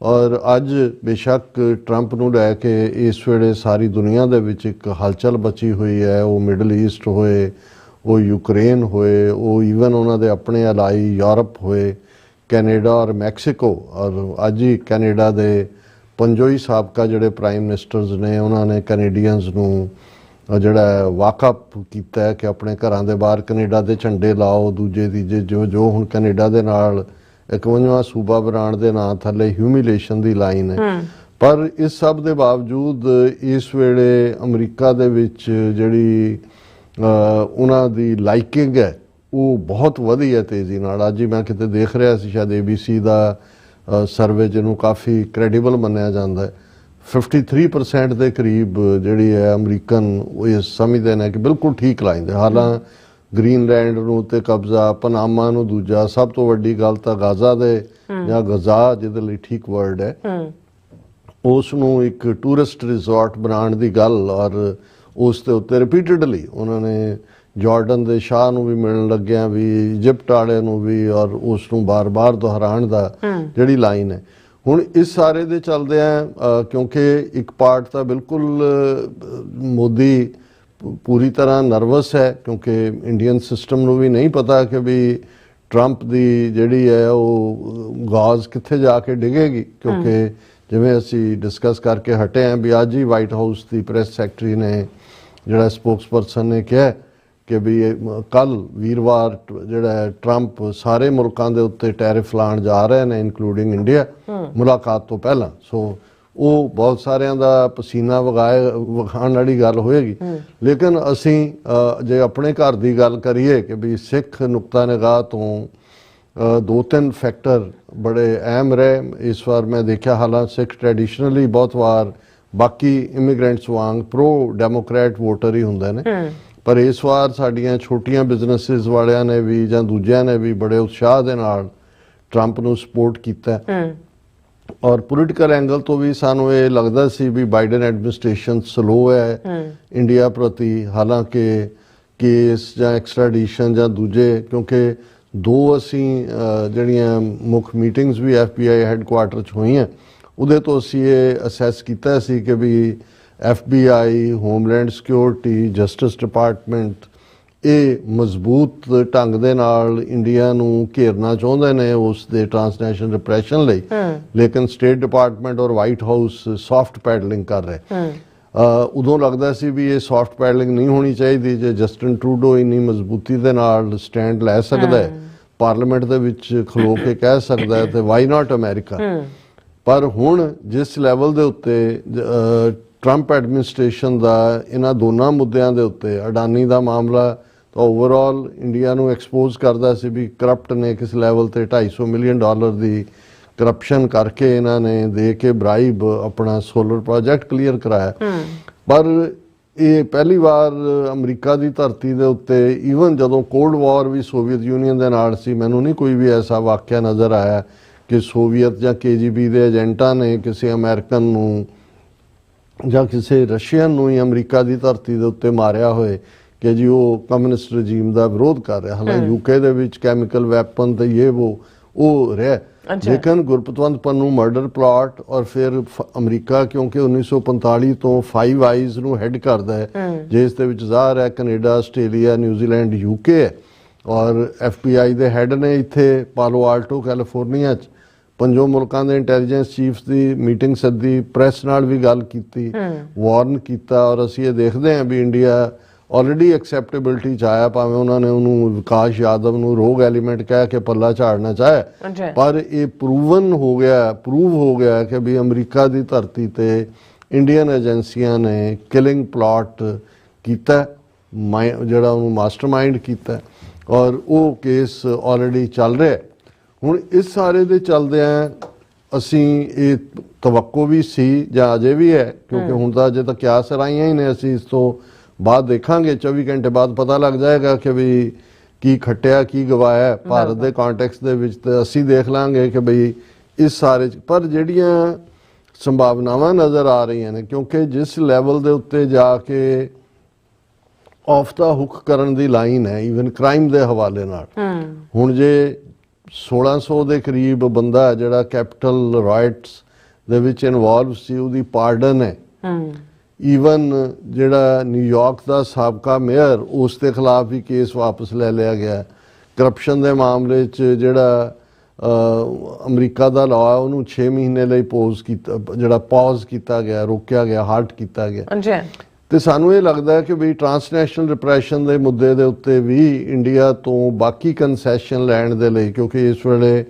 Speaker 2: ਔਰ ਅੱਜ ਬੇਸ਼ੱਕ ਟਰੰਪ ਨੂੰ ਲੈ ਕੇ ਇਸ ਵੇਲੇ ਸਾਰੀ ਦੁਨੀਆ ਦੇ ਵਿੱਚ ਇੱਕ ਹਲਚਲ ਬਚੀ ਹੋਈ ਹੈ। ਉਹ ਮਿਡਲ ਈਸਟ ਹੋਏ, ਉਹ ਯੂਕਰੇਨ ਹੋਏ, ਉਹ ਈਵਨ ਉਹਨਾਂ ਦੇ ਆਪਣੇ ਅਲਾਈ ਯੂਰਪ ਹੋਏ, ਕੈਨੇਡਾ ਔਰ ਮੈਕਸੀਕੋ। ਔਰ ਅੱਜ ਹੀ ਕੈਨੇਡਾ ਦੇ ਪੰਜੋ ਹੀ ਸਾਬਕਾ ਜਿਹੜੇ ਪ੍ਰਾਈਮ ਮਿਨਿਸਟਰਸ ਨੇ, ਉਹਨਾਂ ਨੇ ਕੈਨੇਡੀਅਨਸ ਨੂੰ ਜਿਹੜਾ ਵਾਕਅਪ ਕੀਤਾ ਹੈ ਕਿ ਆਪਣੇ ਘਰਾਂ ਦੇ ਬਾਹਰ ਕੈਨੇਡਾ ਦੇ ਝੰਡੇ ਲਾਓ, ਦੂਜੇ ਤੀਜੇ ਜੋ ਹੁਣ ਕੈਨੇਡਾ ਦੇ ਨਾਲ 51ਵਾਂ ਸੂਬਾ ਬਣਾਉਣ ਦੇ ਨਾਂ ਥੱਲੇ ਹਿਊਮਿਲੇਸ਼ਨ ਦੀ ਲਾਈਨ ਹੈ। ਪਰ ਇਸ ਸਭ ਦੇ ਬਾਵਜੂਦ ਇਸ ਵੇਲੇ ਅਮਰੀਕਾ ਦੇ ਵਿੱਚ ਜਿਹੜੀ ਉਹਨਾਂ ਦੀ ਲਾਈਕਿੰਗ ਹੈ ਉਹ ਬਹੁਤ ਵਧੀ ਹੈ ਤੇਜ਼ੀ ਨਾਲ। ਅੱਜ ਹੀ ਮੈਂ ਕਿਤੇ ਦੇਖ ਰਿਹਾ ਸੀ, ਸ਼ਾਇਦ ABC ਦਾ ਸਰਵੇ ਜਿਹਨੂੰ ਕਾਫੀ ਕ੍ਰੈਡੀਬਲ ਮੰਨਿਆ ਜਾਂਦਾ ਹੈ, 53% ਦੇ ਕਰੀਬ ਜਿਹੜੀ ਹੈ ਅਮਰੀਕਨ ਉਹ ਇਹ ਸਮਝਦੇ ਨੇ ਕਿ ਬਿਲਕੁਲ ਠੀਕ ਲਾਈਂਦੇ। ਹਾਲਾਂ ਗ੍ਰੀਨਲੈਂਡ ਨੂੰ ਤੇ ਕਬਜ਼ਾ, ਪਨਾਮਾ ਨੂੰ ਦੂਜਾ, ਸਭ ਤੋਂ ਵੱਡੀ ਗੱਲ ਤਾਂ ਗਾਜ਼ਾ ਦੇ ਜਾਂ ਗਜ਼ਾ ਜਿਹਦੇ ਲਈ ਠੀਕ ਵਰਡ ਹੈ, ਉਸ ਨੂੰ ਇੱਕ ਟੂਰਿਸਟ ਰਿਜ਼ੋਰਟ ਬਣਾਉਣ ਦੀ ਗੱਲ। ਔਰ ਉਸ ਦੇ ਉੱਤੇ ਰਿਪੀਟਡਲੀ ਉਹਨਾਂ ਨੇ ਜਾਰਡਨ ਦੇ ਸ਼ਾਹ ਨੂੰ ਵੀ ਮਿਲਣ ਲੱਗਿਆ ਵੀ, ਇਜਿਪਟ ਵਾਲੇ ਨੂੰ ਵੀ, ਔਰ ਉਸ ਨੂੰ ਬਾਰ-ਬਾਰ ਦੁਹਰਾਉਣ ਦਾ ਜਿਹੜੀ ਲਾਈਨ ਹੈ। ਹੁਣ ਇਸ ਸਾਰੇ ਦੇ ਚੱਲਦੇ ਆ ਕਿਉਂਕਿ ਇੱਕ ਪਾਰਟ ਤਾਂ ਬਿਲਕੁਲ ਮੋਦੀ ਪੂਰੀ ਤਰ੍ਹਾਂ ਨਰਵਸ ਹੈ, ਕਿਉਂਕਿ ਇੰਡੀਅਨ ਸਿਸਟਮ ਨੂੰ ਵੀ ਨਹੀਂ ਪਤਾ ਕਿ ਵੀ ਟਰੰਪ ਦੀ ਜਿਹੜੀ ਹੈ ਉਹ ਗਾਜ਼ ਕਿੱਥੇ ਜਾ ਕੇ ਡਿੱਗੇਗੀ। ਕਿਉਂਕਿ ਜਿਵੇਂ ਅਸੀਂ ਡਿਸਕਸ ਕਰਕੇ ਹਟੇ ਹਾਂ ਵੀ ਅੱਜ ਹੀ ਵਾਈਟ ਹਾਊਸ ਦੀ ਪ੍ਰੈਸ ਸੈਕਟਰੀ ਨੇ, ਜਿਹੜਾ ਸਪੋਕਸਪਰਸਨ ਨੇ ਕਿਹਾ ਕਿ ਵੀ ਕੱਲ ਵੀਰਵਾਰ ਜਿਹੜਾ ਟਰੰਪ ਸਾਰੇ ਮੁਲਕਾਂ ਦੇ ਉੱਤੇ ਟੈਰਿਫ ਲਾਉਣ ਜਾ ਰਹੇ ਨੇ, ਇਨਕਲੂਡਿੰਗ ਇੰਡੀਆ, ਮੁਲਾਕਾਤ ਤੋਂ ਪਹਿਲਾਂ। ਸੋ ਉਹ ਬਹੁਤ ਸਾਰਿਆਂ ਦਾ ਪਸੀਨਾ ਵਗਾਉਣ ਵਾਲੀ ਗੱਲ ਹੋਏਗੀ। ਲੇਕਿਨ ਅਸੀਂ ਜੇ ਆਪਣੇ ਘਰ ਦੀ ਗੱਲ ਕਰੀਏ ਕਿ ਵੀ ਸਿੱਖ ਨੁਕਤਾ ਨਿਗਾਹ ਤੋਂ 2-3 ਫੈਕਟਰ ਬੜੇ ਅਹਿਮ ਰਹੇ ਇਸ ਵਾਰ। ਮੈਂ ਦੇਖਿਆ ਹਾਲਾਂ ਸਿੱਖ ਟ੍ਰੈਡੀਸ਼ਨਲੀ ਬਹੁਤ ਵਾਰ ਬਾਕੀ ਇਮੀਗ੍ਰੈਂਟਸ ਵਾਂਗ ਪ੍ਰੋ ਡੈਮੋਕ੍ਰੈਟ ਵੋਟਰ ਹੀ ਹੁੰਦੇ ਨੇ, ਪਰ ਇਸ ਵਾਰ ਸਾਡੀਆਂ ਛੋਟੀਆਂ ਬਿਜ਼ਨੈਸਿਸ ਵਾਲਿਆਂ ਨੇ ਵੀ ਜਾਂ ਦੂਜਿਆਂ ਨੇ ਵੀ ਬੜੇ ਉਤਸ਼ਾਹ ਦੇ ਨਾਲ ਟਰੰਪ ਨੂੰ ਸਪੋਰਟ ਕੀਤਾ। ਔਰ ਪੋਲੀਟੀਕਲ ਐਂਗਲ ਤੋਂ ਵੀ ਸਾਨੂੰ ਇਹ ਲੱਗਦਾ ਸੀ ਵੀ ਬਾਈਡਨ ਐਡਮਿਨਿਸਟ੍ਰੇਸ਼ਨ ਸਲੋ ਹੈ ਇੰਡੀਆ ਪ੍ਰਤੀ। ਹਾਲਾਂਕਿ ਕੇਸ ਜਾਂ ਐਕਸਟ੍ਰਾਡੀਸ਼ਨ ਜਾਂ ਦੂਜੇ, ਕਿਉਂਕਿ 2 ਅਸੀਂ ਜਿਹੜੀਆਂ ਮੁੱਖ ਮੀਟਿੰਗਸ ਵੀ FBI ਹੈੱਡਕੁਆਰਟਰ 'ਚ ਹੋਈਆਂ, ਉਹਦੇ ਤੋਂ ਅਸੀਂ ਇਹ ਅਸੈਸ ਕੀਤਾ ਸੀ ਕਿ ਵੀ FBI, homeland security, justice department ਇਹ ਮਜ਼ਬੂਤ ਢੰਗ ਦੇ ਨਾਲ ਇੰਡੀਆ ਨੂੰ ਘੇਰਨਾ ਚਾਹੁੰਦੇ ਨੇ ਉਸ ਦੇ ਟ੍ਰਾਂਸਨੈਸ਼ਨਲ ਰਿਪਰੈਸ਼ਨ ਲਈ। ਲੇਕਿਨ ਸਟੇਟ ਡਿਪਾਰਟਮੈਂਟ ਔਰ ਵਾਈਟ ਹਾਊਸ ਸੌਫਟ ਪੈਡਲਿੰਗ ਕਰ ਰਹੇ। ਉਦੋਂ ਲੱਗਦਾ ਸੀ ਵੀ ਇਹ ਸੌਫਟ ਪੈਡਲਿੰਗ ਨਹੀਂ ਹੋਣੀ ਚਾਹੀਦੀ। ਜੇ ਜਸਟਿਨ ਟਰੂਡੋ ਇੰਨੀ ਮਜ਼ਬੂਤੀ ਦੇ ਨਾਲ ਸਟੈਂਡ ਲੈ ਸਕਦਾ ਹੈ, ਪਾਰਲੀਮੈਂਟ ਦੇ ਵਿੱਚ ਖਲੋ ਕੇ ਕਹਿ ਸਕਦਾ ਹੈ, ਤੇ ਵਾਈ ਨਾਟ ਅਮਰੀਕਾ। ਪਰ ਹੁਣ ਜਿਸ ਲੈਵਲ ਦੇ ਉੱਤੇ ਟਰੰਪ ਐਡਮਿਨਿਸਟ੍ਰੇਸ਼ਨ ਦਾ ਇਹਨਾਂ ਦੋਨਾਂ ਮੁੱਦਿਆਂ ਦੇ ਉੱਤੇ, ਅਡਾਨੀ ਦਾ ਮਾਮਲਾ ਤਾਂ ਓਵਰਆਲ ਇੰਡੀਆ ਨੂੰ ਐਕਸਪੋਜ਼ ਕਰਦਾ ਸੀ ਵੀ ਕਰਪਟ ਨੇ ਕਿਸ ਲੈਵਲ ਤੇ $250 ਮਿਲੀਅਨ ਦੀ ਕਰਪਸ਼ਨ ਕਰਕੇ ਇਹਨਾਂ ਨੇ ਦੇ ਕੇ ਬ੍ਰਾਈਬ ਆਪਣਾ ਸੋਲਰ ਪ੍ਰੋਜੈਕਟ ਕਲੀਅਰ ਕਰਾਇਆ। ਪਰ ਇਹ ਪਹਿਲੀ ਵਾਰ ਅਮਰੀਕਾ ਦੀ ਧਰਤੀ ਦੇ ਉੱਤੇ ਈਵਨ ਜਦੋਂ ਕੋਲਡ ਵਾਰ ਵੀ ਸੋਵੀਅਤ ਯੂਨੀਅਨ ਦੇ ਨਾਲ ਸੀ, ਮੈਨੂੰ ਨਹੀਂ ਕੋਈ ਵੀ ਐਸਾ ਵਾਕਿਆ ਨਜ਼ਰ ਆਇਆ ਕਿ ਸੋਵੀਅਤ ਜਾਂ KGB ਦੇ ਏਜੰਟਾਂ ਨੇ ਕਿਸੇ ਅਮਰੀਕਨ ਨੂੰ ਜਾਂ ਕਿਸੇ ਰਸ਼ੀਅਨ ਨੂੰ ਹੀ ਅਮਰੀਕਾ ਦੀ ਧਰਤੀ ਦੇ ਉੱਤੇ ਮਾਰਿਆ ਹੋਏ ਕਿ ਜੀ ਉਹ ਕਮਿਊਨਿਸਟ ਰਜੀਮ ਦਾ ਵਿਰੋਧ ਕਰ ਰਿਹਾ। ਹਾਲਾਂਕਿ UK ਦੇ ਵਿੱਚ ਕੈਮੀਕਲ ਵੈਪਨ ਤੇ ਉਹ ਰਿਹਾ, ਲੇਕਿਨ ਗੁਰਪਤਵੰਤ ਪੰਨੂ ਮਰਡਰ ਪਲਾਟ ਔਰ ਫਿਰ ਅਮਰੀਕਾ ਕਿਉਂਕਿ 1945 ਤੋਂ 5 ਆਈਜ਼ ਨੂੰ ਹੈਡ ਕਰਦਾ ਹੈ, ਜਿਸ ਦੇ ਵਿੱਚ ਜ਼ਾਹਰ ਹੈ ਕੈਨੇਡਾ, ਆਸਟ੍ਰੇਲੀਆ, ਨਿਊਜ਼ੀਲੈਂਡ, UK ਹੈ ਔਰ FBI ਦੇ ਹੈਡ ਨੇ ਇੱਥੇ ਪਾਲੋ ਆਲਟੋ ਕੈਲੀਫੋਰਨੀਆ 'ਚ 5 ਮੁਲਕਾਂ ਦੇ ਇੰਟੈਲੀਜੈਂਸ ਚੀਫਸ ਦੀ ਮੀਟਿੰਗ ਸੱਦੀ, ਪ੍ਰੈਸ ਨਾਲ ਵੀ ਗੱਲ ਕੀਤੀ, ਵਾਰਨ ਕੀਤਾ ਔਰ ਅਸੀਂ ਇਹ ਦੇਖਦੇ ਹਾਂ ਵੀ ਇੰਡੀਆ ਆਲਰੇਡੀ ਐਕਸੈਪਟੇਬਿਲਿਟੀ 'ਚ ਆਇਆ, ਭਾਵੇਂ ਉਹਨਾਂ ਨੇ ਉਹਨੂੰ ਵਿਕਾਸ ਯਾਦਵ ਨੂੰ ਰੋਗ ਐਲੀਮੈਂਟ ਕਹਿ ਕੇ ਪੱਲਾ ਝਾੜਨਾ ਚਾਹਿਆ, ਪਰ ਇਹ ਪ੍ਰੂਵ ਹੋ ਗਿਆ ਕਿ ਵੀ ਅਮਰੀਕਾ ਦੀ ਧਰਤੀ ਤੇ ਇੰਡੀਅਨ ਏਜੰਸੀਆਂ ਨੇ ਕਿਲਿੰਗ ਪਲਾਟ ਕੀਤਾ, ਜਿਹੜਾ ਉਹਨੂੰ ਮਾਸਟਰਮਾਈਂਡ ਕੀਤਾ ਔਰ ਉਹ ਕੇਸ ਆਲਰੇਡੀ ਚੱਲ ਰਿਹਾ। ਹੁਣ ਇਸ ਸਾਰੇ ਦੇ ਚੱਲਦਿਆਂ ਅਸੀਂ ਇਹ ਤਵੱਕੋ ਵੀ ਸੀ ਜਾਂ ਅਜੇ ਵੀ ਹੈ, ਕਿਉਂਕਿ ਹੁਣ ਤਾਂ ਅਜੇ ਤਾਂ ਕਿਆਸ ਰਾਈਆਂ ਹੀ ਨੇ, ਅਸੀਂ ਇਸ ਤੋਂ ਬਾਅਦ ਦੇਖਾਂਗੇ 24 ਘੰਟੇ ਬਾਅਦ ਪਤਾ ਲੱਗ ਜਾਏਗਾ ਕਿ ਵੀ ਕੀ ਖੱਟਿਆ ਕੀ ਗਵਾਇਆ ਭਾਰਤ ਦੇ ਕੰਟੈਕਸਟ ਦੇ ਵਿੱਚ, ਤੇ ਅਸੀਂ ਦੇਖ ਲਾਂਗੇ ਕਿ ਬਈ ਇਸ ਸਾਰੇ ਪਰ ਜਿਹੜੀਆਂ ਸੰਭਾਵਨਾਵਾਂ ਨਜ਼ਰ ਆ ਰਹੀਆਂ ਨੇ, ਕਿਉਂਕਿ ਜਿਸ ਲੈਵਲ ਦੇ ਉੱਤੇ ਜਾ ਕੇ ਆਫ ਦਾ ਹੁੱਕ ਕਰਨ ਦੀ ਲਾਈਨ ਹੈ ਈਵਨ ਕ੍ਰਾਈਮ ਦੇ ਹਵਾਲੇ ਨਾਲ, ਹੁਣ ਜੇ 1600 ਦੇ ਕਰੀਬ ਬੰਦਾ ਜਿਹੜਾ ਕੈਪੀਟਲ ਰਾਈਟਸ ਦੇ ਵਿੱਚ ਇਨਵੋਲਵ ਸੀ ਉਹਦੀ ਪਾਰਡਨ ਹੈ, ਈਵਨ ਜਿਹੜਾ ਨਿਊਯਾਰਕ ਦਾ ਸਾਬਕਾ ਮੇਅਰ ਉਸ ਦੇ ਖਿਲਾਫ ਵੀ ਕੇਸ ਵਾਪਸ ਲੈ ਲਿਆ ਗਿਆ, ਕਰਪਸ਼ਨ ਦੇ ਮਾਮਲੇ 'ਚ ਜਿਹੜਾ ਅਮਰੀਕਾ ਦਾ ਲਾਅ ਹੈ ਉਹਨੂੰ 6 ਮਹੀਨੇ ਲਈ ਪੌਜ਼ ਕੀਤਾ ਗਿਆ, ਰੋਕਿਆ ਗਿਆ, ਹਾਲਟ ਕੀਤਾ ਗਿਆ। ਤੇ ਸਾਨੂੰ ਇਹ ਲੱਗਦਾ ਕਿ ਵੀ ਟਰਾਂਸਨੈਸ਼ਨਲ ਰਿਪਰੈਸ਼ਨ ਦੇ ਮੁੱਦੇ ਦੇ ਉੱਤੇ ਵੀ ਇੰਡੀਆ ਤੋਂ ਬਾਕੀ ਕੰਸੈਸ਼ਨ ਲੈਣ ਦੇ ਲਈ, ਕਿਉਂਕਿ ਇਸ ਵੇਲੇ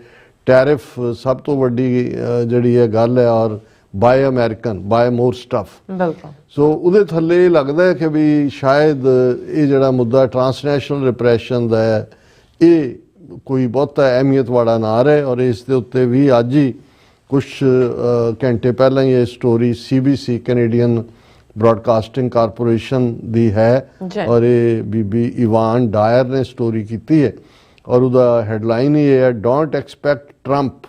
Speaker 2: ਟੈਰਿਫ ਸਭ ਤੋਂ ਵੱਡੀ ਜਿਹੜੀ ਹੈ ਗੱਲ ਹੈ ਔਰ ਬਾਏ ਅਮਰੀਕਨ ਬਾਏ ਮੋਰ ਸਟਫ, ਸੋ ਉਹਦੇ ਥੱਲੇ ਲੱਗਦਾ ਹੈ ਕਿ ਵੀ ਸ਼ਾਇਦ ਇਹ ਜਿਹੜਾ ਮੁੱਦਾ ਟਰਾਂਸਨੈਸ਼ਨਲ ਰਿਪਰੈਸ਼ਨ ਦਾ ਹੈ ਇਹ ਕੋਈ ਬਹੁਤਾ ਅਹਿਮੀਅਤ ਵਾਲਾ ਨਾ ਰਹੇ। ਔਰ ਇਸ ਦੇ ਉੱਤੇ ਵੀ ਅੱਜ ਹੀ ਕੁਝ ਘੰਟੇ ਪਹਿਲਾਂ ਹੀ ਇਹ story CBC Canadian broadcasting corporation ਦੀ ਹੈ ਔਰ ਇਹ ਬੀਬੀ ਇਵਾਨ ਡਾਇਰ ਨੇ ਸਟੋਰੀ ਕੀਤੀ ਹੈ ਔਰ ਉਹਦਾ ਹੈਡਲਾਈਨ ਹੀ ਹੈ, don't expect Trump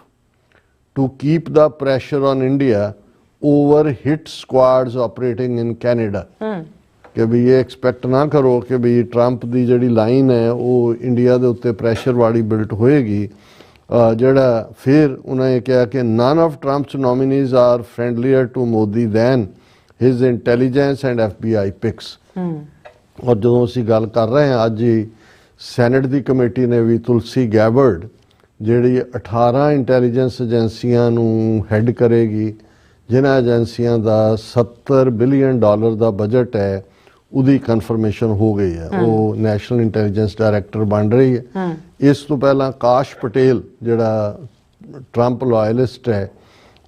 Speaker 2: to keep the pressure on India over hit squads operating in Canada, ਕਿ ਵੀ ਇਹ ਐਕਸਪੈਕਟ ਨਾ ਕਰੋ ਕਿ ਵੀ ਟਰੰਪ ਦੀ ਜਿਹੜੀ ਲਾਈਨ ਹੈ ਉਹ ਇੰਡੀਆ ਦੇ ਉੱਤੇ ਪ੍ਰੈਸ਼ਰ ਵਾਲੀ ਬਿਲਟ ਹੋਏਗੀ। ਜਿਹੜਾ ਫਿਰ ਉਹਨਾਂ ਨੇ ਕਿਹਾ ਕਿ none of Trump's nominees are friendlier to Modi than his intelligence and FBI picks। ਔਰ ਜਦੋਂ ਅਸੀਂ ਗੱਲ ਕਰ ਰਹੇ ਹਾਂ ਅੱਜ ਹੀ ਸੈਨੇਟ ਦੀ ਕਮੇਟੀ ਨੇ ਵੀ ਤੁਲਸੀ ਗੈਬਰਡ ਜਿਹੜੀ 18 ਇੰਟੈਲੀਜੈਂਸ ਏਜੰਸੀਆਂ ਨੂੰ ਹੈਡ ਕਰੇਗੀ, ਜਿਨ੍ਹਾਂ ਏਜੰਸੀਆਂ ਦਾ $70 ਬਿਲੀਅਨ ਦਾ ਬਜਟ ਹੈ, ਉਹਦੀ ਕਨਫਰਮੇਸ਼ਨ ਹੋ ਗਈ ਹੈ, ਉਹ ਨੈਸ਼ਨਲ ਇੰਟੈਲੀਜੈਂਸ ਡਾਇਰੈਕਟਰ ਬਣ ਰਹੀ ਹੈ। ਇਸ ਤੋਂ ਪਹਿਲਾਂ ਕਾਸ਼ ਪਟੇਲ ਜਿਹੜਾ ਟਰੰਪ ਲਾਇਲਿਸਟ ਹੈ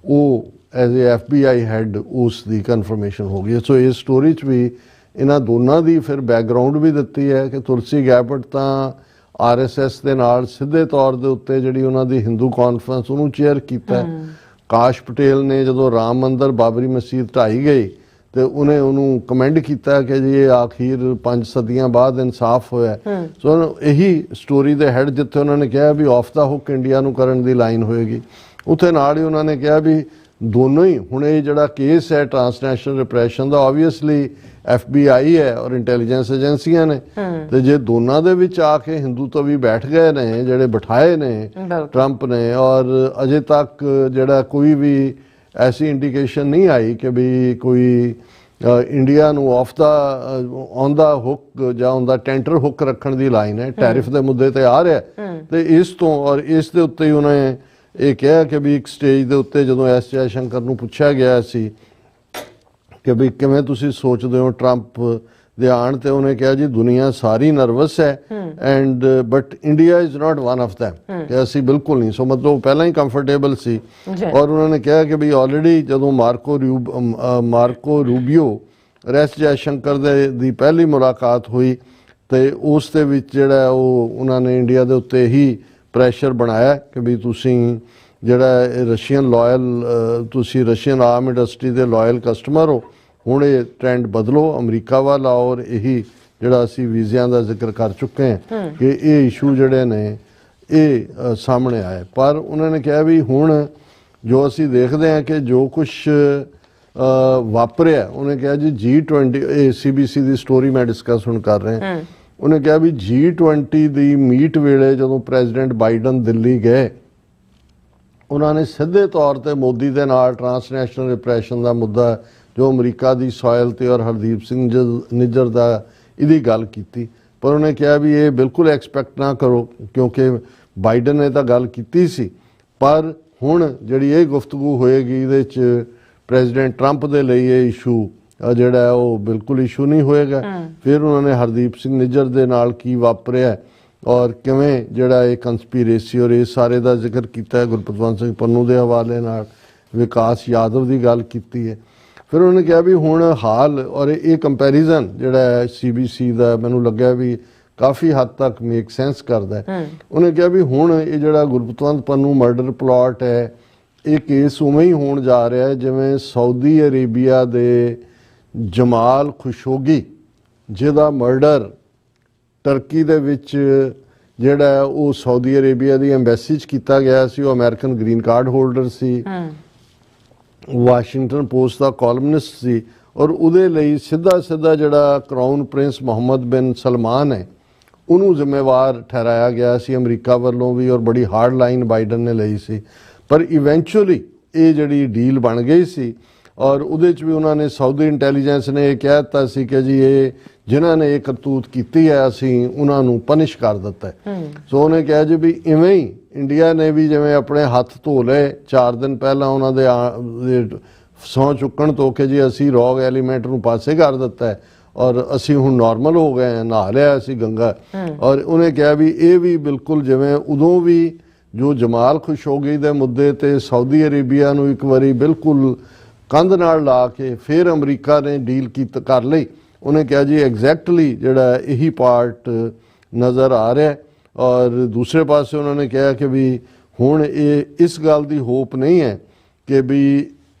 Speaker 2: ਉਹ ਐਜ਼ ਏ FBI ਹੈਡ ਉਸ ਦੀ ਕਨਫਰਮੇਸ਼ਨ ਹੋ ਗਈ। ਸੋ ਇਸ ਸਟੋਰੀ 'ਚ ਵੀ ਇਹਨਾਂ ਦੋਨਾਂ ਦੀ ਫਿਰ ਬੈਕਗਰਾਊਂਡ ਵੀ ਦਿੱਤੀ ਹੈ ਕਿ ਤੁਲਸੀ ਗੈਬਰਡ ਤਾਂ RSS ਦੇ ਨਾਲ ਸਿੱਧੇ ਤੌਰ ਦੇ ਉੱਤੇ ਜਿਹੜੀ ਉਹਨਾਂ ਦੀ ਹਿੰਦੂ ਕਾਨਫਰੰਸ ਉਹਨੂੰ ਚੇਅਰ ਕੀਤਾ। ਕਾਸ਼ ਪਟੇਲ ਨੇ ਜਦੋਂ ਰਾਮ ਮੰਦਰ ਬਾਬਰੀ ਮਸਜਿਦ ਢਾਈ ਗਈ ਤੇ ਉਹਨੂੰ ਕਮੈਂਡ ਕੀਤਾ ਕਿ ਜੀ ਇਹ ਆਖਿਰ 5 ਸਦੀਆਂ ਬਾਅਦ ਇਨਸਾਫ ਹੋਇਆ। ਸੋ ਇਹੀ ਸਟੋਰੀ ਦੇ ਹੈਡ ਜਿੱਥੇ ਉਹਨਾਂ ਨੇ ਕਿਹਾ ਵੀ ਆਫ ਦਾ ਹੁੱਕ ਇੰਡੀਆ ਨੂੰ ਕਰਨ ਦੀ ਲਾਈਨ ਹੋਏਗੀ, ਉੱਥੇ ਨਾਲ ਹੀ ਉਹਨਾਂ ਨੇ ਕਿਹਾ ਵੀ ਦੋਨੋਂ ਹੀ ਹੁਣ ਇਹ ਜਿਹੜਾ ਕੇਸ ਹੈ ਟਰਾਂਸਨੈਸ਼ਨਲ ਰਿਪਰੈਸ਼ਨ ਦਾ ਆਬਵੀਅਸਲੀ FBI ਹੈ ਔਰ ਇੰਟੈਲੀਜੈਂਸ ਏਜੰਸੀਆਂ ਨੇ, ਤੇ ਜੇ ਦੋਨਾਂ ਦੇ ਵਿੱਚ ਆ ਕੇ ਹਿੰਦੂਤਵ ਵੀ ਬੈਠ ਗਏ ਨੇ ਜਿਹੜੇ ਬਿਠਾਏ ਨੇ ਟਰੰਪ ਨੇ, ਔਰ ਅਜੇ ਤੱਕ ਜਿਹੜਾ ਕੋਈ ਵੀ ਐਸੀ ਇੰਡੀਕੇਸ਼ਨ ਨਹੀਂ ਆਈ ਕਿ ਵੀ ਕੋਈ ਇੰਡੀਆ ਨੂੰ ਔਨ ਦਾ ਹੁੱਕ ਜਾਂ ਔਨ ਦਾ ਟੈਂਟਰ ਹੁੱਕ ਰੱਖਣ ਦੀ ਲਾਈਨ ਹੈ, ਟੈਰਿਫ ਦੇ ਮੁੱਦੇ ਤੇ ਆ ਰਿਹਾ ਤੇ ਇਸ ਤੋਂ ਔਰ ਇਸ ਦੇ ਉੱਤੇ ਹੀ ਉਹਨੇ ਇਹ ਕਿਹਾ ਕਿ ਵੀ ਇੱਕ ਸਟੇਜ ਦੇ ਉੱਤੇ ਜਦੋਂ ਐਸ ਜੈ ਸ਼ੰਕਰ ਨੂੰ ਪੁੱਛਿਆ ਗਿਆ ਸੀ ਕਿ ਵੀ ਕਿਵੇਂ ਤੁਸੀਂ ਸੋਚਦੇ ਹੋ ਟਰੰਪ ਦੇ ਆਉਣ ਤੇ, ਉਹਨੇ ਕਿਹਾ ਜੀ ਦੁਨੀਆ ਸਾਰੀ ਨਰਵਸ ਹੈ and but India is not one of them, ਕਿ ਅਸੀਂ ਬਿਲਕੁਲ ਨਹੀਂ। ਸੋ ਮਤਲਬ ਪਹਿਲਾਂ ਹੀ ਕੰਫਰਟੇਬਲ ਸੀ ਔਰ ਉਹਨਾਂ ਨੇ ਕਿਹਾ ਕਿ ਵੀ ਆਲਰੇਡੀ ਜਦੋਂ ਮਾਰਕੋ ਰੂਬੀਓ ਐਸ ਜੈ ਸ਼ੰਕਰ ਦੀ ਪਹਿਲੀ ਮੁਲਾਕਾਤ ਹੋਈ ਤੇ ਉਸ ਦੇ ਵਿੱਚ ਜਿਹੜਾ ਉਹਨਾਂ ਨੇ ਇੰਡੀਆ ਦੇ ਉੱਤੇ ਹੀ ਪ੍ਰੈਸ਼ਰ ਬਣਾਇਆ ਕਿ ਵੀ ਤੁਸੀਂ ਜਿਹੜਾ ਰਸ਼ੀਅਨ ਲਾਇਲ ਤੁਸੀਂ ਰਸ਼ੀਅਨ ਆਰਮ ਇੰਡਸਟਰੀ ਦੇ ਲਾਇਲ ਕਸਟਮਰ ਹੋ ਹੁਣ ਇਹ ਟ੍ਰੈਂਡ ਬਦਲੋ ਅਮਰੀਕਾ ਵੱਲ ਆਓ। ਔਰ ਇਹੀ ਜਿਹੜਾ ਅਸੀਂ ਵੀਜ਼ਿਆਂ ਦਾ ਜ਼ਿਕਰ ਕਰ ਚੁੱਕੇ ਹਾਂ ਕਿ ਇਹ ਇਸ਼ੂ ਜਿਹੜੇ ਨੇ ਇਹ ਸਾਹਮਣੇ ਆਏ। ਪਰ ਉਹਨਾਂ ਨੇ ਕਿਹਾ ਵੀ ਹੁਣ ਜੋ ਅਸੀਂ ਦੇਖਦੇ ਹਾਂ ਕਿ ਜੋ ਕੁਛ ਵਾਪਰਿਆ, ਉਹਨੇ ਕਿਹਾ ਜੀ G20 ਇਹ CBC ਦੀ ਸਟੋਰੀ ਮੈਂ ਡਿਸਕਸ ਹੁਣ ਕਰ ਰਿਹਾ। ਉਹਨੇ ਕਿਹਾ ਵੀ G20 ਦੀ ਮੀਟ ਵੇਲੇ ਜਦੋਂ ਪ੍ਰੈਜ਼ੀਡੈਂਟ ਬਾਈਡਨ ਦਿੱਲੀ ਗਏ, ਉਹਨਾਂ ਨੇ ਸਿੱਧੇ ਤੌਰ ਤੇ ਮੋਦੀ ਦੇ ਨਾਲ ਟਰਾਂਸਨੈਸ਼ਨਲ ਰਿਪਰੈਸ਼ਨ ਦਾ ਮੁੱਦਾ ਜੋ ਅਮਰੀਕਾ ਦੀ ਸੋਇਲ ਤੇ ਔਰ ਹਰਦੀਪ ਸਿੰਘ ਨਿੱਜਰ ਦਾ ਇਹਦੀ ਗੱਲ ਕੀਤੀ। ਪਰ ਉਹਨੇ ਕਿਹਾ ਵੀ ਇਹ ਬਿਲਕੁਲ ਐਕਸਪੈਕਟ ਨਾ ਕਰੋ ਕਿਉਂਕਿ ਬਾਈਡਨ ਨੇ ਤਾਂ ਗੱਲ ਕੀਤੀ ਸੀ, ਪਰ ਹੁਣ ਜਿਹੜੀ ਇਹ ਗੁਫ਼ਤਗੂ ਹੋਏਗੀ ਇਹਦੇ 'ਚ ਪ੍ਰੈਜ਼ੀਡੈਂਟ ਟਰੰਪ ਦੇ ਲਈ ਇਹ ਇਸ਼ੂ ਜਿਹੜਾ ਹੈ ਉਹ ਬਿਲਕੁਲ ਇਸ਼ੂ ਨਹੀਂ ਹੋਏਗਾ। ਫਿਰ ਉਹਨਾਂ ਨੇ ਹਰਦੀਪ ਸਿੰਘ ਨਿੱਜਰ ਦੇ ਨਾਲ ਕੀ ਵਾਪਰਿਆ ਔਰ ਕਿਵੇਂ ਜਿਹੜਾ ਇਹ ਕੰਸਪੀਰੇਸੀ ਔਰ ਇਹ ਸਾਰੇ ਦਾ ਜ਼ਿਕਰ ਕੀਤਾ ਹੈ। ਗੁਰਪਤਵੰਤ ਸਿੰਘ ਪੰਨੂ ਦੇ ਹਵਾਲੇ ਨਾਲ ਵਿਕਾਸ ਯਾਦਵ ਦੀ ਗੱਲ ਕੀਤੀ ਹੈ। ਫਿਰ ਉਹਨੇ ਕਿਹਾ ਵੀ ਹੁਣ ਹਾਲ ਔਰ ਇਹ ਕੰਪੈਰੀਜ਼ਨ ਜਿਹੜਾ ਹੈ CBC ਦਾ ਮੈਨੂੰ ਲੱਗਿਆ ਵੀ ਕਾਫੀ ਹੱਦ ਤੱਕ ਮੇਕ ਸੈਂਸ ਕਰਦਾ ਹੈ। ਉਹਨੇ ਕਿਹਾ ਵੀ ਹੁਣ ਇਹ ਜਿਹੜਾ ਗੁਰਪਤਵੰਤ ਪੰਨੂ ਮਰਡਰ ਪਲਾਟ ਹੈ, ਇਹ ਕੇਸ ਉਵੇਂ ਹੀ ਹੋਣ ਜਾ ਰਿਹਾ ਹੈ ਜਿਵੇਂ ਸਾਊਦੀ ਅਰੇਬੀਆ ਦੇ ਜਮਾਲ ਖੁਸ਼ੋਗੀ ਜਿਹਦਾ ਮਰਡਰ ਟਰਕੀ ਦੇ ਵਿੱਚ ਜਿਹੜਾ ਉਹ ਸਾਊਦੀ ਅਰੇਬੀਆ ਦੀ ਐਮਬੈਸੀ 'ਚ ਕੀਤਾ ਗਿਆ ਸੀ। ਉਹ ਅਮਰੀਕਨ ਗ੍ਰੀਨ ਕਾਰਡ ਹੋਲਡਰ ਸੀ, ਵਾਸ਼ਿੰਗਟਨ ਪੋਸਟ ਦਾ ਕਾਲਮਨਿਸਟ ਸੀ ਔਰ ਉਹਦੇ ਲਈ ਸਿੱਧਾ ਜਿਹੜਾ ਕਰਾਊਨ ਪ੍ਰਿੰਸ ਮੁਹੰਮਦ ਬਿਨ ਸਲਮਾਨ ਹੈ ਉਹਨੂੰ ਜ਼ਿੰਮੇਵਾਰ ਠਹਿਰਾਇਆ ਗਿਆ ਸੀ ਅਮਰੀਕਾ ਵੱਲੋਂ ਵੀ ਔਰ ਬੜੀ ਹਾਰਡ ਲਾਈਨ ਬਾਈਡਨ ਨੇ ਲਈ ਸੀ। ਪਰ ਇਵੈਂਚੁਅਲੀ ਇਹ ਜਿਹੜੀ ਡੀਲ ਬਣ ਗਈ ਸੀ ਔਰ ਉਹਦੇ 'ਚ ਵੀ ਉਹਨਾਂ ਨੇ ਸਾਊਦੀ ਇੰਟੈਲੀਜੈਂਸ ਨੇ ਇਹ ਕਹਿ ਦਿੱਤਾ ਸੀ ਕਿ ਜੀ ਇਹ ਜਿਨ੍ਹਾਂ ਨੇ ਇਹ ਕਰਤੂਤ ਕੀਤੀ ਹੈ ਅਸੀਂ ਉਹਨਾਂ ਨੂੰ ਪਨਿਸ਼ ਕਰ ਦਿੱਤਾ ਹੈ। ਸੋ ਉਹਨੇ ਕਿਹਾ ਜੀ ਵੀ ਇਵੇਂ ਹੀ ਇੰਡੀਆ ਨੇ ਵੀ ਜਿਵੇਂ ਆਪਣੇ ਹੱਥ ਧੋ ਲਏ 4 ਦਿਨ ਪਹਿਲਾਂ ਉਹਨਾਂ ਦੇ ਸਹੁੰ ਚੁੱਕਣ ਤੋਂ ਕਿ ਜੀ ਅਸੀਂ ਰੌਗ ਐਲੀਮੈਂਟ ਨੂੰ ਪਾਸੇ ਕਰ ਦਿੱਤਾ ਹੈ ਔਰ ਅਸੀਂ ਹੁਣ ਨਾਰਮਲ ਹੋ ਗਏ ਹਾਂ, ਨਹਾ ਲਿਆ ਅਸੀਂ ਗੰਗਾ। ਔਰ ਉਹਨੇ ਕਿਹਾ ਵੀ ਇਹ ਵੀ ਬਿਲਕੁਲ ਜਿਵੇਂ ਉਦੋਂ ਵੀ ਜੋ ਜਮਾਲ ਖੁਸ਼ੋਗੀ ਦੇ ਮੁੱਦੇ ਤੇ ਸਾਊਦੀ ਅਰੇਬੀਆ ਨੂੰ ਇੱਕ ਵਾਰੀ ਬਿਲਕੁਲ ਕੰਧ ਨਾਲ ਲਾ ਕੇ ਫਿਰ ਅਮਰੀਕਾ ਨੇ ਡੀਲ ਕਰ ਲਈ। ਉਹਨੇ ਕਿਹਾ ਜੀ ਐਗਜ਼ੈਕਟਲੀ ਜਿਹੜਾ ਇਹੀ ਪਾਰਟ ਨਜ਼ਰ ਆ ਰਿਹਾ। ਔਰ ਦੂਸਰੇ ਪਾਸੇ ਉਹਨਾਂ ਨੇ ਕਿਹਾ ਕਿ ਵੀ ਹੁਣ ਇਹ ਇਸ ਗੱਲ ਦੀ ਹੋਪ ਨਹੀਂ ਹੈ ਕਿ ਵੀ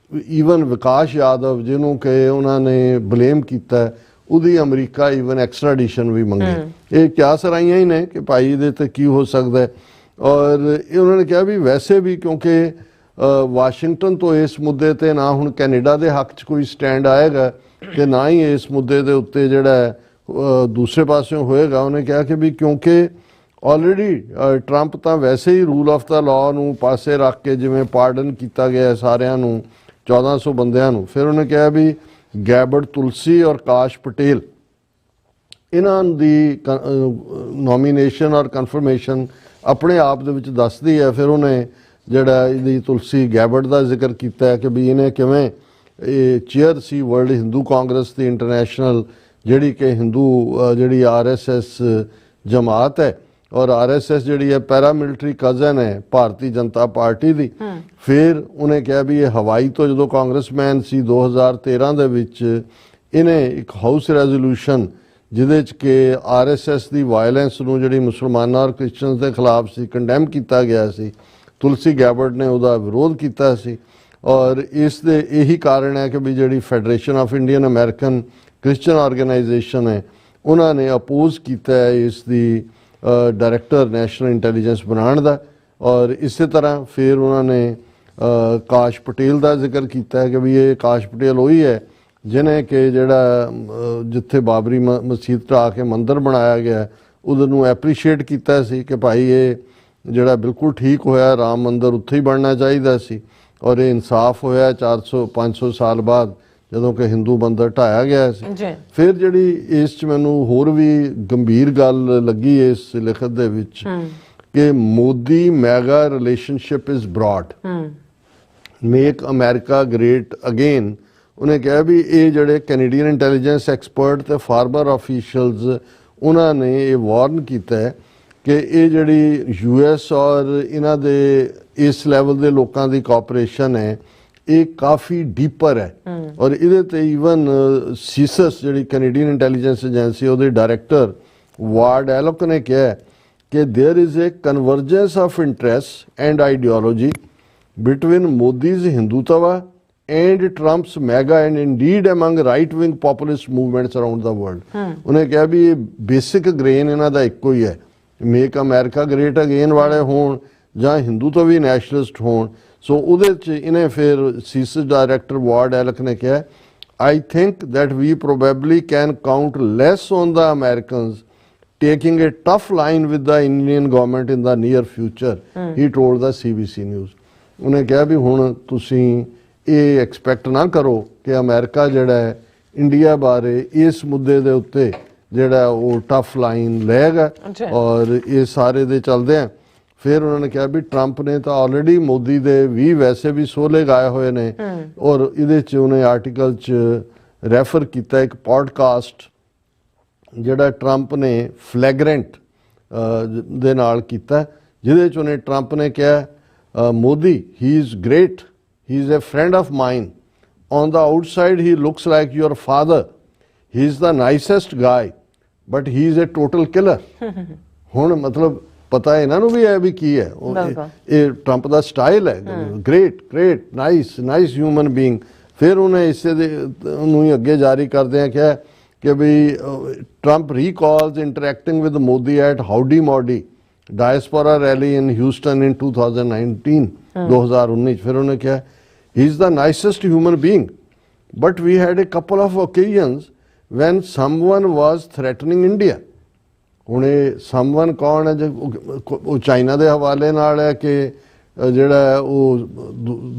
Speaker 2: ਈਵਨ ਵਿਕਾਸ ਯਾਦਵ ਜਿਹਨੂੰ ਕਿ ਉਹਨਾਂ ਨੇ ਬਲੇਮ ਕੀਤਾ ਉਹਦੀ ਅਮਰੀਕਾ ਈਵਨ ਐਕਸਟ੍ਰਾਡੀਸ਼ਨ ਵੀ ਮੰਗੇ। ਇਹ ਕਿਆ ਸਰਾਈਆਂ ਹੀ ਨੇ ਕਿ ਭਾਈ ਇਹਦੇ ਤੇ ਕੀ ਹੋ ਸਕਦਾ ਹੈ। ਔਰ ਇਹ ਉਹਨਾਂ ਨੇ ਕਿਹਾ ਵੀ ਵੈਸੇ ਵੀ ਕਿਉਂਕਿ ਵਾਸ਼ਿੰਗਟਨ ਤੋਂ ਇਸ ਮੁੱਦੇ ਤੇ ਨਾ ਹੁਣ ਕੈਨੇਡਾ ਦੇ ਹੱਕ 'ਚ ਕੋਈ ਸਟੈਂਡ ਆਏਗਾ ਤੇ ਨਾ ਹੀ ਇਸ ਮੁੱਦੇ ਦੇ ਉੱਤੇ ਜਿਹੜਾ ਦੂਸਰੇ ਪਾਸਿਓਂ ਹੋਏਗਾ। ਉਹਨੇ ਕਿਹਾ ਕਿ ਵੀ ਕਿਉਂਕਿ ਆਲਰੇਡੀ ਟਰੰਪ ਤਾਂ ਵੈਸੇ ਹੀ ਰੂਲ ਆਫ ਦਾ ਲਾਅ ਨੂੰ ਪਾਸੇ ਰੱਖ ਕੇ ਜਿਵੇਂ ਪਾਰਡਨ ਕੀਤਾ ਗਿਆ ਸਾਰਿਆਂ ਨੂੰ 1400 ਬੰਦਿਆਂ ਨੂੰ। ਫਿਰ ਉਹਨੇ ਕਿਹਾ ਵੀ ਗੈਬਰਟ ਤੁਲਸੀ ਔਰ ਕਾਸ਼ ਪਟੇਲ ਇਹਨਾਂ ਦੀ ਨੋਮੀਨੇਸ਼ਨ ਔਰ ਕਨਫਰਮੇਸ਼ਨ ਆਪਣੇ ਆਪ ਦੇ ਵਿੱਚ ਦੱਸਦੀ ਹੈ। ਫਿਰ ਉਹਨੇ ਜਿਹੜਾ ਇਹਦੀ ਤੁਲਸੀ ਗੈਬਰਟ ਦਾ ਜ਼ਿਕਰ ਕੀਤਾ ਹੈ ਕਿ ਵੀ ਇਹਨੇ ਕਿਵੇਂ ਇਹ ਚੇਅਰ ਸੀ ਵਰਲਡ ਹਿੰਦੂ ਕਾਂਗਰਸ ਦੀ ਇੰਟਰਨੈਸ਼ਨਲ ਜਿਹੜੀ ਕਿ ਹਿੰਦੂ ਜਿਹੜੀ RSS ਜਮਾਤ ਹੈ ਔਰ RSS ਜਿਹੜੀ ਹੈ ਪੈਰਾਮਿਲਟਰੀ ਕਜ਼ਨ ਹੈ ਭਾਰਤੀ ਜਨਤਾ ਪਾਰਟੀ ਦੀ। ਫਿਰ ਉਹਨੇ ਕਿਹਾ ਵੀ ਇਹ ਹਵਾਈ ਤੋਂ ਜਦੋਂ ਕਾਂਗਰਸਮੈਨ ਸੀ 2013 ਦੇ ਵਿੱਚ ਇਹਨੇ ਇੱਕ ਹਾਊਸ ਰੈਜ਼ੋਲੂਸ਼ਨ ਜਿਹਦੇ 'ਚ ਕਿ RSS ਦੀ ਵਾਇਲੈਂਸ ਨੂੰ ਜਿਹੜੀ ਮੁਸਲਮਾਨਾਂ ਔਰ ਕ੍ਰਿਸਚਨਸ ਦੇ ਖਿਲਾਫ ਸੀ ਕੰਡੈਮ ਕੀਤਾ ਗਿਆ ਸੀ। ਤੁਲਸੀ ਗੈਬਰਟ ਨੇ ਉਹਦਾ ਵਿਰੋਧ ਕੀਤਾ ਸੀ ਔਰ ਇਸ ਦੇ ਇਹੀ ਕਾਰਨ ਹੈ ਕਿ ਵੀ ਜਿਹੜੀ federation of Indian American Christian organisation ਹੈ ਉਹਨਾਂ ਨੇ ਅਪੋਜ਼ ਕੀਤਾ ਹੈ ਇਸ ਦੀ ਡਾਇਰੈਕਟਰ ਨੈਸ਼ਨਲ ਇੰਟੈਲੀਜੈਂਸ ਬਣਾਉਣ ਦਾ। ਔਰ ਇਸੇ ਤਰ੍ਹਾਂ ਫਿਰ ਉਹਨਾਂ ਨੇ ਕਾਸ਼ ਪਟੇਲ ਦਾ ਜ਼ਿਕਰ ਕੀਤਾ ਹੈ ਕਿ ਵੀ ਇਹ ਕਾਸ਼ ਪਟੇਲ ਉਹੀ ਹੈ ਜਿਹਨੇ ਕਿ ਜਿਹੜਾ ਜਿੱਥੇ ਬਾਬਰੀ ਮਸਜਿਦ ਢਾਹ ਕੇ ਮੰਦਿਰ ਬਣਾਇਆ ਗਿਆ ਉਹਦੇ ਨੂੰ ਐਪਰੀਸ਼ੀਏਟ ਕੀਤਾ ਸੀ ਕਿ ਭਾਈ ਇਹ ਜਿਹੜਾ ਬਿਲਕੁਲ ਠੀਕ ਹੋਇਆ, ਰਾਮ ਮੰਦਿਰ ਉੱਥੇ ਹੀ ਬਣਨਾ ਚਾਹੀਦਾ ਸੀ ਔਰ ਇਹ ਇਨਸਾਫ ਹੋਇਆ 400-500 ਸਾਲ ਬਾਅਦ ਜਦੋਂ ਕਿ ਹਿੰਦੂ ਮੰਦਿਰ ਢਾਇਆ ਗਿਆ ਸੀ। ਫਿਰ ਜਿਹੜੀ ਇਸ 'ਚ ਮੈਨੂੰ ਹੋਰ ਵੀ ਗੰਭੀਰ ਗੱਲ ਲੱਗੀ ਇਸ ਲਿਖਤ ਦੇ ਵਿੱਚ ਕਿ Modi mega relationship is broad make America great again. ਉਹਨੇ ਕਿਹਾ ਵੀ ਇਹ ਜਿਹੜੇ ਕੈਨੇਡੀਅਨ ਇੰਟੈਲੀਜੈਂਸ ਐਕਸਪਰਟ ਤੇ ਫਾਰਮਰ ਆਫੀਸ਼ੀਅਲਸ ਉਹਨਾਂ ਨੇ ਇਹ ਵਾਰਨ ਕੀਤਾ ਹੈ ਕਿ ਇਹ ਜਿਹੜੀ US ਔਰ ਇਹਨਾਂ ਦੇ ਇਸ ਲੈਵਲ ਦੇ ਲੋਕਾਂ ਦੀ ਕੋਆਪਰੇਸ਼ਨ ਹੈ ਇਹ ਕਾਫੀ ਡੀਪਰ ਹੈ ਔਰ ਇਹਦੇ ਤੇ ਈਵਨ ਸੀਸਸ ਜਿਹੜੀ ਕੈਨੇਡੀਅਨ ਇੰਟੈਲੀਜੈਂਸ ਏਜੰਸੀ ਉਹਦੇ ਡਾਇਰੈਕਟਰ ਵਾਰਡ ਐਲਕ ਨੇ ਕਿਹਾ ਕਿ there is a convergence of interest and ideology between Modi's Hindutva and Trump's MAGA and indeed among right-wing populist movements around the world. ਉਹਨੇ ਕਿਹਾ ਵੀ ਇਹ ਬੇਸਿਕ ਗ੍ਰੇਨ ਇਹਨਾਂ ਦਾ ਇੱਕੋ ਹੀ ਹੈ, ਮੇਕ ਅਮਰੀਕਾ ਗ੍ਰੇਟ ਅਗੇਨ ਵਾਲੇ ਹੋਣ ਜਾਂ ਹਿੰਦੂ ਤੋਂ ਵੀ ਨੈਸ਼ਨਲਿਸਟ ਹੋਣ। ਸੋ ਉਹਦੇ 'ਚ ਇਹਨੇ ਫਿਰ ਸੀਸਿਸ ਡਾਇਰੈਕਟਰ ਵਾਰਡ ਐਲਕ ਨੇ ਕਿਹਾ, I think that we probably can count less on the Americans taking a tough line with the Indian government in the near future, he told the CBC News. ਉਹਨੇ ਕਿਹਾ ਵੀ ਹੁਣ ਤੁਸੀਂ ਇਹ expect ਨਾ ਕਰੋ ਕਿ ਅਮਰੀਕਾ ਜਿਹੜਾ ਹੈ ਇੰਡੀਆ ਬਾਰੇ ਇਸ ਮੁੱਦੇ ਦੇ ਉੱਤੇ ਜਿਹੜਾ ਉਹ ਟਫ ਲਾਈਨ ਲਏਗਾ ਔਰ ਇਹ ਸਾਰੇ ਦੇ ਚੱਲਦੇ ਆ। ਫਿਰ ਉਹਨਾਂ ਨੇ ਕਿਹਾ ਵੀ ਟਰੰਪ ਨੇ ਤਾਂ ਆਲਰੇਡੀ ਮੋਦੀ ਦੇ ਵੀ ਵੈਸੇ ਵੀ ਸੋਲੇ ਗਾਏ ਹੋਏ ਨੇ ਔਰ ਇਹਦੇ 'ਚ ਉਹਨੇ ਆਰਟੀਕਲ 'ਚ ਰੈਫਰ ਕੀਤਾ ਇੱਕ ਪੋਡਕਾਸਟ ਜਿਹੜਾ ਟਰੰਪ ਨੇ ਫਲੈਗਰੈਂਟ ਦੇ ਨਾਲ ਕੀਤਾ, ਜਿਹਦੇ 'ਚ ਉਹਨੇ ਟਰੰਪ ਨੇ ਕਿਹਾ Modi he is great, he is a friend of mine, on the outside he looks like your father, he is the nicest guy but he is a total killer. ਹੁਣ ਮਤਲਬ ਪਤਾ ਇਹਨਾਂ ਨੂੰ ਵੀ ਹੈ ਵੀ ਕੀ ਹੈ ਇਹ ਟਰੰਪ ਦਾ ਸਟਾਈਲ ਹੈ, great great nice nice human being. ਫਿਰ ਉਹਨੇ ਇਸੇ ਦੇ ਨੂੰ ਹੀ ਅੱਗੇ ਜਾਰੀ ਕਰਦਿਆਂ ਕਿਹਾ ਕਿ ਵੀ Trump recalls interacting with Modi at howdy Modi diaspora rally in Houston in 2019। ਫਿਰ ਉਹਨੇ ਕਿਹਾ he is the nicest human being but we had a couple of occasions when someone was threatening India. ਹੁਣ ਇਹ ਸਮਵਨ ਕੌਣ ਹੈ? ਉਹ ਚਾਈਨਾ ਦੇ ਹਵਾਲੇ ਨਾਲ ਹੈ ਕਿ ਜਿਹੜਾ ਉਹ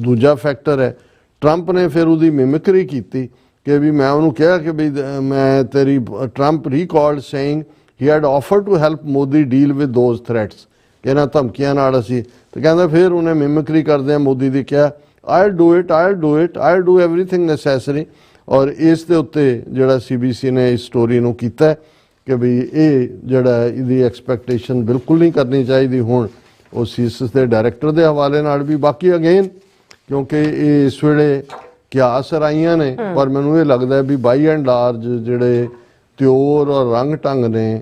Speaker 2: ਦੂਜਾ ਫੈਕਟਰ ਹੈ। ਟਰੰਪ ਨੇ ਫਿਰ ਉਹਦੀ ਮਿਮਿਕਰੀ ਕੀਤੀ ਕਿ ਵੀ ਮੈਂ ਉਹਨੂੰ ਕਿਹਾ ਕਿ ਵੀ ਮੈਂ ਤੇਰੀ Trump recalled saying he had offer to help Modi deal with those threats, ਕਿ ਇਹਨਾਂ ਧਮਕੀਆਂ ਨਾਲ ਅਸੀਂ, ਤੇ ਕਹਿੰਦਾ ਫਿਰ ਉਹਨੇ ਮਿਮਿਕਰੀ ਕਰਦਿਆਂ ਮੋਦੀ ਦੀ ਕਿਹਾ I do it I do it I do everything necessary. ਔਰ ਇਸ ਦੇ ਉੱਤੇ ਜਿਹੜਾ CBC ਨੇ ਇਸ ਸਟੋਰੀ ਨੂੰ ਕੀਤਾ ਕਿ ਵੀ ਇਹ ਜਿਹੜਾ ਇਹਦੀ ਐਕਸਪੈਕਟੇਸ਼ਨ ਬਿਲਕੁਲ ਨਹੀਂ ਕਰਨੀ ਚਾਹੀਦੀ। ਹੁਣ ਉਹ ਸੀਸਿਸ ਦੇ ਡਾਇਰੈਕਟਰ ਦੇ ਹਵਾਲੇ ਨਾਲ ਵੀ ਬਾਕੀ ਅਗੇਨ ਕਿਉਂਕਿ ਇਹ ਇਸ ਵੇਲੇ ਕਿਆਸ ਰਾਈਆਂ ਨੇ, ਪਰ ਮੈਨੂੰ ਇਹ ਲੱਗਦਾ ਵੀ ਬਾਈ ਐਂਡ ਲਾਰਜ ਜਿਹੜੇ ਤਿਉਰ ਔਰ ਰੰਗ ਢੰਗ ਨੇ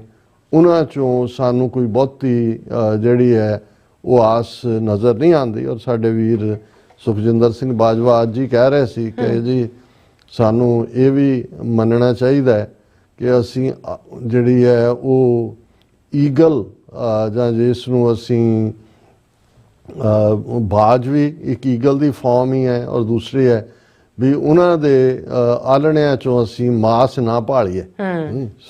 Speaker 2: ਉਹਨਾਂ 'ਚੋਂ ਸਾਨੂੰ ਕੋਈ ਬਹੁਤੀ ਜਿਹੜੀ ਹੈ ਉਹ ਆਸ ਨਜ਼ਰ ਨਹੀਂ ਆਉਂਦੀ। ਔਰ ਸਾਡੇ ਵੀਰ ਸੁਖਜਿੰਦਰ ਸਿੰਘ ਬਾਜਵਾ ਅੱਜ ਹੀ ਕਹਿ ਰਹੇ ਸੀ ਕਿ ਜੀ ਸਾਨੂੰ ਇਹ ਵੀ ਮੰਨਣਾ ਚਾਹੀਦਾ ਹੈ ਕਿ ਅਸੀਂ ਜਿਹੜੀ ਹੈ ਉਹ ਈਗਲ ਜਾਂ ਜਿਸ ਨੂੰ ਅਸੀਂ ਬਾਜ ਵੀ ਇੱਕ ਈਗਲ ਦੀ ਫਾਰਮ ਹੀ ਹੈ ਔਰ ਦੂਸਰੀ ਹੈ ਵੀ ਉਹਨਾਂ ਦੇ ਆਲਣਿਆਂ 'ਚੋਂ ਅਸੀਂ ਮਾਸ ਨਾ ਭਾਲੀਏ।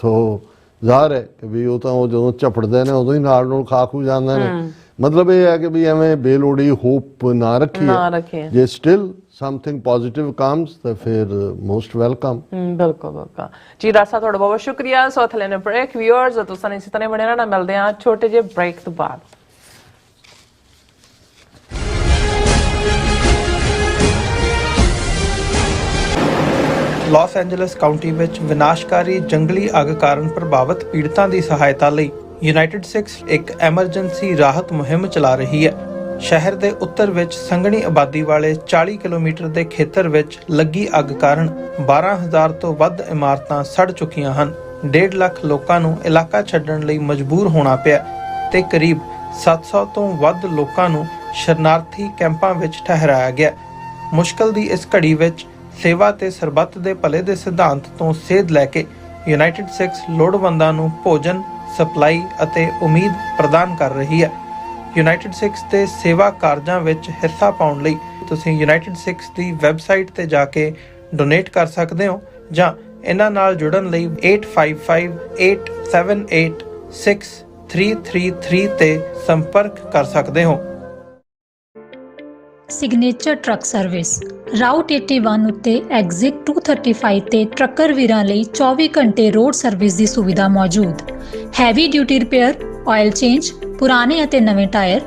Speaker 2: ਸੋ ਜ਼ਾਹਰ ਹੈ ਕਿ ਵੀ ਉਹ ਤਾਂ ਉਹ ਜਦੋਂ ਝਪੜਦੇ ਨੇ ਉਦੋਂ ਹੀ ਨਾਲ ਨੂੰ ਖਾ ਖੂ ਜਾਂਦੇ ਨੇ। ਮਤਲਬ ਇਹ ਹੈ ਕਿ ਵੀ ਐਵੇਂ ਬੇਲੋੜੀ ਹੋਪ ਨਾ ਰੱਖੀਏ। ਜੇ ਸਟਿਲ ਸਮਥਿੰਗ ਪੋਜ਼ਿਟਿਵ ਕਮਸ ਤਾਂ ਫਿਰ ਮੋਸਟ ਵੈਲਕਮ।
Speaker 1: ਬਿਲਕੁਲ ਬਿਲਕੁਲ ਜੀ। ਰਾਸਾ ਤੁਹਾਡਾ ਬਹੁਤ ਸ਼ੁਕਰੀਆ। ਸੋ ਥਲੇ ਨੇ ਬ੍ਰੇਕ ਵਿਊਅਰਸ ਤੁਸੀਂ ਇਸੇ ਤਰ੍ਹਾਂ ਬਣੇ ਰਹਿਣਾ। ਮਿਲਦੇ ਹਾਂ ਛੋਟੇ ਜਿਹੇ ਬ੍ਰੇਕ ਤੋਂ ਬਾਅਦ।
Speaker 3: ਲਾਸ ਐਂਜਲਸ ਕਾਉਂਟੀ ਵਿੱਚ ਵਿਨਾਸ਼ਕਾਰੀ ਜੰਗਲੀ ਅੱਗ ਕਾਰਨ ਪ੍ਰਭਾਵਿਤ ਪੀੜਤਾਂ ਦੀ ਸਹਾਇਤਾ ਲਈ ਯੂਨਾਈਟਿਡ ਸਿਕਸ ਇੱਕ ਐਮਰਜੈਂਸੀ ਰਾਹਤ ਮੁਹਿੰਮ ਚਲਾ ਰਹੀ ਹੈ। ਸ਼ਹਿਰ ਦੇ ਉੱਤਰ ਵਿੱਚ ਸੰਘਣੀ ਆਬਾਦੀ ਵਾਲੇ 40 ਕਿਲੋਮੀਟਰ ਦੇ ਖੇਤਰ ਵਿੱਚ ਲੱਗੀ ਅੱਗ ਕਾਰਨ 12,000 ਤੋਂ ਵੱਧ ਇਮਾਰਤਾਂ ਸੜ ਚੁੱਕੀਆਂ ਹਨ। 1.5 ਲੱਖ ਲੋਕਾਂ ਨੂੰ ਇਲਾਕਾ ਛੱਡਣ ਲਈ ਮਜਬੂਰ ਹੋਣਾ ਪਿਆ ਤੇ ਕਰੀਬ 700 ਤੋਂ ਵੱਧ ਲੋਕਾਂ ਨੂੰ ਸ਼ਰਨਾਰਥੀ ਕੈਂਪਾਂ ਵਿੱਚ ਠਹਿਰਾਇਆ ਗਿਆ। ਮੁਸ਼ਕਲ ਦੀ ਇਸ ਘੜੀ ਵਿੱਚ ਸੇਵਾ ਤੇ ਸਰਬੱਤ ਦੇ ਭਲੇ ਦੇ ਸਿਧਾਂਤ ਤੋਂ ਸੇਧ ਲੈ ਕੇ ਯੂਨਾਈਟਿਡ ਸਿਕਸ ਲੋੜਵੰਦਾਂ ਨੂੰ ਭੋਜਨ, ਸਪਲਾਈ ਅਤੇ ਉਮੀਦ ਪ੍ਰਦਾਨ ਕਰ ਰਹੀ ਹੈ। ਯੂਨਾਈਟਿਡ ਸਿਕਸ ਦੇ ਸੇਵਾ ਕਾਰਜਾਂ ਵਿੱਚ ਹਿੱਸਾ ਪਾਉਣ ਲਈ ਤੁਸੀਂ ਯੂਨਾਈਟਿਡ ਸਿਕਸ ਦੀ ਵੈਬਸਾਈਟ ਤੇ ਜਾ ਕੇ ਡੋਨੇਟ ਕਰ ਸਕਦੇ ਹੋ ਜਾਂ ਇਹਨਾਂ ਨਾਲ ਜੁੜਨ ਲਈ 8558786333 ਤੇ ਸੰਪਰਕ ਕਰ ਸਕਦੇ ਹੋ।
Speaker 5: ਸਿਗਨੇਚਰ ਟਰੱਕ ਸਰਵਿਸ ਰਾਊਟ 81 ਉੱਤੇ ਐਗਜ਼ਿਟ 235 ਤੇ ਟਰੱਕਰ ਵੀਰਾਂ ਲਈ 24 ਘੰਟੇ ਰੋਡ ਸਰਵਿਸ ਦੀ ਸੁਵਿਧਾ ਮੌਜੂਦ। Heavy duty repair, oil change, ਪੁਰਾਣੇ ਅਤੇ ਨਵੇਂ tyre,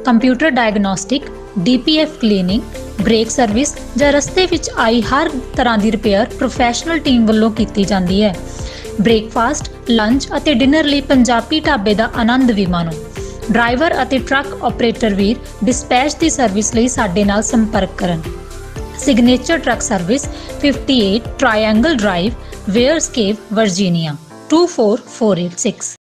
Speaker 5: computer diagnostic, DPF cleaning, brake service ਜਾਂ ਰਸਤੇ ਵਿੱਚ ਆਈ ਹਰ ਤਰ੍ਹਾਂ ਦੀ ਰਿਪੇਅਰ ਪ੍ਰੋਫੈਸ਼ਨਲ ਟੀਮ ਵੱਲੋਂ ਕੀਤੀ ਜਾਂਦੀ ਹੈ। ਬ੍ਰੇਕਫਾਸਟ, ਲੰਚ ਅਤੇ ਡਿਨਰ ਲਈ ਪੰਜਾਬੀ ਢਾਬੇ ਦਾ ਆਨੰਦ ਵੀ ਮਾਣੋ। ਡਰਾਈਵਰ ਅਤੇ ਟਰੱਕ ਆਪਰੇਟਰ ਵੀਰ ਡਿਸਪੈਚ ਦੀ ਸਰਵਿਸ ਲਈ ਸਾਡੇ ਨਾਲ ਸੰਪਰਕ ਕਰਨ। Signature truck service 58 triangle drive, Weyers Cave, Virginia 24486।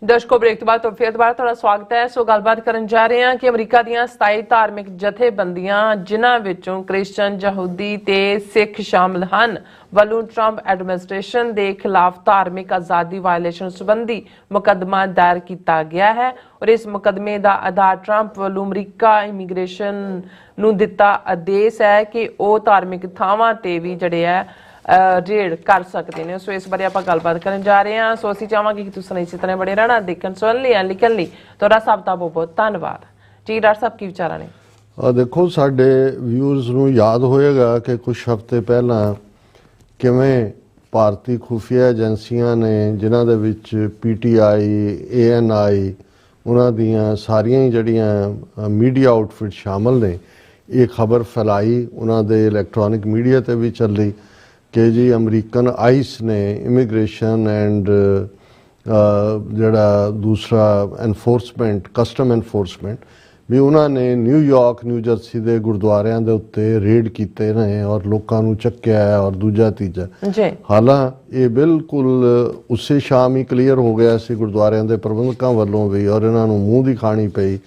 Speaker 1: ਦਰਸ਼ਕੋ ਬ੍ਰੇਕ ਤੋਂ ਬਾਅਦ ਤੋਂ ਫਿਰ ਦੁਬਾਰਾ ਤੁਹਾਡਾ ਸਵਾਗਤ ਹੈ। ਸੋ ਗੱਲਬਾਤ ਕਰਨ ਜਾ ਰਹੇ ਹਾਂ ਕਿ ਅਮਰੀਕਾ ਦੀਆਂ 27 ਧਾਰਮਿਕ ਜਥੇਬੰਦੀਆਂ ਜਿਨ੍ਹਾਂ ਵਿੱਚੋਂ ਕ੍ਰਿਸਚਨ, ਯਹੂਦੀ ਤੇ ਸਿੱਖ ਸ਼ਾਮਲ ਹਨ ਵੱਲੋਂ ਟਰੰਪ ਐਡਮਿਨਿਸਟ੍ਰੇਸ਼ਨ ਦੇ ਖਿਲਾਫ ਧਾਰਮਿਕ ਆਜ਼ਾਦੀ ਵਾਇਲੇਸ਼ਨ ਸੰਬੰਧੀ ਮੁਕੱਦਮਾ ਦਾਇਰ ਕੀਤਾ ਗਿਆ ਹੈ ਔਰ ਇਸ ਮੁਕੱਦਮੇ ਦਾ ਆਧਾਰ ਟਰੰਪ ਵੱਲੋਂ ਅਮਰੀਕਾ ਇਮੀਗ੍ਰੇਸ਼ਨ ਨੂੰ ਦਿੱਤਾ ਆਦੇਸ਼ ਹੈ ਕਿ ਉਹ ਧਾਰਮਿਕ ਥਾਵਾਂ ਤੇ ਵੀ ਜਿਹੜੇ ਹੈ ਰੇਡ ਕਰ ਸਕਦੇ ਨੇ। ਸੋ ਇਸ ਬਾਰੇ ਆਪਾਂ ਗੱਲਬਾਤ ਕਰਨ ਜਾ ਰਹੇ ਹਾਂ। ਸੋ ਅਸੀਂ ਚਾਹਾਂਗੇ ਕਿ ਤੁਸੀਂ ਇਸੇ ਤਰ੍ਹਾਂ ਬੜੇ ਰਹਿਣਾ, ਦੇਖਣ ਸੁਣਨ ਲਈ ਲਿਖਣ ਲਈ ਤੁਹਾਡਾ ਸਭ ਦਾ ਬਹੁਤ ਬਹੁਤ ਧੰਨਵਾਦ ਜੀ। ਡਾਕਟਰ ਸਾਹਿਬ ਕੀ ਵਿਚਾਰਾਂ ਨੇ?
Speaker 2: ਦੇਖੋ, ਸਾਡੇ ਵਿਊਅਰਸ ਨੂੰ ਯਾਦ ਹੋਏਗਾ ਕਿ ਕੁਝ ਹਫ਼ਤੇ ਪਹਿਲਾਂ ਕਿਵੇਂ ਭਾਰਤੀ ਖੁਫੀਆ ਏਜੰਸੀਆਂ ਨੇ ਜਿਨ੍ਹਾਂ ਦੇ ਵਿੱਚ PTI, ANI ਉਹਨਾਂ ਦੀਆਂ ਸਾਰੀਆਂ ਹੀ ਜਿਹੜੀਆਂ ਮੀਡੀਆ ਆਊਟਫਿਟ ਸ਼ਾਮਲ ਨੇ ਇਹ ਖਬਰ ਫੈਲਾਈ, ਉਹਨਾਂ ਦੇ ਇਲੈਕਟ੍ਰੋਨਿਕ ਮੀਡੀਆ ਤੇ ਵੀ ਚੱਲੀ ਕਿ ਜੀ ਅਮਰੀਕਨ ਆਈਸ ਨੇ ਇਮੀਗ੍ਰੇਸ਼ਨ ਐਂਡ ਜਿਹੜਾ ਦੂਸਰਾ ਐਨਫੋਰਸਮੈਂਟ, ਕਸਟਮ ਐਨਫੋਰਸਮੈਂਟ ਵੀ ਉਹਨਾਂ ਨੇ ਨਿਊਯਾਰਕ, ਨਿਊ ਜਰਸੀ ਦੇ ਗੁਰਦੁਆਰਿਆਂ ਦੇ ਉੱਤੇ ਰੇਡ ਕੀਤੇ ਨੇ ਔਰ ਲੋਕਾਂ ਨੂੰ ਚੱਕਿਆ ਹੈ ਔਰ ਦੂਜਾ ਤੀਜਾ ਜੀ। ਹਾਲਾਂ ਇਹ ਬਿਲਕੁਲ ਉਸੇ ਸ਼ਾਮ ਹੀ ਕਲੀਅਰ ਹੋ ਗਿਆ ਸੀ ਗੁਰਦੁਆਰਿਆਂ ਦੇ ਪ੍ਰਬੰਧਕਾਂ ਵੱਲੋਂ ਵੀ ਔਰ ਇਹਨਾਂ ਨੂੰ ਮੂੰਹ ਦੀ ਖਾਣੀ ਪਈ।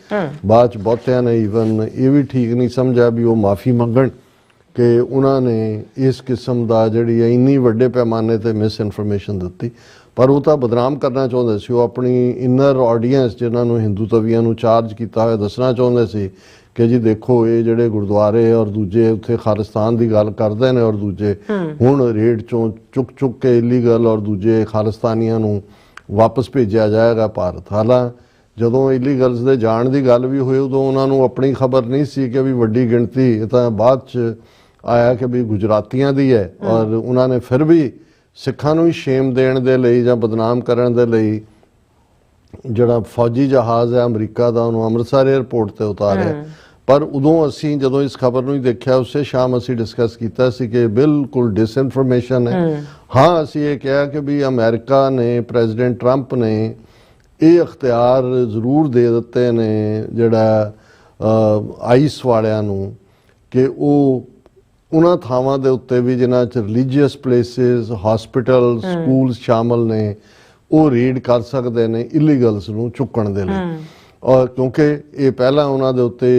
Speaker 2: ਬਾਅਦ 'ਚ ਬਹੁਤਿਆਂ ਨੇ ਈਵਨ ਇਹ ਵੀ ਠੀਕ ਨਹੀਂ ਸਮਝਿਆ ਵੀ ਉਹ ਮਾਫੀ ਮੰਗਣ ਕਿ ਉਹਨਾਂ ਨੇ ਇਸ ਕਿਸਮ ਦਾ ਜਿਹੜੀ ਹੈ ਇੰਨੀ ਵੱਡੇ ਪੈਮਾਨੇ ਤੇ ਮਿਸ ਇਨਫੋਰਮੇਸ਼ਨ ਦਿੱਤੀ। ਪਰ ਉਹ ਤਾਂ ਬਦਨਾਮ ਕਰਨਾ ਚਾਹੁੰਦੇ ਸੀ, ਉਹ ਆਪਣੀ ਇਨਰ ਆਡੀਅੰਸ ਜਿਨ੍ਹਾਂ ਨੂੰ ਹਿੰਦੂ ਤਵੀਆਂ ਨੂੰ ਚਾਰਜ ਕੀਤਾ ਹੋਇਆ ਦੱਸਣਾ ਚਾਹੁੰਦੇ ਸੀ ਕਿ ਜੀ ਦੇਖੋ ਇਹ ਜਿਹੜੇ ਗੁਰਦੁਆਰੇ ਔਰ ਦੂਜੇ ਉੱਥੇ ਖਾਲਿਸਤਾਨ ਦੀ ਗੱਲ ਕਰਦੇ ਨੇ ਔਰ ਦੂਜੇ ਹੁਣ ਰੇਡ ਚੋਂ ਚੁੱਕ ਕੇ ਇਲੀਗਲ ਔਰ ਦੂਜੇ ਖਾਲਿਸਤਾਨੀਆਂ ਨੂੰ ਵਾਪਸ ਭੇਜਿਆ ਜਾਏਗਾ ਭਾਰਤ। ਹਾਲਾਂ ਜਦੋਂ ਇਲੀਗਲਸ ਦੇ ਜਾਣ ਦੀ ਗੱਲ ਵੀ ਹੋਈ ਉਦੋਂ ਉਹਨਾਂ ਨੂੰ ਆਪਣੀ ਖਬਰ ਨਹੀਂ ਸੀ ਕਿ ਵੀ ਵੱਡੀ ਗਿਣਤੀ, ਇਹ ਤਾਂ ਬਾਅਦ 'ਚ ਆਇਆ ਕਿ ਵੀ ਗੁਜਰਾਤੀਆਂ ਦੀ ਹੈ ਔਰ ਉਹਨਾਂ ਨੇ ਫਿਰ ਵੀ ਸਿੱਖਾਂ ਨੂੰ ਹੀ ਸ਼ੇਮ ਦੇਣ ਦੇ ਲਈ ਜਾਂ ਬਦਨਾਮ ਕਰਨ ਦੇ ਲਈ ਜਿਹੜਾ ਫੌਜੀ ਜਹਾਜ਼ ਹੈ ਅਮਰੀਕਾ ਦਾ ਉਹਨੂੰ ਅੰਮ੍ਰਿਤਸਰ ਏਅਰਪੋਰਟ ਤੇ ਉਤਾਰਿਆ। ਪਰ ਉਦੋਂ ਅਸੀਂ ਜਦੋਂ ਇਸ ਖਬਰ ਨੂੰ ਹੀ ਦੇਖਿਆ ਉਸੇ ਸ਼ਾਮ ਅਸੀਂ ਡਿਸਕਸ ਕੀਤਾ ਸੀ ਕਿ ਬਿਲਕੁਲ ਡਿਸਇਨਫੋਰਮੇਸ਼ਨ ਹੈ। ਹਾਂ, ਅਸੀਂ ਇਹ ਕਿਹਾ ਕਿ ਵੀ ਅਮਰੀਕਾ ਨੇ, ਪ੍ਰੈਜ਼ੀਡੈਂਟ ਟਰੰਪ ਨੇ ਇਹ ਅਖਤਿਆਰ ਜ਼ਰੂਰ ਦੇ ਦਿੱਤੇ ਨੇ ਜਿਹੜਾ ਆਈਸ ਵਾਲਿਆਂ ਨੂੰ ਕਿ ਉਹ ਉਹਨਾਂ ਥਾਵਾਂ ਦੇ ਉੱਤੇ ਵੀ ਜਿਨ੍ਹਾਂ 'ਚ ਰਿਲੀਜੀਅਸ ਪਲੇਸਿਸ, ਹਸਪੀਟਲ, ਸਕੂਲ ਸ਼ਾਮਲ ਨੇ ਉਹ ਰੀਡ ਕਰ ਸਕਦੇ ਨੇ ਇਲੀਗਲਸ ਨੂੰ ਚੁੱਕਣ ਦੇ ਲਈ। ਔਰ ਕਿਉਂਕਿ ਇਹ ਪਹਿਲਾਂ ਉਹਨਾਂ ਦੇ ਉੱਤੇ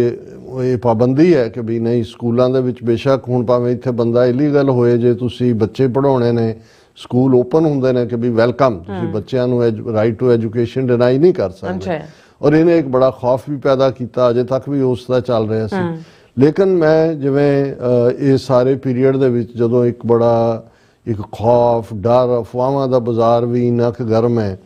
Speaker 2: ਇਹ ਪਾਬੰਦੀ ਹੈ ਕਿ ਵੀ ਨਹੀਂ, ਸਕੂਲਾਂ ਦੇ ਵਿੱਚ ਬੇਸ਼ੱਕ ਹੁਣ ਭਾਵੇਂ ਇੱਥੇ ਬੰਦਾ ਇਲੀਗਲ ਹੋਏ, ਜੇ ਤੁਸੀਂ ਬੱਚੇ ਪੜ੍ਹਾਉਣੇ ਨੇ ਸਕੂਲ ਓਪਨ ਹੁੰਦੇ ਨੇ ਕਿ ਵੀ ਵੈਲਕਮ, ਤੁਸੀਂ ਬੱਚਿਆਂ ਨੂੰ ਰਾਈਟ ਟੂ ਐਜੂਕੇਸ਼ਨ ਡਿਨਾਈ ਨਹੀਂ ਕਰ ਸਕਦੇ। ਔਰ ਇਹਨੇ ਇੱਕ ਬੜਾ ਖੌਫ ਵੀ ਪੈਦਾ ਕੀਤਾ, ਅਜੇ ਤੱਕ ਵੀ ਉਸ ਦਾ ਚੱਲ ਰਿਹਾ ਸੀ। ਲੇਕਿਨ ਮੈਂ ਜਿਵੇਂ ਇਹ ਸਾਰੇ ਪੀਰੀਅਡ ਦੇ ਵਿੱਚ ਜਦੋਂ ਇੱਕ ਬੜਾ ਇੱਕ ਖੌਫ, ਡਰ, ਅਫਵਾਹਾਂ ਦਾ ਬਾਜ਼ਾਰ ਵੀ ਇੰਨਾ ਕੁ ਗਰਮ ਹੈ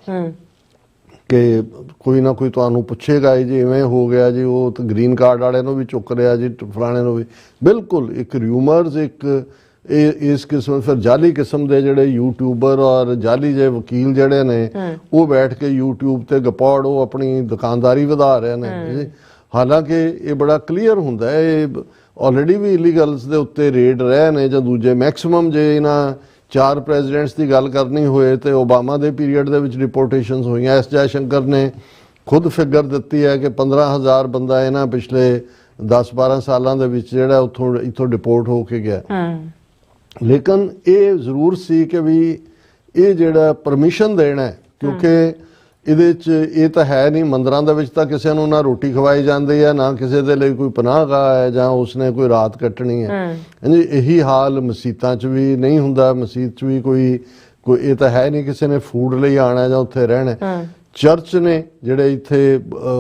Speaker 2: ਕਿ ਕੋਈ ਨਾ ਕੋਈ ਤੁਹਾਨੂੰ ਪੁੱਛੇਗਾ ਜੀ ਇਵੇਂ ਹੋ ਗਿਆ ਜੀ, ਉਹ ਤਾਂ ਗ੍ਰੀਨ ਕਾਰਡ ਵਾਲਿਆਂ ਨੂੰ ਵੀ ਚੁੱਕ ਰਿਹਾ ਜੀ, ਫਲਾਣੇ ਨੂੰ ਵੀ। ਬਿਲਕੁਲ ਇੱਕ ਰਿਊਮਰਸ, ਇੱਕ ਇਸ ਕਿਸਮ ਫਿਰ ਜਾਲੀ ਕਿਸਮ ਦੇ ਜਿਹੜੇ ਯੂਟਿਊਬਰ ਔਰ ਜਾਲੀ ਜੇ ਵਕੀਲ ਜਿਹੜੇ ਨੇ ਉਹ ਬੈਠ ਕੇ YouTube ਤੇ ਗਪੌੜ ਉਹ ਆਪਣੀ ਦੁਕਾਨਦਾਰੀ ਵਧਾ ਰਹੇ ਨੇ। ਹਾਲਾਂਕਿ ਇਹ ਬੜਾ ਕਲੀਅਰ ਹੁੰਦਾ ਹੈ, ਇਹ ਆਲਰੇਡੀ ਵੀ ਇਲੀਗਲਸ ਦੇ ਉੱਤੇ ਰੇਡ ਰਹੇ ਨੇ ਜਾਂ ਦੂਜੇ ਮੈਕਸਿਮਮ ਜੇ ਇਹਨਾਂ 4 ਪ੍ਰੈਜ਼ੀਡੈਂਟਸ ਦੀ ਗੱਲ ਕਰਨੀ ਹੋਏ ਤੇ ਓਬਾਮਾ ਦੇ ਪੀਰੀਅਡ ਦੇ ਵਿੱਚ ਰਿਪੋਰਟੇਸ਼ਨਸ ਹੋਈਆਂ। ਐਸ ਜੈਸ਼ੰਕਰ ਨੇ ਖੁਦ ਫਿਗਰ ਦਿੱਤੀ ਹੈ ਕਿ 15,000 ਬੰਦਾ ਇਹਨਾਂ ਪਿਛਲੇ 10-12 ਸਾਲਾਂ ਦੇ ਵਿੱਚ ਜਿਹੜਾ ਇੱਥੋਂ ਡਿਪੋਰਟ ਹੋ ਕੇ ਗਿਆ। ਲੇਕਿਨ ਇਹ ਜ਼ਰੂਰ ਸੀ ਕਿ ਵੀ ਇਹ ਜਿਹੜਾ ਪਰਮਿਸ਼ਨ ਦੇਣਾ, ਕਿਉਂਕਿ ਇਹਦੇ 'ਚ ਇਹ ਤਾਂ ਹੈ ਨਹੀਂ, ਮੰਦਰਾਂ ਦੇ ਵਿੱਚ ਤਾਂ ਕਿਸੇ ਨੂੰ ਨਾ ਰੋਟੀ ਖਵਾਈ ਜਾਂਦੀ ਹੈ, ਨਾ ਕਿਸੇ ਦੇ ਲਈ ਕੋਈ ਪਨਾਹਗਾਹ ਹੈ ਜਾਂ ਉਸਨੇ ਕੋਈ ਰਾਤ ਕੱਟਣੀ ਹੈ। ਇਹੀ ਹਾਲ ਮਸੀਤਾਂ 'ਚ ਵੀ ਨਹੀਂ ਹੁੰਦਾ। ਮਸੀਤ 'ਚ ਵੀ ਕੋਈ ਇਹ ਤਾਂ ਹੈ ਨਹੀਂ ਕਿਸੇ ਨੇ ਫੂਡ ਲਈ ਆਉਣਾ ਜਾਂ ਉੱਥੇ ਰਹਿਣਾ। ਚਰਚ ਨੇ ਜਿਹੜੇ ਇੱਥੇ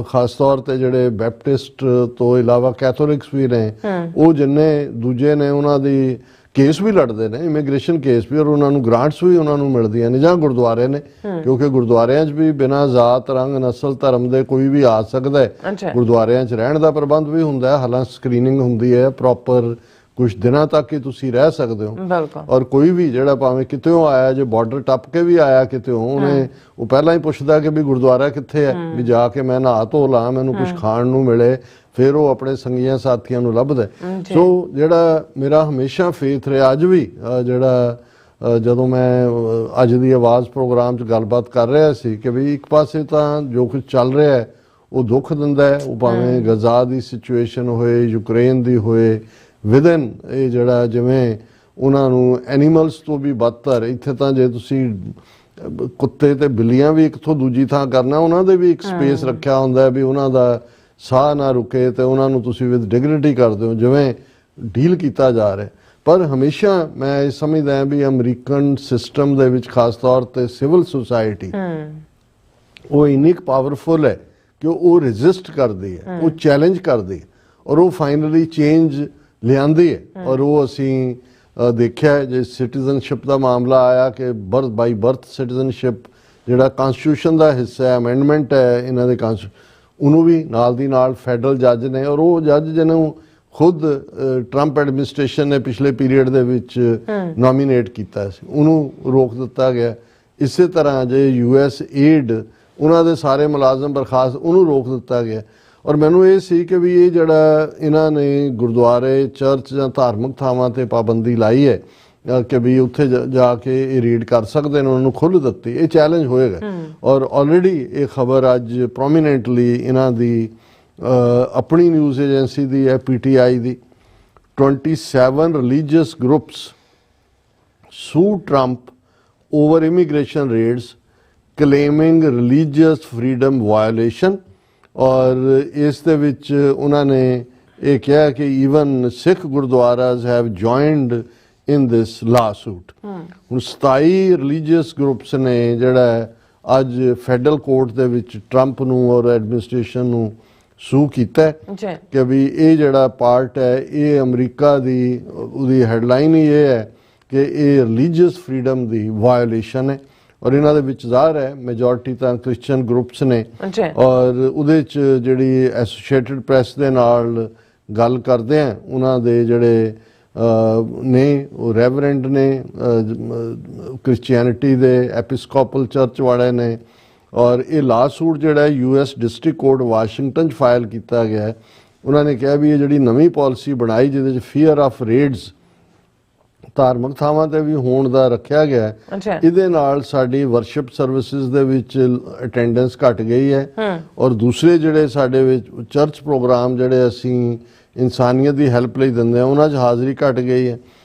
Speaker 2: ਖਾਸ ਤੌਰ ਤੇ ਜਿਹੜੇ ਬੈਪਟਿਸਟ ਤੋਂ ਇਲਾਵਾ ਕੈਥੋਲਿਕਸ ਵੀ ਨੇ, ਉਹ ਜਿੰਨੇ ਦੂਜੇ ਨੇ ਉਹਨਾਂ ਦੀ ਕੇਸ ਵੀ ਲੜਦੇ ਨੇ, ਇਮੀਗ੍ਰੇਸ਼ਨ ਕੇਸ ਵੀ, ਔਰ ਉਹਨਾਂ ਨੂੰ ਗ੍ਰਾਂਟਸ ਵੀ ਉਹਨਾਂ ਨੂੰ ਮਿਲਦੀਆਂ ਨੇ। ਜਾਂ ਗੁਰਦੁਆਰੇ ਨੇ, ਕਿਉਂਕਿ ਗੁਰਦੁਆਰਿਆਂ 'ਚ ਵੀ ਬਿਨਾਂ ਜ਼ਾਤ, ਰੰਗ, ਨਸਲ, ਧਰਮ ਦੇ ਕੋਈ ਵੀ ਆ ਸਕਦਾ ਹੈ। ਗੁਰਦੁਆਰਿਆਂ 'ਚ ਰਹਿਣ ਦਾ ਪ੍ਰਬੰਧ ਵੀ ਹੁੰਦਾ ਹੈ, ਹਾਲਾਂ ਸਕਰੀਨਿੰਗ ਹੁੰਦੀ ਹੈ ਪ੍ਰੋਪਰ, ਕੁਝ ਦਿਨਾਂ ਤੱਕ ਹੀ ਤੁਸੀਂ ਰਹਿ ਸਕਦੇ ਹੋ। ਔਰ ਕੋਈ ਵੀ ਜਿਹੜਾ ਭਾਵੇਂ ਕਿਤੇੋਂ ਆਇਆ, ਜੇ ਬਾਰਡਰ ਟੱਪ ਕੇ ਵੀ ਆਇਆ ਕਿਤੇੋਂ, ਉਹਨੇ ਉਹ ਪਹਿਲਾਂ ਹੀ ਪੁੱਛਦਾ ਕਿ ਵੀ ਗੁਰਦੁਆਰਾ ਕਿੱਥੇ ਹੈ, ਵੀ ਜਾ ਕੇ ਮੈਂ ਨਹਾ ਧੋ ਲਾਂ, ਮੈਨੂੰ ਕੁਝ ਖਾਣ ਨੂੰ ਮਿਲੇ, ਫਿਰ ਉਹ ਆਪਣੇ ਸੰਗੀਆਂ ਸਾਥੀਆਂ ਨੂੰ ਲੱਭਦਾ। ਸੋ ਜਿਹੜਾ ਮੇਰਾ ਹਮੇਸ਼ਾ ਫੇਥ ਰਿਹਾ, ਅੱਜ ਵੀ ਜਿਹੜਾ ਜਦੋਂ ਮੈਂ ਅੱਜ ਦੀ ਆਵਾਜ਼ ਪ੍ਰੋਗਰਾਮ 'ਚ ਗੱਲਬਾਤ ਕਰ ਰਿਹਾ ਸੀ ਕਿ ਵੀ ਇੱਕ ਪਾਸੇ ਤਾਂ ਜੋ ਕੁਝ ਚੱਲ ਰਿਹਾ ਹੈ ਉਹ ਦੁੱਖ ਦਿੰਦਾ ਹੈ, ਉਹ ਭਾਵੇਂ ਗਜ਼ਾ ਦੀ ਸਿਚੁਏਸ਼ਨ ਹੋਏ, ਯੂਕਰੇਨ ਦੀ ਹੋਏ, ਵਿਦਨ ਇਹ ਜਿਹੜਾ ਜਿਵੇਂ ਉਹਨਾਂ ਨੂੰ ਐਨੀਮਲਸ ਤੋਂ ਵੀ ਬਦਤਰ, ਇੱਥੇ ਤਾਂ ਜੇ ਤੁਸੀਂ ਕੁੱਤੇ ਤੇ ਬਿੱਲੀਆਂ ਵੀ ਇੱਕ ਤੋਂ ਦੂਜੀ ਥਾਂ ਕਰਨਾ, ਉਹਨਾਂ ਦੇ ਵੀ ਇੱਕ ਸਪੇਸ ਰੱਖਿਆ ਹੁੰਦਾ ਵੀ ਉਹਨਾਂ ਦਾ ਸਾਹ ਨਾ ਰੁਕੇ ਤੇ ਉਹਨਾਂ ਨੂੰ ਤੁਸੀਂ ਵਿਦ ਡਿਗਨਿਟੀ ਕਰਦੇ ਹੋ, ਜਿਵੇਂ ਡੀਲ ਕੀਤਾ ਜਾ ਰਿਹਾ। ਪਰ ਹਮੇਸ਼ਾ ਮੈਂ ਇਹ ਸਮਝਦਾ ਹਾਂ ਵੀ ਅਮਰੀਕਨ ਸਿਸਟਮ ਦੇ ਵਿੱਚ ਖਾਸ ਤੌਰ ਤੇ ਸਿਵਲ ਸੁਸਾਇਟੀ ਉਹ ਇੰਨੀ ਪਾਵਰਫੁਲ ਹੈ ਕਿ ਉਹ ਰੈਜ਼ਿਸਟ ਕਰਦੀ ਹੈ, ਉਹ ਚੈਲੰਜ ਕਰਦੀ ਹੈ ਔਰ ਉਹ ਫਾਈਨਲੀ ਚੇਂਜ ਲਿਆਂਦੀ ਹੈ। ਔਰ ਉਹ ਅਸੀਂ ਦੇਖਿਆ ਜੇ ਸਿਟੀਜ਼ਨਸ਼ਿਪ ਦਾ ਮਾਮਲਾ ਆਇਆ ਕਿ ਬਾਈ ਬਰਥ ਸਿਟੀਜ਼ਨਸ਼ਿਪ ਜਿਹੜਾ ਕਨਸਟੀਟਿਊਸ਼ਨ ਦਾ ਹਿੱਸਾ ਹੈ, ਅਮੈਂਡਮੈਂਟ ਹੈ ਇਹਨਾਂ ਦੇ ਉਹਨੂੰ ਵੀ ਨਾਲ ਦੀ ਨਾਲ ਫੈਡਰਲ ਜੱਜ ਨੇ, ਔਰ ਉਹ ਜੱਜ ਜਿਹਨੂੰ ਖੁਦ ਟਰੰਪ ਐਡਮਿਨਿਸਟ੍ਰੇਸ਼ਨ ਨੇ ਪਿਛਲੇ ਪੀਰੀਅਡ ਦੇ ਵਿੱਚ ਨੋਮੀਨੇਟ ਕੀਤਾ ਸੀ, ਉਹਨੂੰ ਰੋਕ ਦਿੱਤਾ ਗਿਆ। ਇਸੇ ਤਰ੍ਹਾਂ ਜੇ US ਏਡ ਉਹਨਾਂ ਦੇ ਸਾਰੇ ਮੁਲਾਜ਼ਮ ਬਰਖਾਸਤ, ਉਹਨੂੰ ਰੋਕ ਦਿੱਤਾ ਗਿਆ। ਔਰ ਮੈਨੂੰ ਇਹ ਸੀ ਕਿ ਵੀ ਇਹ ਜਿਹੜਾ ਇਹਨਾਂ ਨੇ ਗੁਰਦੁਆਰੇ ਚਰਚ ਜਾਂ ਧਾਰਮਿਕ ਥਾਵਾਂ ਤੇ ਪਾਬੰਦੀ ਲਾਈ ਹੈ ਕਿ ਵੀ ਉੱਥੇ ਜਾ ਕੇ ਇਹ ਰੀਡ ਕਰ ਸਕਦੇ ਨੇ, ਉਹਨਾਂ ਨੂੰ ਖੁੱਲ੍ਹ ਦਿੱਤੀ, ਇਹ ਚੈਲੰਜ ਹੋਏਗਾ। ਔਰ ਆਲਰੇਡੀ ਇਹ ਖਬਰ ਅੱਜ ਪ੍ਰੋਮੀਨੈਂਟਲੀ ਇਹਨਾਂ ਦੀ ਆਪਣੀ ਨਿਊਜ਼ ਏਜੰਸੀ ਦੀ ਹੈ, PTI ਦੀ, 27 ਰਿਲੀਜੀਅਸ ਗਰੁੱਪਸ ਸੂ Trump over immigration raids ਕਲੇਮਿੰਗ religious freedom violation. ਔਰ ਇਸ ਦੇ ਵਿੱਚ ਉਹਨਾਂ ਨੇ ਇਹ ਕਿਹਾ ਕਿ even Sikh gurdwaras have joined in this lawsuit. ਹੁਣ 27 ਰਿਲੀਜੀਅਸ ਗਰੁੱਪਸ ਨੇ ਜਿਹੜਾ ਅੱਜ ਫੈਡਰਲ ਕੋਰਟ ਦੇ ਵਿੱਚ ਟਰੰਪ ਨੂੰ ਔਰ ਐਡਮਿਨਿਸਟ੍ਰੇਸ਼ਨ ਨੂੰ ਸੂ ਕੀਤਾ ਕਿ ਵੀ ਇਹ ਜਿਹੜਾ ਪਾਰਟ ਹੈ ਇਹ ਅਮਰੀਕਾ ਦੀ, ਉਹਦੀ ਹੈਡਲਾਈਨ ਹੀ ਇਹ ਹੈ ਕਿ ਇਹ ਰਿਲੀਜੀਅਸ ਫਰੀडम ਦੀ ਵਾਇਓਲੇਸ਼ਨ ਹੈ। ਔਰ ਇਹਨਾਂ ਦੇ ਵਿੱਚ ਜ਼ਾਹਰ ਹੈ ਮੈਜੋਰਟੀ ਤਾਂ ਕ੍ਰਿਸਚਨ ਗਰੁੱਪਸ ਨੇ। ਔਰ ਉਹਦੇ 'ਚ ਜਿਹੜੀ ਐਸੋਸੀਏਟਡ ਪ੍ਰੈਸ ਦੇ ਨਾਲ ਗੱਲ ਕਰਦੇ ਆ, ਉਹਨਾਂ ਦੇ ਜਿਹੜੇ ਨੇ ਉਹ ਰੈਵਰੈਂਡ ਨੇ ਕ੍ਰਿਸਚੀਅਨਿਟੀ ਦੇ, ਐਪਿਸਕੋਪਲ ਚਰਚ ਵਾਲੇ ਨੇ। ਔਰ ਇਹ ਲਾਸੂਟ ਜਿਹੜਾ US ਡਿਸਟ੍ਰਿਕਟ ਕੋਰਟ ਵਾਸ਼ਿੰਗਟਨ 'ਚ ਫਾਈਲ ਕੀਤਾ ਗਿਆ, ਉਹਨਾਂ ਨੇ ਕਿਹਾ ਵੀ ਇਹ ਜਿਹੜੀ ਨਵੀਂ ਪਾਲਿਸੀ ਬਣਾਈ ਜਿਹਦੇ 'ਚ ਫੀਅਰ ਆਫ ਰੇਡਸ ਧਾਰਮਿਕ ਥਾਵਾਂ ਤੇ ਵੀ ਹੋਣ ਦਾ ਰੱਖਿਆ ਗਿਆ, ਇਹਦੇ ਨਾਲ ਸਾਡੀ ਵਰਸ਼ਿਪ ਸਰਵਿਸਿਜ਼ ਦੇ ਵਿੱਚ ਅਟੈਂਡੈਂਸ ਘਟ ਗਈ ਹੈ। ਔਰ ਦੂਸਰੇ ਜਿਹੜੇ ਸਾਡੇ ਵਿੱਚ ਚਰਚ ਪ੍ਰੋਗਰਾਮ ਜਿਹੜੇ ਅਸੀਂ ਇਨਸਾਨੀਅਤ ਦੀ ਹੈਲਪ ਲਈ ਦਿੰਦੇ ਆ, ਉਹਨਾਂ 'ਚ ਹਾਜ਼ਰੀ ਘਟ ਗਈ ਹੈ।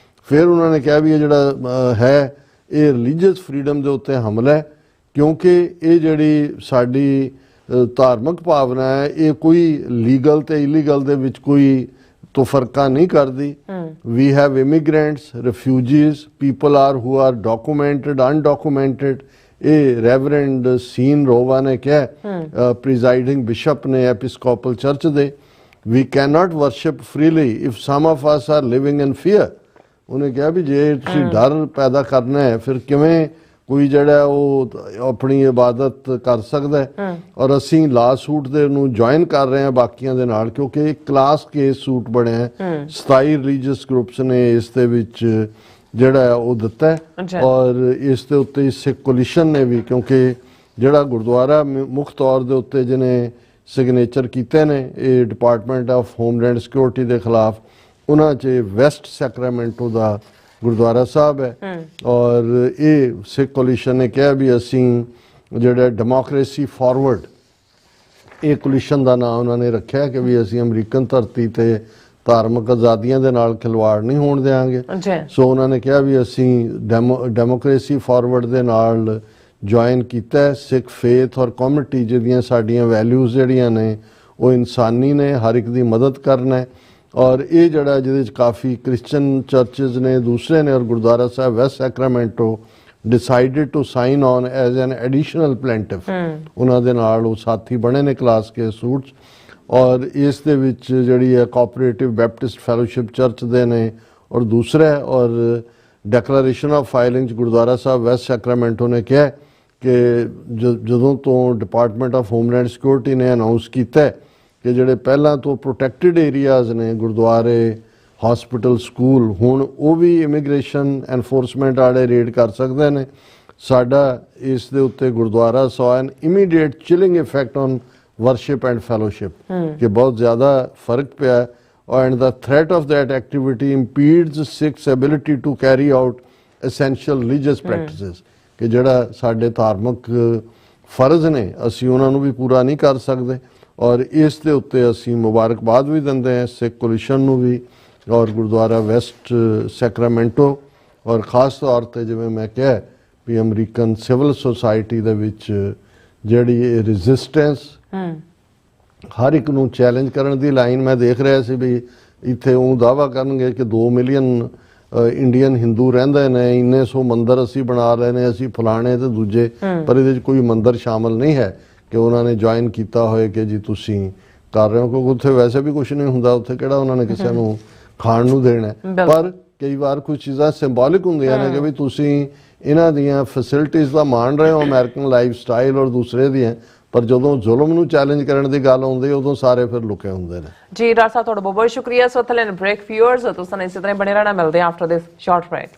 Speaker 2: ਫਿਰ ਉਹਨਾਂ ਨੇ ਕਿਹਾ ਵੀ ਇਹ ਜਿਹੜਾ ਹੈ ਇਹ ਰਿਲੀਜੀਅਸ ਫਰੀडम ਦੇ ਉੱਤੇ ਹਮਲਾ ਹੈ, ਕਿਉਂਕਿ ਇਹ ਜਿਹੜੀ ਸਾਡੀ ਧਾਰਮਿਕ ਭਾਵਨਾ ਹੈ ਇਹ ਕੋਈ ਲੀਗਲ ਤੇ ਇਲੀਗਲ ਦੇ ਵਿੱਚ ਕੋਈ ਫਰਕਾ ਨਹੀਂ ਕਰਦੀ। We have immigrants, refugees, people are who are documented, undocumented. ਇਹ ਰੈਵਰੈਂਡ ਸੀਨ ਰੋਵਾ ਨੇ ਕਿਹਾ, ਪ੍ਰੀਜ਼ਾਈਡਿੰਗ ਬਿਸ਼ਪ ਨੇ ਐਪਿਸਕੋਪਲ ਚਰਚ ਦੇ, we can not worship freely if some of us are living in fear. ਉਹਨੇ ਕਿਹਾ ਵੀ ਜੇ ਤੁਸੀਂ ਡਰ ਪੈਦਾ ਕਰਨਾ ਹੈ ਫਿਰ ਕਿਵੇਂ ਕੋਈ ਜਿਹੜਾ ਉਹ ਆਪਣੀ ਇਬਾਦਤ ਕਰ ਸਕਦਾ ਹੈ। ਔਰ ਅਸੀਂ ਲਾ ਸੂਟ ਦੇ ਨੂੰ ਜੁਆਇਨ ਕਰ ਰਹੇ ਹਾਂ ਬਾਕੀਆਂ ਦੇ ਨਾਲ, ਕਿਉਂਕਿ ਇੱਕ ਕਲਾਸ ਕੇਸ ਸੂਟ ਬਣਿਆ। 27 ਰਿਲੀਜੀਅਸ ਗਰੁੱਪਸ ਨੇ ਇਸ ਦੇ ਵਿੱਚ ਜਿਹੜਾ ਉਹ ਦਿੱਤਾ ਹੈ। ਔਰ ਇਸ ਦੇ ਉੱਤੇ ਸਿੱਖ ਕੋਲੀਸ਼ਨ ਨੇ ਵੀ, ਕਿਉਂਕਿ ਜਿਹੜਾ ਗੁਰਦੁਆਰਾ ਮੁੱਖ ਤੌਰ ਦੇ ਉੱਤੇ ਜਿਹਨੇ ਸਿਗਨੇਚਰ ਕੀਤੇ ਨੇ ਇਹ ਡਿਪਾਰਟਮੈਂਟ ਆਫ ਹੋਮਲੈਂਡ ਸਿਕਿਉਰਿਟੀ ਦੇ ਖਿਲਾਫ, ਉਹਨਾਂ 'ਚ ਵੈਸਟ ਸੈਕਰਾਮੈਂਟੋ ਦਾ ਗੁਰਦੁਆਰਾ ਸਾਹਿਬ ਹੈ। ਔਰ ਇਹ ਸਿੱਖ ਕੋਲੀਸ਼ਨ ਨੇ ਕਿਹਾ ਵੀ ਅਸੀਂ ਜਿਹੜਾ ਡੈਮੋਕ੍ਰੇਸੀ ਫਾਰਵਰਡ, ਇਹ ਕੋਲੀਸ਼ਨ ਦਾ ਨਾਮ ਉਹਨਾਂ ਨੇ ਰੱਖਿਆ ਕਿ ਵੀ ਅਸੀਂ ਅਮਰੀਕਨ ਧਰਤੀ ਤੇ ਧਾਰਮਿਕ ਆਜ਼ਾਦੀਆਂ ਦੇ ਨਾਲ ਖਿਲਵਾੜ ਨਹੀਂ ਹੋਣ ਦੇਵਾਂਗੇ। ਸੋ ਉਹਨਾਂ ਨੇ ਕਿਹਾ ਵੀ ਅਸੀਂ ਡੈਮੋਕ੍ਰੇਸੀ ਫਾਰਵਰਡ ਦੇ ਨਾਲ ਜੁਆਇਨ ਕੀਤਾ ਹੈ। ਸਿੱਖ ਫੇਥ ਔਰ ਕਮਿਊਨਿਟੀ ਜਿਹਦੀਆਂ ਸਾਡੀਆਂ ਵੈਲਿਊਜ਼ ਜਿਹੜੀਆਂ ਨੇ ਉਹ ਇਨਸਾਨੀ ਨੇ, ਹਰ ਇੱਕ ਦੀ ਮਦਦ ਕਰਨਾ ਹੈ। ਔਰ ਇਹ ਜਿਹੜਾ ਜਿਹਦੇ 'ਚ ਕਾਫੀ ਕ੍ਰਿਸਚਨ ਚਰਚਿਜ਼ ਨੇ, ਦੂਸਰੇ ਨੇ, ਔਰ gurdwara Sahib West Sacramento decided to sign on as an additional plaintiff. ਉਹਨਾਂ ਦੇ ਨਾਲ ਉਹ ਸਾਥੀ ਬਣੇ ਨੇ ਕਲਾਸ ਕੇ ਸੂਟਸ। ਔਰ ਇਸ ਦੇ ਵਿੱਚ ਜਿਹੜੀ ਹੈ ਕੋਆਪਰੇਟਿਵ ਬੈਪਟਿਸਟ ਫੈਲੋਸ਼ਿਪ ਚਰਚ ਦੇ ਨੇ ਔਰ ਦੂਸਰਾ। ਔਰ declaration of filing Gurdwara Sahib West Sacramento ਨੇ ਕਿਹਾ ਕਿ ਜਦੋਂ ਤੋਂ ਡਿਪਾਰਟਮੈਂਟ ਆਫ ਹੋਮਲੈਂਡ ਸਿਕਿਉਰਿਟੀ ਨੇ ਅਨਾਉਂਸ ਕੀਤਾ ਕਿ ਜਿਹੜੇ ਪਹਿਲਾਂ ਤੋਂ ਪ੍ਰੋਟੈਕਟਿਡ ਏਰੀਆਜ਼ ਨੇ, ਗੁਰਦੁਆਰੇ, ਹਸਪੀਟਲ, ਸਕੂਲ, ਹੁਣ ਉਹ ਵੀ ਇਮੀਗ੍ਰੇਸ਼ਨ ਐਨਫੋਰਸਮੈਂਟ ਵਾਲੇ ਰੇਡ ਕਰ ਸਕਦੇ ਨੇ। ਸਾਡਾ ਇਸ ਦੇ ਉੱਤੇ gurdwara so an immediate chilling effect on worship and fellowship, ਕਿ ਬਹੁਤ ਜ਼ਿਆਦਾ ਫਰਕ ਪਿਆ। And the threat of that activity impedes Sikhs ability to carry out essential religious practices, ਕਿ ਜਿਹੜਾ ਸਾਡੇ ਧਾਰਮਿਕ ਫਰਜ਼ ਨੇ ਅਸੀਂ ਉਹਨਾਂ ਨੂੰ ਵੀ ਪੂਰਾ ਨਹੀਂ ਕਰ ਸਕਦੇ। ਔਰ ਇਸ ਦੇ ਉੱਤੇ ਅਸੀਂ ਮੁਬਾਰਕਬਾਦ ਵੀ ਦਿੰਦੇ ਹਾਂ ਸਿੱਖ ਕੋਲੀਸ਼ਨ ਨੂੰ ਵੀ ਔਰ ਗੁਰਦੁਆਰਾ ਵੈਸਟ ਸੈਕਰਾਮੈਂਟੋ, ਔਰ ਖ਼ਾਸ ਤੌਰ 'ਤੇ ਜਿਵੇਂ ਮੈਂ ਕਿਹਾ ਵੀ ਅਮਰੀਕਨ ਸਿਵਲ ਸੁਸਾਇਟੀ ਦੇ ਵਿੱਚ ਜਿਹੜੀ ਇਹ ਰੈਜ਼ਿਸਟੈਂਸ ਹਰ ਇੱਕ ਨੂੰ ਚੈਲੰਜ ਕਰਨ ਦੀ ਲਾਈਨ ਮੈਂ ਦੇਖ ਰਿਹਾ ਸੀ ਵੀ ਇੱਥੇ ਉਹ ਦਾਅਵਾ ਕਰਨਗੇ ਕਿ 2 ਮਿਲੀਅਨ ਇੰਡੀਅਨ ਹਿੰਦੂ ਰਹਿੰਦੇ ਨੇ, ਇੰਨੇ ਸੌ ਮੰਦਰ ਅਸੀਂ ਬਣਾ ਲਏ ਨੇ, ਅਸੀਂ ਫਲਾਣੇ ਤੇ ਦੂਜੇ, ਪਰ ਇਹਦੇ 'ਚ ਕੋਈ ਮੰਦਰ ਸ਼ਾਮਲ ਨਹੀਂ ਹੈ ਕਿ ਉਹਨਾਂ ਨੇ ਜੁਆਇਨ ਕੀਤਾ ਹੋਏ ਕਿ ਜੀ ਤੁਸੀਂ ਕਰ ਰਹੇ ਹੋ, ਕਿਉਂਕਿ ਉੱਥੇ ਵੈਸੇ ਵੀ ਕੁਝ ਨਹੀਂ ਹੁੰਦਾ, ਉੱਥੇ ਕਿਹੜਾ ਉਹਨਾਂ ਨੇ ਕਿਸੇ ਨੂੰ ਖਾਣ ਨੂੰ ਦੇਣਾ। ਪਰ ਕਈ ਵਾਰ ਕੁਝ ਚੀਜ਼ਾਂ ਸਿੰਬੋਲਿਕ ਹੁੰਦੀਆਂ ਨੇ ਕਿ ਵੀ ਤੁਸੀਂ ਇਹਨਾਂ ਦੀਆਂ ਫੈਸਿਲਿਟੀਜ਼ ਦਾ ਮਾਣ ਰਹੇ ਹੋ, ਅਮਰੀਕਨ ਲਾਈਫ ਸਟਾਈਲ ਔਰ ਦੂਸਰੇ ਦੀਆਂ, ਪਰ ਜਦੋਂ ਜ਼ੁਲਮ ਨੂੰ ਚੈਲੰਜ ਕਰਨ ਦੀ ਗੱਲ ਆਉਂਦੀ ਉਦੋਂ ਸਾਰੇ ਫਿਰ ਲੁਕੇ ਹੁੰਦੇ ਨੇ।
Speaker 1: ਜੀ ਡਾਕਟਰ ਸਾਹਿਬ ਤੁਹਾਡਾ ਬਹੁਤ ਬਹੁਤ ਸ਼ੁਕਰੀਆ। ਸੋ ਥਲੇ ਬ੍ਰੇਕ ਵਿਊਅਰਸ ਤੁਸੀਂ ਇਸੇ ਤਰ੍ਹਾਂ ਬਣੇ ਰਹਿਣਾ, ਮਿਲਦੇ after this short break.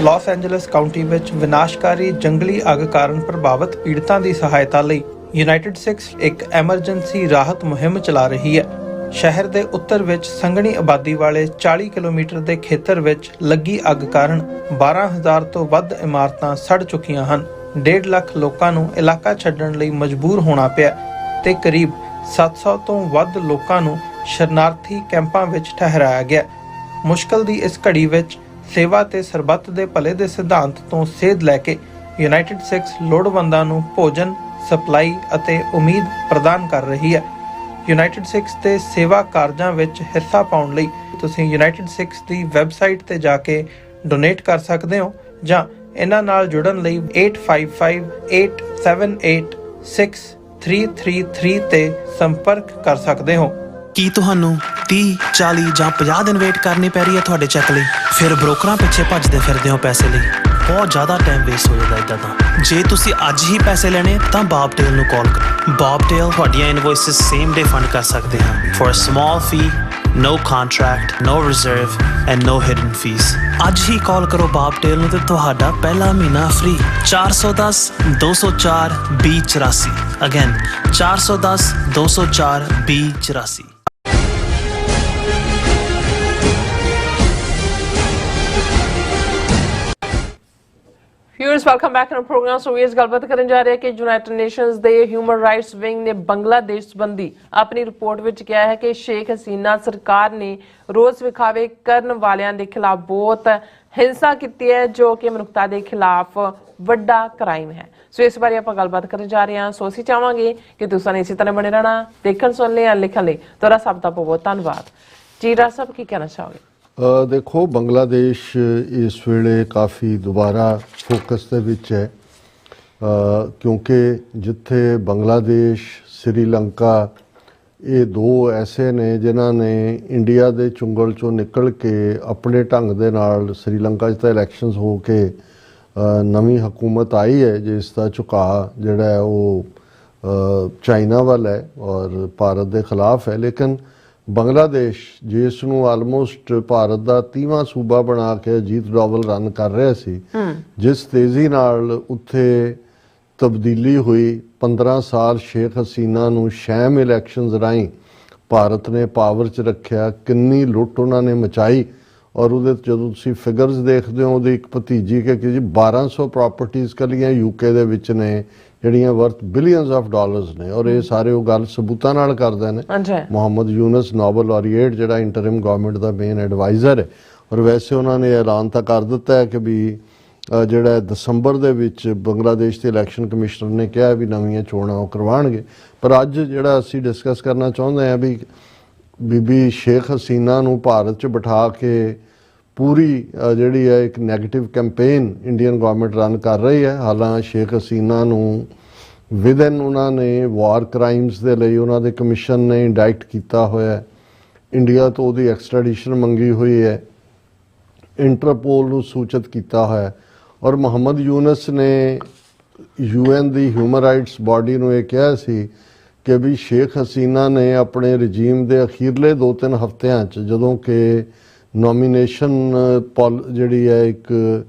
Speaker 3: Los Angeles County ਵਿੱਚ ਵਿਨਾਸ਼ਕਾਰੀ ਜੰਗਲੀ ਅੱਗ ਕਾਰਨ ਪ੍ਰਭਾਵਿਤ ਪੀੜਤਾਂ ਦੀ ਸਹਾਇਤਾ ਲਈ ਯੂਨਾਈਟਿਡ ਸਿਕਸ ਇੱਕ ਐਮਰਜੈਂਸੀ ਰਾਹਤ ਮੁਹਿੰਮ ਚਲਾ ਰਹੀ ਹੈ। ਸ਼ਹਿਰ ਦੇ ਉੱਤਰ ਵਿੱਚ ਸੰਘਣੀ ਆਬਾਦੀ ਵਾਲੇ 40 ਕਿਲੋਮੀਟਰ ਦੇ ਖੇਤਰ ਵਿੱਚ ਲੱਗੀ ਅੱਗ ਕਾਰਨ 12,000 ਤੋਂ ਵੱਧ ਇਮਾਰਤਾਂ ਸੜ ਚੁੱਕੀਆਂ ਹਨ। 1.5 ਲੱਖ ਲੋਕਾਂ ਨੂੰ ਇਲਾਕਾ ਛੱਡਣ ਲਈ ਮਜਬੂਰ ਹੋਣਾ ਪਿਆ ਤੇ ਕਰੀਬ 700 ਤੋਂ ਵੱਧ ਲੋਕਾਂ ਨੂੰ ਸ਼ਰਨਾਰਥੀ ਕੈਂਪਾਂ ਵਿੱਚ ਠਹਿਰਾਇਆ ਗਿਆ। ਮੁਸ਼ਕਲ ਦੀ ਇਸ ਘੜੀ ਵਿੱਚ ਸੇਵਾ ਤੇ ਸਰਬੱਤ ਦੇ ਭਲੇ ਦੇ ਸਿਧਾਂਤ ਤੋਂ ਸੇਧ ਲੈ ਕੇ ਯੂਨਾਈਟਿਡ ਸਿਕਸ ਲੋੜਵੰਦਾਂ ਨੂੰ ਭੋਜਨ, ਸਪਲਾਈ ਅਤੇ ਉਮੀਦ ਪ੍ਰਦਾਨ ਕਰ ਰਹੀ ਹੈ। ਯੂਨਾਈਟਿਡ ਸਿਕਸ ਦੇ ਸੇਵਾ ਕਾਰਜਾਂ ਵਿੱਚ ਹਿੱਸਾ ਪਾਉਣ ਲਈ ਤੁਸੀਂ ਯੂਨਾਈਟਿਡ ਸਿਕਸ ਦੀ ਵੈਬਸਾਈਟ ਤੇ ਜਾ ਕੇ ਡੋਨੇਟ ਕਰ ਸਕਦੇ ਹੋ ਜਾਂ ਇਹਨਾਂ ਨਾਲ ਜੁੜਨ ਲਈ 8558786333 ਤੇ ਸੰਪਰਕ ਕਰ ਸਕਦੇ ਹੋ।
Speaker 6: ਕੀ ਤੁਹਾਨੂੰ 30, 40 ਜਾਂ 50 ਦਿਨ ਵੇਟ ਕਰਨੀ ਪੈ ਰਹੀ ਹੈ ਤੁਹਾਡੇ ਚੈੱਕ ਲਈ? ਫਿਰ ਬ੍ਰੋਕਰਾਂ ਪਿੱਛੇ ਭੱਜਦੇ ਫਿਰਦੇ ਹੋ ਪੈਸੇ ਲਈ, ਬਹੁਤ ਜ਼ਿਆਦਾ ਟਾਈਮ ਵੇਸਟ ਹੋ ਜਾਂਦਾ ਇੱਦਾਂ ਤਾਂ। ਜੇ ਤੁਸੀਂ ਅੱਜ ਹੀ ਪੈਸੇ ਲੈਣੇ ਤਾਂ ਬੌਬਟੇਲ ਨੂੰ ਕਾਲ ਕਰੋ। ਬੌਬਟੇਲ ਤੁਹਾਡੀਆਂ ਇਨਵੋਇਸਿਸ ਸੇਮ ਡੇ ਫੰਡ ਕਰ ਸਕਦੇ ਹਨ for a small fee, no contract, no reserve and no hidden fees। ਅੱਜ ਹੀ ਕਾਲ ਕਰੋ ਬੌਬਟੇਲ ਨੂੰ ਤੇ ਤੁਹਾਡਾ ਪਹਿਲਾ ਮਹੀਨਾ free. 410 204 2084 again 410 204 2084।
Speaker 1: Viewers welcome back to program. So ਇਸ ਗੱਲਬਾਤ ਕਰਨ ਜਾ ਰਹੇ ਹਾਂ ਕਿ ਯੂਨਾਈਟਿਡ ਨੇਸ਼ਨਸ ਦੇ ਹਿਊਮਨ ਰਾਈਟਸ ਵਿੰਗ ਨੇ ਬੰਗਲਾਦੇਸ਼ ਸੰਬੰਧੀ ਆਪਣੀ ਰਿਪੋਰਟ ਵਿੱਚ ਕਿਹਾ ਹੈ ਕਿ ਸ਼ੇਖ ਹਸੀਨਾ ਸਰਕਾਰ ਨੇ ਰੋਜ਼ ਵਿਖਾਵੇ ਕਰਨ ਵਾਲਿਆਂ ਦੇ ਖਿਲਾਫ ਬਹੁਤ ਹਿੰਸਾ ਕੀਤੀ ਹੈ, ਜੋ ਕਿ ਮਨੁੱਖਤਾ ਦੇ ਖਿਲਾਫ ਵੱਡਾ ਕ੍ਰਾਈਮ ਹੈ। ਸੋ ਇਸ ਬਾਰੇ ਆਪਾਂ ਗੱਲਬਾਤ ਕਰਨ ਜਾ ਰਹੇ ਹਾਂ। ਸੋ ਅਸੀਂ ਚਾਹਾਂਗੇ ਕਿ ਤੁਸੀਂ ਇਸੇ ਤਰ੍ਹਾਂ ਬਣੇ ਰਹਿਣਾ, ਦੇਖਣ ਸੁਣਨ ਲਈ ਲਿਖਣ ਲਈ ਤੁਹਾਡਾ ਸਭ ਦਾ ਬਹੁਤ ਧੰਨਵਾਦ। ਜੀ ਡਾਕਟਰ ਸਾਹਿਬ ਕੀ ਕਹਿਣਾ ਚਾਹੋਗੇ?
Speaker 2: ਦੇਖੋ, ਬੰਗਲਾਦੇਸ਼ ਇਸ ਵੇਲੇ ਕਾਫੀ ਦੁਬਾਰਾ ਫੋਕਸ ਦੇ ਵਿੱਚ ਹੈ, ਕਿਉਂਕਿ ਜਿੱਥੇ ਬੰਗਲਾਦੇਸ਼, ਸ੍ਰੀਲੰਕਾ, ਇਹ ਦੋ ਐਸੇ ਨੇ ਜਿਨ੍ਹਾਂ ਨੇ ਇੰਡੀਆ ਦੇ ਚੁੰਗਲ ਚੋਂ ਨਿਕਲ ਕੇ ਆਪਣੇ ਢੰਗ ਦੇ ਨਾਲ, ਸ੍ਰੀਲੰਕਾ 'ਚ ਤਾਂ ਇਲੈਕਸ਼ਨਸ ਹੋ ਕੇ ਨਵੀਂ ਹਕੂਮਤ ਆਈ ਹੈ ਜਿਸ ਦਾ ਝੁਕਾਅ ਜਿਹੜਾ ਹੈ ਉਹ ਚਾਈਨਾ ਵੱਲ ਹੈ ਔਰ ਭਾਰਤ ਦੇ ਖਿਲਾਫ ਹੈ। ਲੇਕਿਨ ਬੰਗਲਾਦੇਸ਼ ਜਿਸ ਨੂੰ ਆਲਮੋਸਟ ਭਾਰਤ ਦਾ 30ਵਾਂ ਸੂਬਾ ਬਣਾ ਕੇ ਅਜੀਤ ਡੋਵਲ ਰਨ ਕਰ ਰਿਹਾ ਸੀ, ਜਿਸ ਤੇਜ਼ੀ ਨਾਲ ਉੱਥੇ ਤਬਦੀਲੀ ਹੋਈ, 15 ਸਾਲ ਸ਼ੇਖ ਹਸੀਨਾ ਨੂੰ ਸ਼ੈਮ ਇਲੈਕਸ਼ਨਸ ਰਾਹੀਂ ਭਾਰਤ ਨੇ ਪਾਵਰ 'ਚ ਰੱਖਿਆ, ਕਿੰਨੀ ਲੁੱਟ ਉਹਨਾਂ ਨੇ ਮਚਾਈ। ਔਰ ਉਹਦੇ ਜਦੋਂ ਤੁਸੀਂ ਫਿਗਰਸ ਦੇਖਦੇ ਹੋ, ਉਹਦੀ ਇੱਕ ਭਤੀਜੀ ਕਿ ਜੀ 1200 ਪ੍ਰਾਪਰਟੀਜ਼ ਕੱਲੀਆਂ ਯੂਕੇ ਦੇ ਵਿੱਚ ਨੇ ਜਿਹੜੀਆਂ ਵਰਥ ਬਿਲੀਅਨਸ ਆਫ ਡਾਲਰਸ ਨੇ, ਔਰ ਇਹ ਸਾਰੇ ਉਹ ਗੱਲ ਸਬੂਤਾਂ ਨਾਲ ਕਰਦੇ ਨੇ। ਮੁਹੰਮਦ ਯੂਨਸ ਨੋਬਲ ਲਾਰੀਏਟ ਜਿਹੜਾ ਇੰਟਰਿਮ ਗਵਰਨਮੈਂਟ ਦਾ ਮੇਨ ਐਡਵਾਈਜ਼ਰ ਹੈ, ਔਰ ਵੈਸੇ ਉਹਨਾਂ ਨੇ ਐਲਾਨ ਤਾਂ ਕਰ ਦਿੱਤਾ ਹੈ ਕਿ ਵੀ ਜਿਹੜਾ ਦਸੰਬਰ ਦੇ ਵਿੱਚ ਬੰਗਲਾਦੇਸ਼ ਦੇ ਇਲੈਕਸ਼ਨ ਕਮਿਸ਼ਨਰ ਨੇ ਕਿਹਾ ਵੀ ਨਵੀਆਂ ਚੋਣਾਂ ਉਹ ਕਰਵਾਉਣਗੇ। ਪਰ ਅੱਜ ਜਿਹੜਾ ਅਸੀਂ ਡਿਸਕਸ ਕਰਨਾ ਚਾਹੁੰਦੇ ਹਾਂ ਵੀ ਬੀਬੀ ਸ਼ੇਖ ਹਸੀਨਾ ਨੂੰ ਭਾਰਤ 'ਚ ਬਿਠਾ ਕੇ ਪੂਰੀ ਜਿਹੜੀ ਹੈ ਇੱਕ negative campaign Indian government run ਕਰ ਰਹੀ ਹੈ। ਹਾਲਾਂਕਿ ਸ਼ੇਖ ਹਸੀਨਾ ਨੂੰ ਵਿਦਨ ਉਹਨਾਂ ਨੇ ਵਾਰ ਕ੍ਰਾਈਮਸ ਦੇ ਲਈ ਉਹਨਾਂ ਦੇ ਕਮਿਸ਼ਨ ਨੇ ਇੰਡਾਇਕਟ ਕੀਤਾ ਹੋਇਆ, ਇੰਡੀਆ ਤੋਂ ਉਹਦੀ ਐਕਸਟ੍ਰੈਡੀਸ਼ਨ ਮੰਗੀ ਹੋਈ ਹੈ, ਇੰਟਰਪੋਲ ਨੂੰ ਸੂਚਿਤ ਕੀਤਾ ਹੋਇਆ। ਔਰ ਮੁਹੰਮਦ ਯੂਨਸ ਨੇ UN ਦੀ ਹਿਊਮਨ ਰਾਈਟਸ ਬਾਡੀ ਨੂੰ ਇਹ ਕਿਹਾ ਸੀ ਕਿ ਵੀ ਸ਼ੇਖ ਹਸੀਨਾ ਨੇ ਆਪਣੇ ਰਜੀਮ ਦੇ ਅਖੀਰਲੇ 2-3 ਹਫ਼ਤਿਆਂ 'ਚ, ਜਦੋਂ ਕਿ ਨੋਮੀਨੇਸ਼ਨ ਜਿਹੜੀ ਹੈ ਇੱਕ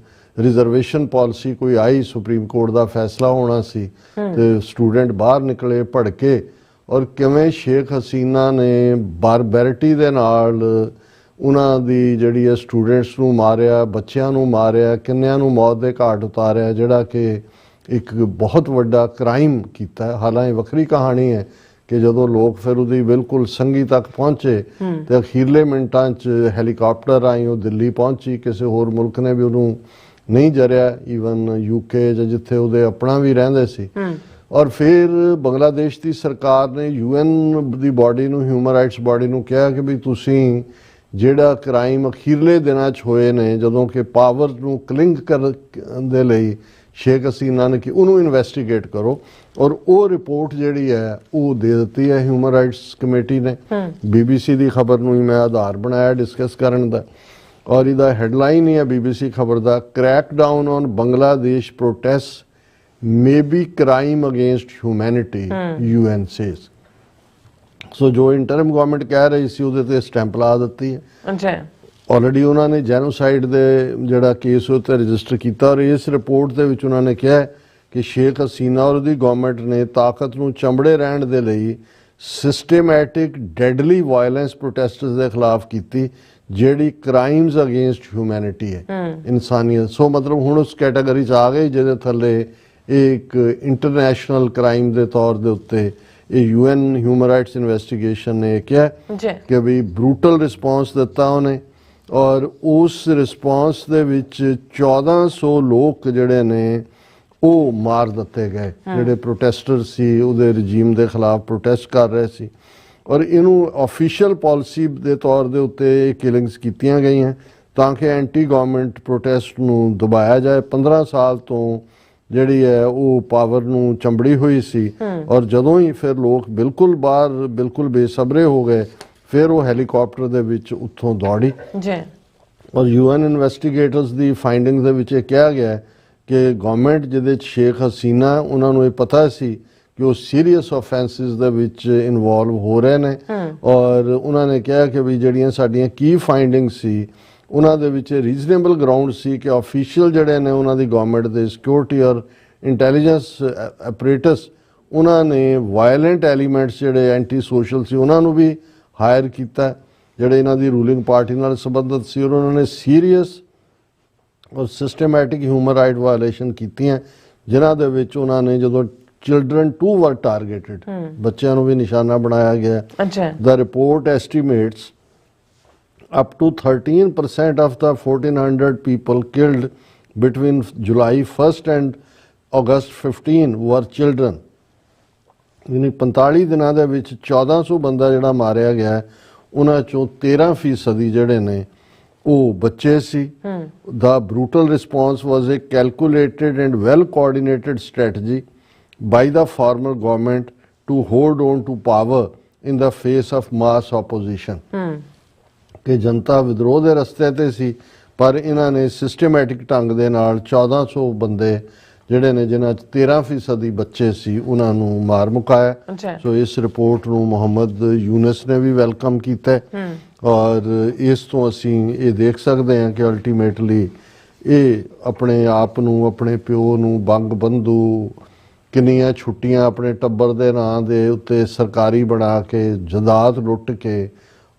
Speaker 2: ਰਿਜ਼ਰਵੇਸ਼ਨ ਪਾਲਿਸੀ ਕੋਈ ਆਈ, ਸੁਪਰੀਮ ਕੋਰਟ ਦਾ ਫੈਸਲਾ ਹੋਣਾ ਸੀ ਤੇ ਸਟੂਡੈਂਟ ਬਾਹਰ ਨਿਕਲੇ ਭੜਕੇ, ਔਰ ਕਿਵੇਂ ਸ਼ੇਖ ਹਸੀਨਾ ਨੇ ਬਾਰਬੈਰਿਟੀ ਦੇ ਨਾਲ ਉਹਨਾਂ ਦੀ ਜਿਹੜੀ ਹੈ ਸਟੂਡੈਂਟਸ ਨੂੰ ਮਾਰਿਆ, ਬੱਚਿਆਂ ਨੂੰ ਮਾਰਿਆ, ਕਿੰਨਿਆਂ ਨੂੰ ਮੌਤ ਦੇ ਘਾਟ ਉਤਾਰਿਆ, ਜਿਹੜਾ ਕਿ ਇੱਕ ਬਹੁਤ ਵੱਡਾ ਕ੍ਰਾਈਮ ਕੀਤਾ ਹੈ। ਹਾਲਾਂਕਿ ਵੱਖਰੀ ਕਹਾਣੀ ਹੈ ਕਿ ਜਦੋਂ ਲੋਕ ਫਿਰ ਉਹਦੀ ਬਿਲਕੁਲ ਸੰਗੀ ਤੱਕ ਪਹੁੰਚੇ ਤੇ ਅਖੀਰਲੇ ਮਿੰਟਾਂ 'ਚ ਹੈਲੀਕਾਪਟਰ ਰਾਹੀਂ ਉਹ ਦਿੱਲੀ ਪਹੁੰਚੀ। ਕਿਸੇ ਹੋਰ ਮੁਲਕ ਨੇ ਵੀ ਉਹਨੂੰ ਨਹੀਂ ਜਰਿਆ, ਈਵਨ ਯੂਕੇ ਜਾਂ ਜਿੱਥੇ ਉਹਦੇ ਆਪਣਾ ਵੀ ਰਹਿੰਦੇ ਸੀ। ਔਰ ਫਿਰ ਬੰਗਲਾਦੇਸ਼ ਦੀ ਸਰਕਾਰ ਨੇ UN ਦੀ ਬਾਡੀ ਨੂੰ, ਹਿਊਮਨ ਰਾਈਟਸ ਬਾਡੀ ਨੂੰ ਕਿਹਾ ਕਿ ਵੀ ਤੁਸੀਂ ਜਿਹੜਾ ਕ੍ਰਾਈਮ ਅਖੀਰਲੇ ਦਿਨਾਂ 'ਚ ਹੋਏ ਨੇ, ਜਦੋਂ ਕਿ ਪਾਵਰ ਨੂੰ ਕਲਿੰਗ ਕਰਨ ਦੇ ਲਈ ਸ਼ੇਖ ਹਸੀਨਾ ਨੇ ਕਿ ਉਹਨੂੰ ਇਨਵੈਸਟੀਗੇਟ ਕਰੋ। ਔਰ ਉਹ ਰਿਪੋਰਟ ਜਿਹੜੀ ਹੈ ਉਹ ਦੇ ਦਿੱਤੀ ਹੈ ਹਿਊਮਨ ਰਾਈਟਸ ਕਮੇਟੀ ਨੇ। BBC ਦੀ ਖਬਰ ਨੂੰ ਹੀ ਮੈਂ ਆਧਾਰ ਬਣਾਇਆ ਡਿਸਕਸ ਕਰਨ ਦਾ, ਔਰ ਇਹਦਾ ਹੈਡਲਾਈਨ ਹੀ ਹੈ BBC ਖਬਰ ਦਾ, crackdown on Bangladesh protest may be crime against humanity, UN says। So ਜੋ ਇੰਟਰਮ ਗਵਰਨਮੈਂਟ ਕਹਿ ਰਹੀ ਸੀ ਉਹਦੇ ਤੇ ਸਟੈਂਪ ਲਾ ਦਿੱਤੀ ਹੈ।
Speaker 1: ਅੱਛਾ,
Speaker 2: ਆਲਰੇਡੀ ਉਹਨਾਂ ਨੇ ਜੈਨੋਸਾਈਡ ਦੇ ਜਿਹੜਾ ਕੇਸ ਉਹ ਤੇ ਰਜਿਸਟਰ ਕੀਤਾ, ਔਰ ਇਸ ਰਿਪੋਰਟ ਦੇ ਵਿੱਚ ਉਹਨਾਂ ਨੇ ਕਿਹਾ ਕਿ ਸ਼ੇਖ ਹਸੀਨਾ ਔਰ ਉਹਦੀ ਗਵਰਨਮੈਂਟ ਨੇ ਤਾਕਤ ਨੂੰ ਚੰਬੜੇ ਰਹਿਣ ਦੇ ਲਈ ਸਿਸਟੇਮੈਟਿਕ ਡੈਡਲੀ ਵਾਇਲੈਂਸ ਪ੍ਰੋਟੈਸਟਰਸ ਦੇ ਖਿਲਾਫ ਕੀਤੀ, ਜਿਹੜੀ ਕ੍ਰਾਈਮਸ ਅਗੇਂਸਟ ਹਿਊਮੈਨਿਟੀ ਹੈ, ਇਨਸਾਨੀਅਤ। ਸੋ ਮਤਲਬ ਹੁਣ ਉਸ ਕੈਟਾਗਰੀ 'ਚ ਆ ਗਏ ਜਿਹਦੇ ਥੱਲੇ ਇੱਕ ਇੰਟਰਨੈਸ਼ਨਲ ਕ੍ਰਾਈਮ ਦੇ ਤੌਰ ਦੇ ਉੱਤੇ ਇਹ UN ਹਿਊਮਨ ਰਾਈਟਸ ਇਨਵੈਸਟੀਗੇਸ਼ਨ ਨੇ ਕਿਹਾ ਕਿ ਵੀ ਬਰੂਟਲ ਰਿਸਪੌਂਸ ਦਿੱਤਾ ਉਹਨੇ, ਔਰ ਉਸ ਰਿਸਪੌਂਸ ਦੇ ਵਿੱਚ 1400 ਲੋਕ ਜਿਹੜੇ ਨੇ ਉਹ ਮਾਰ ਦਿੱਤੇ ਗਏ, ਜਿਹੜੇ ਪ੍ਰੋਟੈਸਟਰ ਸੀ ਉਹਦੇ ਰਜੀਮ ਦੇ ਖਿਲਾਫ ਪ੍ਰੋਟੈਸਟ ਕਰ ਰਹੇ ਸੀ। ਔਰ ਇਹਨੂੰ ਆਫੀਸ਼ੀਅਲ ਪਾਲਿਸੀ ਦੇ ਤੌਰ ਦੇ ਉੱਤੇ ਇਹ ਕਿਲਿੰਗਸ ਕੀਤੀਆਂ ਗਈਆਂ ਤਾਂ ਕਿ ਐਂਟੀ ਗਵਰਨਮੈਂਟ ਪ੍ਰੋਟੈਸਟ ਨੂੰ ਦਬਾਇਆ ਜਾਏ। 15 ਸਾਲ ਤੋਂ ਜਿਹੜੀ ਹੈ ਉਹ ਪਾਵਰ ਨੂੰ ਚੰਬੜੀ ਹੋਈ ਸੀ, ਔਰ ਜਦੋਂ ਹੀ ਫਿਰ ਲੋਕ ਬਿਲਕੁਲ ਬਾਹਰ ਬਿਲਕੁਲ ਬੇਸਬਰੇ ਹੋ ਗਏ, ਫਿਰ ਉਹ ਹੈਲੀਕਾਪਟਰ ਦੇ ਵਿੱਚ ਉੱਥੋਂ ਦੌੜੀ। ਔਰ UN ਇਨਵੈਸਟੀਗੇਟਰਸ ਦੀ ਫਾਈਂਡਿੰਗ ਦੇ ਵਿੱਚ ਇਹ ਕਿਹਾ ਗਿਆ ਕਿ ਗਵਰਨਮੈਂਟ ਜਿਹਦੇ 'ਚ ਸ਼ੇਖ ਹਸੀਨਾ, ਉਹਨਾਂ ਨੂੰ ਇਹ ਪਤਾ ਸੀ ਕਿ ਉਹ ਸੀਰੀਅਸ ਆਫੈਂਸਿਸ ਦੇ ਵਿੱਚ ਇਨਵੋਲਵ ਹੋ ਰਹੇ ਨੇ, ਔਰ ਉਹਨਾਂ ਨੇ ਕਿਹਾ ਕਿ ਵੀ ਜਿਹੜੀਆਂ ਸਾਡੀਆਂ ਕੀ ਫਾਈਂਡਿੰਗ ਸੀ ਉਹਨਾਂ ਦੇ ਵਿੱਚ ਰੀਜ਼ਨੇਬਲ ਗਰਾਊਂਡ ਸੀ ਕਿ ਆਫੀਸ਼ੀਅਲ ਜਿਹੜੇ ਨੇ ਉਹਨਾਂ ਦੀ ਗਵਰਨਮੈਂਟ ਦੇ ਸਿਕਿਉਰਿਟੀ ਔਰ ਇੰਟੈਲੀਜੈਂਸ ਐਪਰੇਟਸ, ਉਹਨਾਂ ਨੇ ਵਾਇਲੈਂਟ ਐਲੀਮੈਂਟਸ ਜਿਹੜੇ ਐਂਟੀ ਸੋਸ਼ਲ ਸੀ ਉਹਨਾਂ ਨੂੰ ਵੀ ਹਾਇਰ ਕੀਤਾ, ਜਿਹੜੇ ਇਹਨਾਂ ਦੀ ਰੂਲਿੰਗ ਪਾਰਟੀ ਨਾਲ ਸੰਬੰਧਿਤ ਸੀ, ਔਰ ਉਹਨਾਂ ਨੇ ਸੀਰੀਅਸ ਔਰ ਸਿਸਟਮੈਟਿਕ ਹਿਊਮਨ ਰਾਈਟ ਵਾਇਲੇਸ਼ਨ ਕੀਤੀਆਂ, ਜਿਨ੍ਹਾਂ ਦੇ ਵਿੱਚ ਉਹਨਾਂ ਨੇ ਜਦੋਂ ਚਿਲਡਰਨ ਟੂ ਵਰ ਟਾਰਗੇਟਡ, ਬੱਚਿਆਂ ਨੂੰ ਵੀ ਨਿਸ਼ਾਨਾ ਬਣਾਇਆ ਗਿਆ। ਦਾ report estimates up to 13% of the 1400 people killed between July 1st and August 15 were children। ਯਾਨੀ 45 ਦਿਨਾਂ ਦੇ ਵਿੱਚ 1400 ਬੰਦਾ ਜਿਹੜਾ ਮਾਰਿਆ ਗਿਆ, ਉਹਨਾਂ ਚੋਂ 13% ਜਿਹੜੇ ਨੇ ਉਹ ਬੱਚੇ ਸੀ। The brutal response was a calculated and well coordinated strategy by the former government to hold on to power in the face of mass opposition। ਕਿ ਜਨਤਾ ਵਿਦਰੋਹ ਦੇ ਰਸਤੇ ਤੇ ਸੀ, ਪਰ ਇਹਨਾਂ ਨੇ ਸਿਸਟੇਮੈਟਿਕ ਢੰਗ ਦੇ ਨਾਲ 1400 ਬੰਦੇ ਜਿਹੜੇ ਨੇ, ਜਿਨ੍ਹਾਂ 'ਚ 13% ਬੱਚੇ ਸੀ, ਉਹਨਾਂ ਨੂੰ ਮਾਰ ਮੁਕਾਇਆ। ਸੋ ਇਸ ਰਿਪੋਰਟ ਨੂੰ ਮੁਹੰਮਦ ਯੂਨਸ ਨੇ ਵੀ ਵੈਲਕਮ ਕੀਤਾ, ਔਰ ਇਸ ਤੋਂ ਅਸੀਂ ਇਹ ਦੇਖ ਸਕਦੇ ਹਾਂ ਕਿ ਅਲਟੀਮੇਟਲੀ ਇਹ ਆਪਣੇ ਆਪ ਨੂੰ, ਆਪਣੇ ਪਿਓ ਨੂੰ ਬੰਗ ਬੰਧੂ, ਕਿੰਨੀਆਂ ਛੁੱਟੀਆਂ ਆਪਣੇ ਟੱਬਰ ਦੇ ਨਾਂ ਦੇ ਉੱਤੇ ਸਰਕਾਰੀ ਬਣਾ ਕੇ, ਜਾਇਦਾਦ ਲੁੱਟ ਕੇ,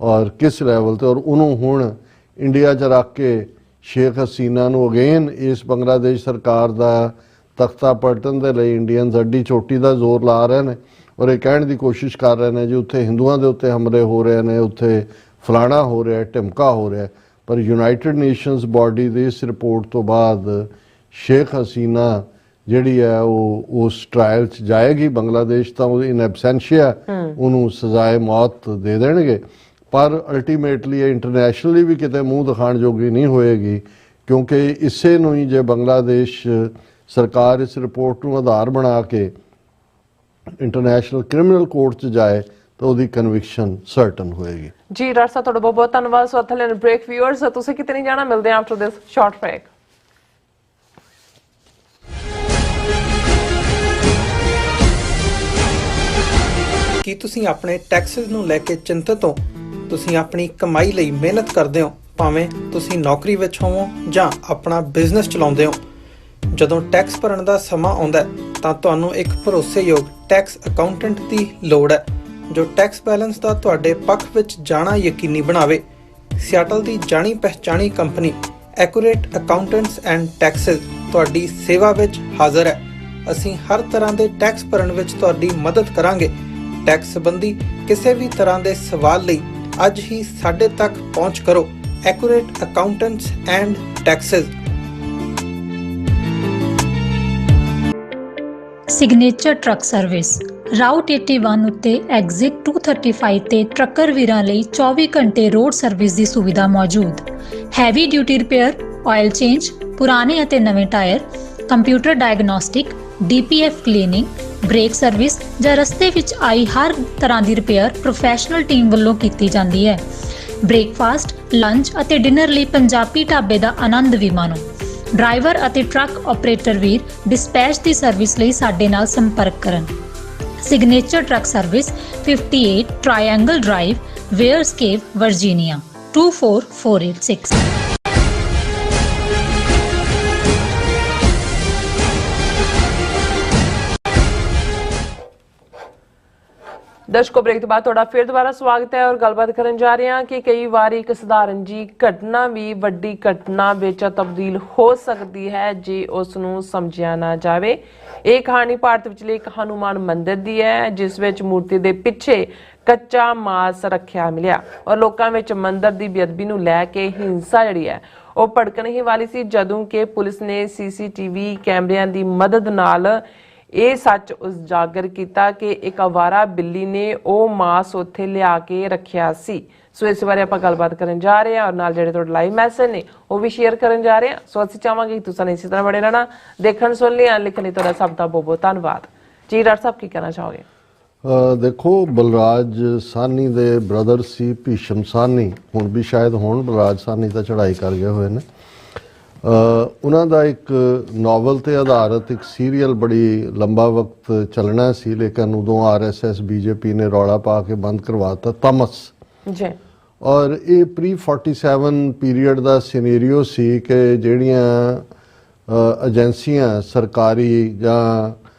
Speaker 2: ਔਰ ਕਿਸ ਲੈਵਲ ਤੇ, ਔਰ ਉਹਨੂੰ ਹੁਣ ਇੰਡੀਆ 'ਚ ਰੱਖ ਕੇ ਸ਼ੇਖ ਹਸੀਨਾ ਨੂੰ ਅਗੇਨ ਇਸ ਬੰਗਲਾਦੇਸ਼ ਸਰਕਾਰ ਦਾ ਤਖਤਾ ਪਲਟਣ ਦੇ ਲਈ ਇੰਡੀਅਨਸ ਅੱਡੀ ਚੋਟੀ ਦਾ ਜ਼ੋਰ ਲਾ ਰਹੇ ਨੇ, ਔਰ ਇਹ ਕਹਿਣ ਦੀ ਕੋਸ਼ਿਸ਼ ਕਰ ਰਹੇ ਨੇ ਜੀ ਉੱਥੇ ਹਿੰਦੂਆਂ ਦੇ ਉੱਤੇ ਹਮਲੇ ਹੋ ਰਹੇ ਨੇ, ਉੱਥੇ ਫਲਾਣਾ ਹੋ ਰਿਹਾ, ਢਿਮਕਾ ਹੋ ਰਿਹਾ। ਪਰ ਯੂਨਾਈਟਿਡ ਨੇਸ਼ਨਸ ਬਾਡੀ ਦੀ ਇਸ ਰਿਪੋਰਟ ਤੋਂ ਬਾਅਦ ਸ਼ੇਖ ਹਸੀਨਾ ਜਿਹੜੀ ਹੈ ਉਹ ਉਸ ਟ੍ਰਾਇਲ 'ਚ ਜਾਏਗੀ। ਬੰਗਲਾਦੇਸ਼ ਤਾਂ ਉਹ ਇਨ ਐਬਸੈਂਸ਼ੀਆ ਉਹਨੂੰ ਸਜ਼ਾਏ ਮੌਤ ਦੇ ਦੇਣਗੇ, ਪਰ ਅਲਟੀਮੇਟਲੀ ਇਹ ਇੰਟਰਨੈਸ਼ਨਲੀ ਵੀ ਕਿਤੇ ਮੂੰਹ ਦਿਖਾਉਣ ਜੋਗੀ ਨਹੀਂ ਹੋਏਗੀ, ਕਿਉਂਕਿ ਇਸੇ ਨੂੰ ਹੀ ਜੇ ਬੰਗਲਾਦੇਸ਼ ਸਰਕਾਰ ਇਸ ਰਿਪੋਰਟ ਨੂੰ ਆਧਾਰ ਬਣਾ ਕੇ ਇੰਟਰਨੈਸ਼ਨਲ ਕ੍ਰਿਮੀਨਲ ਕੋਰਟ 'ਚ ਜਾਏ ਤਾਂ ਉਹਦੀ ਕਨਵਿਕਸ਼ਨ ਸਰਟਨ ਹੋਏਗੀ।
Speaker 1: ਜੀ ਡਾਕਟਰ ਸਾਹਿਬ, ਤੁਹਾਡਾ ਬਹੁਤ ਬਹੁਤ ਧੰਨਵਾਦ। ਸੋ ਥੱਲੇ ਬ੍ਰੇਕ ਵਿਊਅਰਸ, ਤੁਸੀਂ ਕਿਤੇ ਨਹੀਂ ਜਾਣਾ, ਮਿਲਦੇ ਹਾਂ ਆਫਟਰ ਦਿਸ ਸ਼ਾਰਟ ਬ੍ਰੇਕ।
Speaker 3: ਕੀ ਤੁਸੀਂ ਆਪਣੇ ਟੈਕਸਿਸ ਨੂੰ ਲੈ ਕੇ ਚਿੰਤਤ ਹੋ? ਤੁਸੀਂ ਆਪਣੀ ਕਮਾਈ ਲਈ ਮਿਹਨਤ ਕਰਦੇ ਹੋ, ਭਾਵੇਂ ਤੁਸੀਂ ਨੌਕਰੀ ਵਿੱਚ ਹੋਵੋ ਜਾਂ ਆਪਣਾ ਬਿਜ਼ਨਸ ਚਲਾਉਂਦੇ ਹੋ। ਜਦੋਂ ਟੈਕਸ ਭਰਨ ਦਾ ਸਮਾਂ ਆਉਂਦਾ ਤਾਂ ਤੁਹਾਨੂੰ ਇੱਕ ਭਰੋਸੇਯੋਗ ਟੈਕਸ ਅਕਾਊਂਟੈਂਟ ਦੀ ਲੋੜ ਹੈ, ਜੋ ਟੈਕਸ ਬੈਲੈਂਸ ਦਾ ਤੁਹਾਡੇ ਪੱਖ ਵਿੱਚ ਜਾਣਾ ਯਕੀਨੀ ਬਣਾਵੇ। ਸਿਆਟਲ ਦੀ ਜਾਣੀ ਪਹਿਚਾਣੀ company accurate accountants and taxes ਤੁਹਾਡੀ ਸੇਵਾ ਵਿੱਚ ਹਾਜ਼ਰ ਹੈ। ਅਸੀਂ ਹਰ ਤਰ੍ਹਾਂ ਦੇ ਟੈਕਸ ਭਰਨ ਵਿੱਚ ਤੁਹਾਡੀ ਮਦਦ ਕਰਾਂਗੇ। ਟੈਕਸ ਸੰਬੰਧੀ ਕਿਸੇ ਵੀ ਤਰ੍ਹਾਂ ਦੇ ਸਵਾਲ ਲਈ ਅੱਜ ਹੀ ਸਾਡੇ ਤੱਕ ਪਹੁੰਚ ਕਰੋ। Accurate accountants and Texas.
Speaker 5: Signature truck service route 81 ਉੱਤੇ ਐਗਜ਼ਿਟ 235 ਤੇ ਟਰੱਕਰ ਵੀਰਾਂ ਲਈ 24 ਘੰਟੇ ਰੋਡ ਸਰਵਿਸ ਦੀ ਸੁਵਿਧਾ ਮੌਜੂਦ। Heavy duty repair, oil change, ਪੁਰਾਣੇ ਅਤੇ ਨਵੇਂ tyre, computer diagnostic, DPF cleaning, brake service ਜਾਂ ਰਸਤੇ ਵਿੱਚ ਆਈ ਹਰ ਤਰ੍ਹਾਂ ਦੀ ਰਿਪੇਅਰ ਪ੍ਰੋਫੈਸ਼ਨਲ ਟੀਮ ਵੱਲੋਂ ਕੀਤੀ ਜਾਂਦੀ ਹੈ। ਬ੍ਰੇਕਫਾਸਟ, ਲੰਚ ਅਤੇ ਡਿਨਰ ਲਈ ਪੰਜਾਬੀ ਢਾਬੇ ਦਾ ਆਨੰਦ ਵੀ ਮਾਣੋ। ਡਰਾਈਵਰ ਅਤੇ ਟਰੱਕ ਆਪਰੇਟਰ ਵੀਰ ਡਿਸਪੈਚ ਦੀ ਸਰਵਿਸ ਲਈ ਸਾਡੇ ਨਾਲ ਸੰਪਰਕ ਕਰਨ। Signature truck service 58 triangle drive, Weyers Cave, Virginia 24486।
Speaker 1: ਦਰਸ਼ਕੋ, ਬ੍ਰੇਕ ਤੋਂ ਬਾਅਦ ਤੁਹਾਡਾ ਫਿਰ ਦੁਬਾਰਾ ਸਵਾਗਤ ਹੈ ਔਰ ਗੱਲਬਾਤ ਕਰਨ ਜਾ ਰਹੇ ਹਾਂ ਕਿ ਕਈ ਵਾਰੀ ਇੱਕ ਸਧਾਰਨ ਜੀ ਘਟਨਾ ਵੀ ਵੱਡੀ ਘਟਨਾ ਵਿੱਚ ਤਬਦੀਲ ਹੋ ਸਕਦੀ ਹੈ ਜੇ ਉਸ ਨੂੰ ਸਮਝਿਆ ਨਾ ਜਾਵੇ। ਇਹ ਕਹਾਣੀ ਭਾਰਤ ਵਿਚਲੇ ਇੱਕ ਹਨੂਮਾਨ ਮੰਦਿਰ ਦੀ ਹੈ ਜਿਸ ਵਿੱਚ ਮੂਰਤੀ ਦੇ ਪਿੱਛੇ ਕੱਚਾ ਮਾਸ ਰੱਖਿਆ ਮਿਲਿਆ ਔਰ ਲੋਕਾਂ ਵਿੱਚ ਮੰਦਿਰ ਦੀ ਬੇਅਦਬੀ ਨੂੰ ਲੈ ਕੇ ਹਿੰਸਾ ਜਿਹੜੀ ਹੈ ਉਹ ਭੜਕਣ ਹੀ ਵਾਲੀ ਸੀ, ਜਦੋਂ ਕਿ ਪੁਲਿਸ ਨੇ CCTV ਕੈਮਰਿਆਂ ਦੀ ਮਦਦ ਨਾਲ ਇਹ ਸੱਚ ਉਜਾਗਰ ਕੀਤਾ ਕਿ ਇੱਕ ਅਵਾਰਾ ਬਿੱਲੀ ਨੇ ਉਹ ਮਾਸ ਉੱਥੇ ਲਿਆ ਕੇ ਰੱਖਿਆ ਸੀ। ਸੋ ਇਸ ਬਾਰੇ ਆਪਾਂ ਗੱਲਬਾਤ ਕਰਨ ਜਾ ਰਹੇ ਹਾਂ ਔਰ ਨਾਲ ਜਿਹੜੇ ਤੁਹਾਡੇ ਲਾਈਵ ਮੈਸੇਜ ਨੇ ਉਹ ਵੀ ਸ਼ੇਅਰ ਕਰਨ ਜਾ ਰਹੇ ਹਾਂ। ਸੋ ਅਸੀਂ ਚਾਹਾਂਗੇ ਕਿ ਤੁਸੀਂ ਇਸੇ ਤਰ੍ਹਾਂ ਬਣੇ ਰਹਿਣਾ, ਦੇਖਣ ਸੁਣ ਲਿਆ, ਲਿਖਣ ਲਈ ਤੁਹਾਡਾ ਸਭ ਦਾ ਬਹੁਤ ਬਹੁਤ ਧੰਨਵਾਦ ਜੀ। ਡਾਕਟਰ ਸਾਹਿਬ ਕੀ ਕਹਿਣਾ ਚਾਹੋਗੇ?
Speaker 2: ਦੇਖੋ, ਬਲਰਾਜ ਸਾਹਨੀ ਦੇ ਬ੍ਰਦਰ ਸੀ ਭੀਸ਼ਮ ਸਾਹਨੀ, ਹੁਣ ਵੀ ਸ਼ਾਇਦ ਹੋਣ, ਬਲਰਾਜ ਸਾਹਨੀ ਤਾਂ ਚੜ੍ਹਾਈ ਕਰ ਗਏ ਹੋਏ ਨੇ। ਉਹਨਾਂ ਦਾ ਇੱਕ ਨਾਵਲ ਤੇ ਆਧਾਰਿਤ ਇੱਕ ਸੀਰੀਅਲ ਬੜੀ ਲੰਬਾ ਵਕਤ ਚੱਲਣਾ ਸੀ, ਲੇਕਿਨ ਉਦੋਂ RSS BJP ਨੇ ਰੌਲਾ ਪਾ ਕੇ ਬੰਦ ਕਰਵਾਤਾ, ਤਮਸ
Speaker 1: ਜੀ।
Speaker 2: ਔਰ ਇਹ pre-47 ਪੀਰੀਅਡ ਦਾ ਸਿਨੈਰੀਓ ਸੀ ਕਿ ਜਿਹੜੀਆਂ ਏਜੰਸੀਆਂ ਸਰਕਾਰੀ ਜਾਂ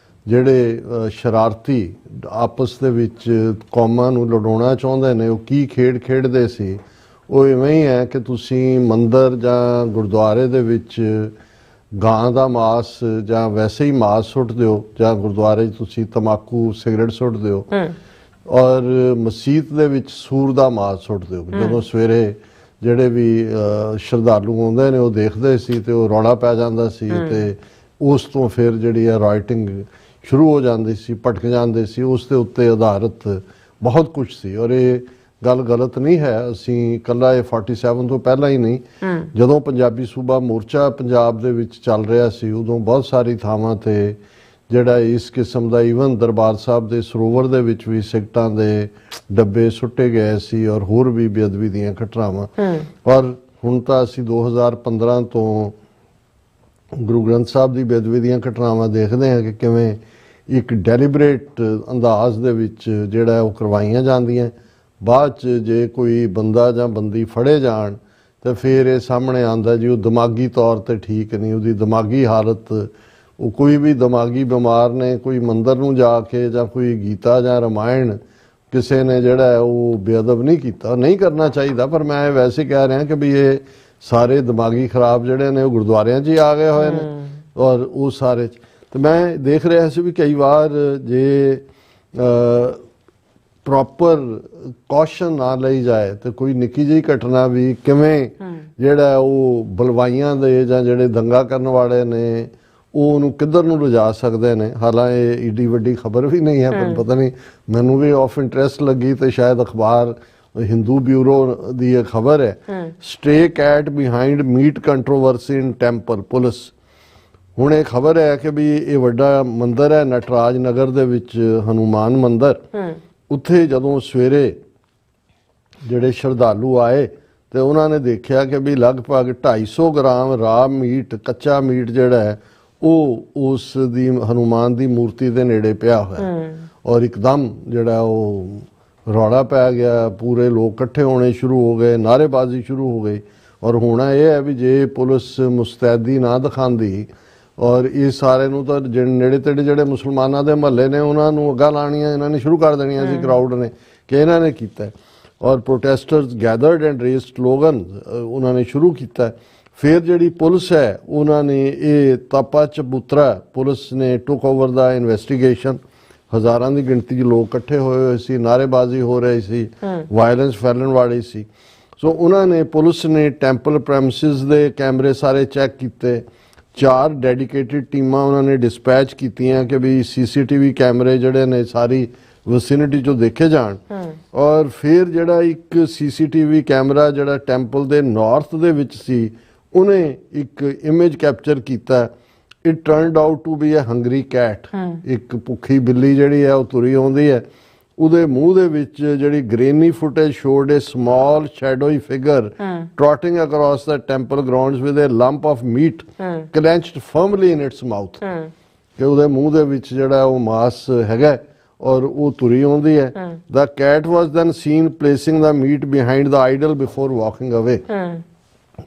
Speaker 2: ਜਿਹੜੇ ਸ਼ਰਾਰਤੀ ਆਪਸ ਦੇ ਵਿੱਚ ਕੌਮਾਂ ਨੂੰ ਲੜਾਉਣਾ ਚਾਹੁੰਦੇ ਨੇ ਉਹ ਕੀ ਖੇਡ ਖੇਡਦੇ ਸੀ। ਉਹ ਇਵੇਂ ਹੀ ਹੈ ਕਿ ਤੁਸੀਂ ਮੰਦਰ ਜਾਂ ਗੁਰਦੁਆਰੇ ਦੇ ਵਿੱਚ ਗਾਂ ਦਾ ਮਾਸ ਜਾਂ ਵੈਸੇ ਹੀ ਮਾਸ ਸੁੱਟ ਦਿਓ, ਜਾਂ ਗੁਰਦੁਆਰੇ 'ਚ ਤੁਸੀਂ ਤੰਬਾਕੂ ਸਿਗਰਟ ਸੁੱਟ ਦਿਓ, ਔਰ ਮਸੀਤ ਦੇ ਵਿੱਚ ਸੂਰ ਦਾ ਮਾਸ ਸੁੱਟ ਦਿਓ। ਜਦੋਂ ਸਵੇਰੇ ਜਿਹੜੇ ਵੀ ਸ਼ਰਧਾਲੂ ਆਉਂਦੇ ਨੇ ਉਹ ਦੇਖਦੇ ਸੀ ਤੇ ਉਹ ਰੌਲਾ ਪੈ ਜਾਂਦਾ ਸੀ ਤੇ ਉਸ ਤੋਂ ਫਿਰ ਜਿਹੜੀ ਹੈ ਰਾਈਟਿੰਗ ਸ਼ੁਰੂ ਹੋ ਜਾਂਦੀ ਸੀ, ਭਟਕ ਜਾਂਦੇ ਸੀ। ਉਸ ਦੇ ਉੱਤੇ ਆਧਾਰਿਤ ਬਹੁਤ ਕੁਝ ਸੀ ਔਰ ਇਹ ਗੱਲ ਗਲਤ ਨਹੀਂ ਹੈ। ਅਸੀਂ ਇਕੱਲਾ ਇਹ 47 ਤੋਂ ਪਹਿਲਾਂ ਹੀ ਨਹੀਂ, ਜਦੋਂ ਪੰਜਾਬੀ ਸੂਬਾ ਮੋਰਚਾ ਪੰਜਾਬ ਦੇ ਵਿੱਚ ਚੱਲ ਰਿਹਾ ਸੀ ਉਦੋਂ ਬਹੁਤ ਸਾਰੀ ਥਾਵਾਂ ਤੇ ਜਿਹੜਾ ਇਸ ਕਿਸਮ ਦਾ, ਈਵਨ ਦਰਬਾਰ ਸਾਹਿਬ ਦੇ ਸਰੋਵਰ ਦੇ ਵਿੱਚ ਵੀ ਸਿਗਰਟਾਂ ਦੇ ਡੱਬੇ ਸੁੱਟੇ ਗਏ ਸੀ ਔਰ ਹੋਰ ਵੀ ਬੇਅਦਬੀ ਦੀਆਂ ਘਟਨਾਵਾਂ। ਔਰ ਹੁਣ ਤਾਂ ਅਸੀਂ 2015 ਤੋਂ ਗੁਰੂ ਗ੍ਰੰਥ ਸਾਹਿਬ ਦੀ ਬੇਅਦਬੀ ਦੀਆਂ ਘਟਨਾਵਾਂ ਦੇਖਦੇ ਹਾਂ ਕਿ ਕਿਵੇਂ ਇੱਕ ਡੈਲੀਬਰੇਟ ਅੰਦਾਜ਼ ਦੇ ਵਿੱਚ ਜਿਹੜਾ ਉਹ ਕਰਵਾਈਆਂ ਜਾਂਦੀਆਂ। ਬਾਅਦ 'ਚ ਜੇ ਕੋਈ ਬੰਦਾ ਜਾਂ ਬੰਦੀ ਫੜੇ ਜਾਣ ਤਾਂ ਫਿਰ ਇਹ ਸਾਹਮਣੇ ਆਉਂਦਾ ਜੀ ਉਹ ਦਿਮਾਗੀ ਤੌਰ 'ਤੇ ਠੀਕ ਨਹੀਂ, ਉਹਦੀ ਦਿਮਾਗੀ ਹਾਲਤ, ਉਹ ਕੋਈ ਵੀ ਦਿਮਾਗੀ ਬਿਮਾਰ ਨੇ, ਕੋਈ ਮੰਦਰ ਨੂੰ ਜਾ ਕੇ ਜਾਂ ਕੋਈ ਗੀਤਾ ਜਾਂ ਰਾਮਾਇਣ ਕਿਸੇ ਨੇ ਜਿਹੜਾ ਉਹ ਬੇਅਦਬ ਨਹੀਂ ਕੀਤਾ, ਨਹੀਂ ਕਰਨਾ ਚਾਹੀਦਾ। ਪਰ ਮੈਂ ਵੈਸੇ ਕਹਿ ਰਿਹਾ ਕਿ ਵੀ ਇਹ ਸਾਰੇ ਦਿਮਾਗੀ ਖਰਾਬ ਜਿਹੜੇ ਨੇ ਉਹ ਗੁਰਦੁਆਰਿਆਂ 'ਚ ਹੀ ਆ ਗਏ ਹੋਏ ਨੇ ਔਰ ਉਹ ਸਾਰੇ 'ਚ। ਤੇ ਮੈਂ ਦੇਖ ਰਿਹਾ ਸੀ ਵੀ ਕਈ ਵਾਰ ਜੇ ਪ੍ਰੋਪਰ ਕੌਸ਼ਨ ਨਾ ਲਈ ਜਾਏ ਤੇ ਕੋਈ ਨਿੱਕੀ ਜਿਹੀ ਘਟਨਾ ਵੀ ਕਿਵੇਂ ਜਿਹੜਾ ਉਹ ਬਲਵਾਈਆਂ ਦੇ ਜਾਂ ਜਿਹੜੇ ਦੰਗਾ ਕਰਨ ਵਾਲੇ ਨੇ ਉਹ ਉਹਨੂੰ ਕਿੱਧਰ ਨੂੰ ਲਿਜਾ ਸਕਦੇ ਨੇ। ਹਾਲਾਂਕਿ ਇਹ ਏਡੀ ਵੱਡੀ ਖਬਰ ਵੀ ਨਹੀਂ ਹੈ, ਪਰ ਪਤਾ ਨਹੀਂ ਮੈਨੂੰ ਵੀ ਆਫ ਇੰਟਰਸਟ ਲੱਗੀ ਤੇ ਸ਼ਾਇਦ ਅਖਬਾਰ ਹਿੰਦੂ ਬਿਊਰੋ ਦੀ ਇਹ ਖਬਰ ਹੈ, stray cat behind meat controversy in temple police. ਹੁਣ ਇਹ ਖਬਰ ਹੈ ਕਿ ਵੀ ਇਹ ਵੱਡਾ ਮੰਦਿਰ ਹੈ ਨਟਰਾਜ ਨਗਰ ਦੇ ਵਿੱਚ, ਹਨੂਮਾਨ ਮੰਦਿਰ। ਉੱਥੇ ਜਦੋਂ ਸਵੇਰੇ ਜਿਹੜੇ ਸ਼ਰਧਾਲੂ ਆਏ ਤੇ ਉਹਨਾਂ ਨੇ ਦੇਖਿਆ ਕਿ ਵੀ ਲਗਭਗ 250 ਗ੍ਰਾਮ ਰਾ ਮੀਟ, ਕੱਚਾ ਮੀਟ ਜਿਹੜਾ ਹੈ ਉਹ ਉਸ ਦੀ ਹਨੂਮਾਨ ਦੀ ਮੂਰਤੀ ਦੇ ਨੇੜੇ ਪਿਆ ਹੋਇਆ ਔਰ ਇੱਕਦਮ ਜਿਹੜਾ ਉਹ ਰੌਲਾ ਪੈ ਗਿਆ, ਪੂਰੇ ਲੋਕ ਇਕੱਠੇ ਹੋਣੇ ਸ਼ੁਰੂ ਹੋ ਗਏ, ਨਾਅਰੇਬਾਜ਼ੀ ਸ਼ੁਰੂ ਹੋ ਗਈ। ਔਰ ਹੋਣਾ ਇਹ ਹੈ ਵੀ ਜੇ ਪੁਲਿਸ ਮੁਸਤੈਦੀ ਨਾ ਦਿਖਾਉਂਦੀ ਔਰ ਇਹ ਸਾਰੇ ਨੂੰ ਤਾਂ ਨੇੜੇ ਤੇੜੇ ਜਿਹੜੇ ਮੁਸਲਮਾਨਾਂ ਦੇ ਮਹੱਲੇ ਨੇ ਉਹਨਾਂ ਨੂੰ ਅੱਗਾ ਲਾਣੀਆਂ ਇਹਨਾਂ ਨੇ ਸ਼ੁਰੂ ਕਰ ਦੇਣੀਆਂ ਸੀ ਕਰਾਊਡ ਨੇ ਕਿ ਇਹਨਾਂ ਨੇ ਕੀਤਾ। ਔਰ protesters gathered and raised slogan ਉਹਨਾਂ ਨੇ ਸ਼ੁਰੂ ਕੀਤਾ। ਫਿਰ ਜਿਹੜੀ ਪੁਲਿਸ ਹੈ ਉਹਨਾਂ ਨੇ ਇਹ ਤਪਾ ਚਬੂਤਰਾ ਪੁਲਿਸ ਨੇ ਟੁਕ ਓਵਰ ਦਾ ਇਨਵੈਸਟੀਗੇਸ਼ਨ। ਹਜ਼ਾਰਾਂ ਦੀ ਗਿਣਤੀ 'ਚ ਲੋਕ ਇਕੱਠੇ ਹੋਏ ਸੀ, ਨਾਅਰੇਬਾਜ਼ੀ ਹੋ ਰਹੀ ਸੀ, ਵਾਇਲੈਂਸ ਫੈਲਣ ਵਾਲੀ ਸੀ। ਸੋ ਉਹਨਾਂ ਨੇ, ਪੁਲਿਸ ਨੇ ਟੈਂਪਲ ਪ੍ਰੈਮਿਸਿਸ ਦੇ ਕੈਮਰੇ ਸਾਰੇ ਚੈੱਕ ਕੀਤੇ। 4 ਡੈਡੀਕੇਟਿਡ ਟੀਮਾਂ ਉਹਨਾਂ ਨੇ ਡਿਸਪੈਚ ਕੀਤੀਆਂ ਕਿ ਵੀ CCTV ਕੈਮਰੇ ਜਿਹੜੇ ਨੇ ਸਾਰੀ ਵਿਸਿਨਿਟੀ 'ਚੋਂ ਦੇਖੇ ਜਾਣ। ਔਰ ਫਿਰ ਜਿਹੜਾ ਇੱਕ CCTV ਕੈਮਰਾ ਜਿਹੜਾ ਟੈਂਪਲ ਦੇ ਨਾਰਥ ਦੇ ਵਿੱਚ ਸੀ, ਉਹਨੇ ਇੱਕ ਇਮੇਜ ਕੈਪਚਰ ਕੀਤਾ। It turned out to be a hungry cat. ਇੱਕ ਭੁੱਖੀ ਬਿੱਲੀ ਜਿਹੜੀ ਹੈ ਉਹ ਤੁਰੀ ਆਉਂਦੀ ਹੈ, ਉਹਦੇ ਮੂੰਹ ਦੇ ਵਿੱਚ ਜਿਹੜੀ grainy footage showed a small shadowy figure trotting across the temple grounds with a lump of meat clenched firmly in its mouth. ਕਿ ਉਹਦੇ ਮੂੰਹ ਦੇ ਵਿੱਚ ਜਿਹੜਾ ਉਹ ਮਾਸ ਹੈਗਾ ਔਰ ਉਹ ਤੁਰੀ ਆਉਂਦੀ ਹੈ। ਦ ਕੈਟ ਵਾਜ਼ ਦੈਨ ਸੀਨ ਪਲੇਸਿੰਗ ਦ ਮੀਟ ਬਿਹਾਈਂਡ ਦ ਆਈਡਲ ਬਿਫੋਰ ਵਾਕਿੰਗ ਅਵੇ।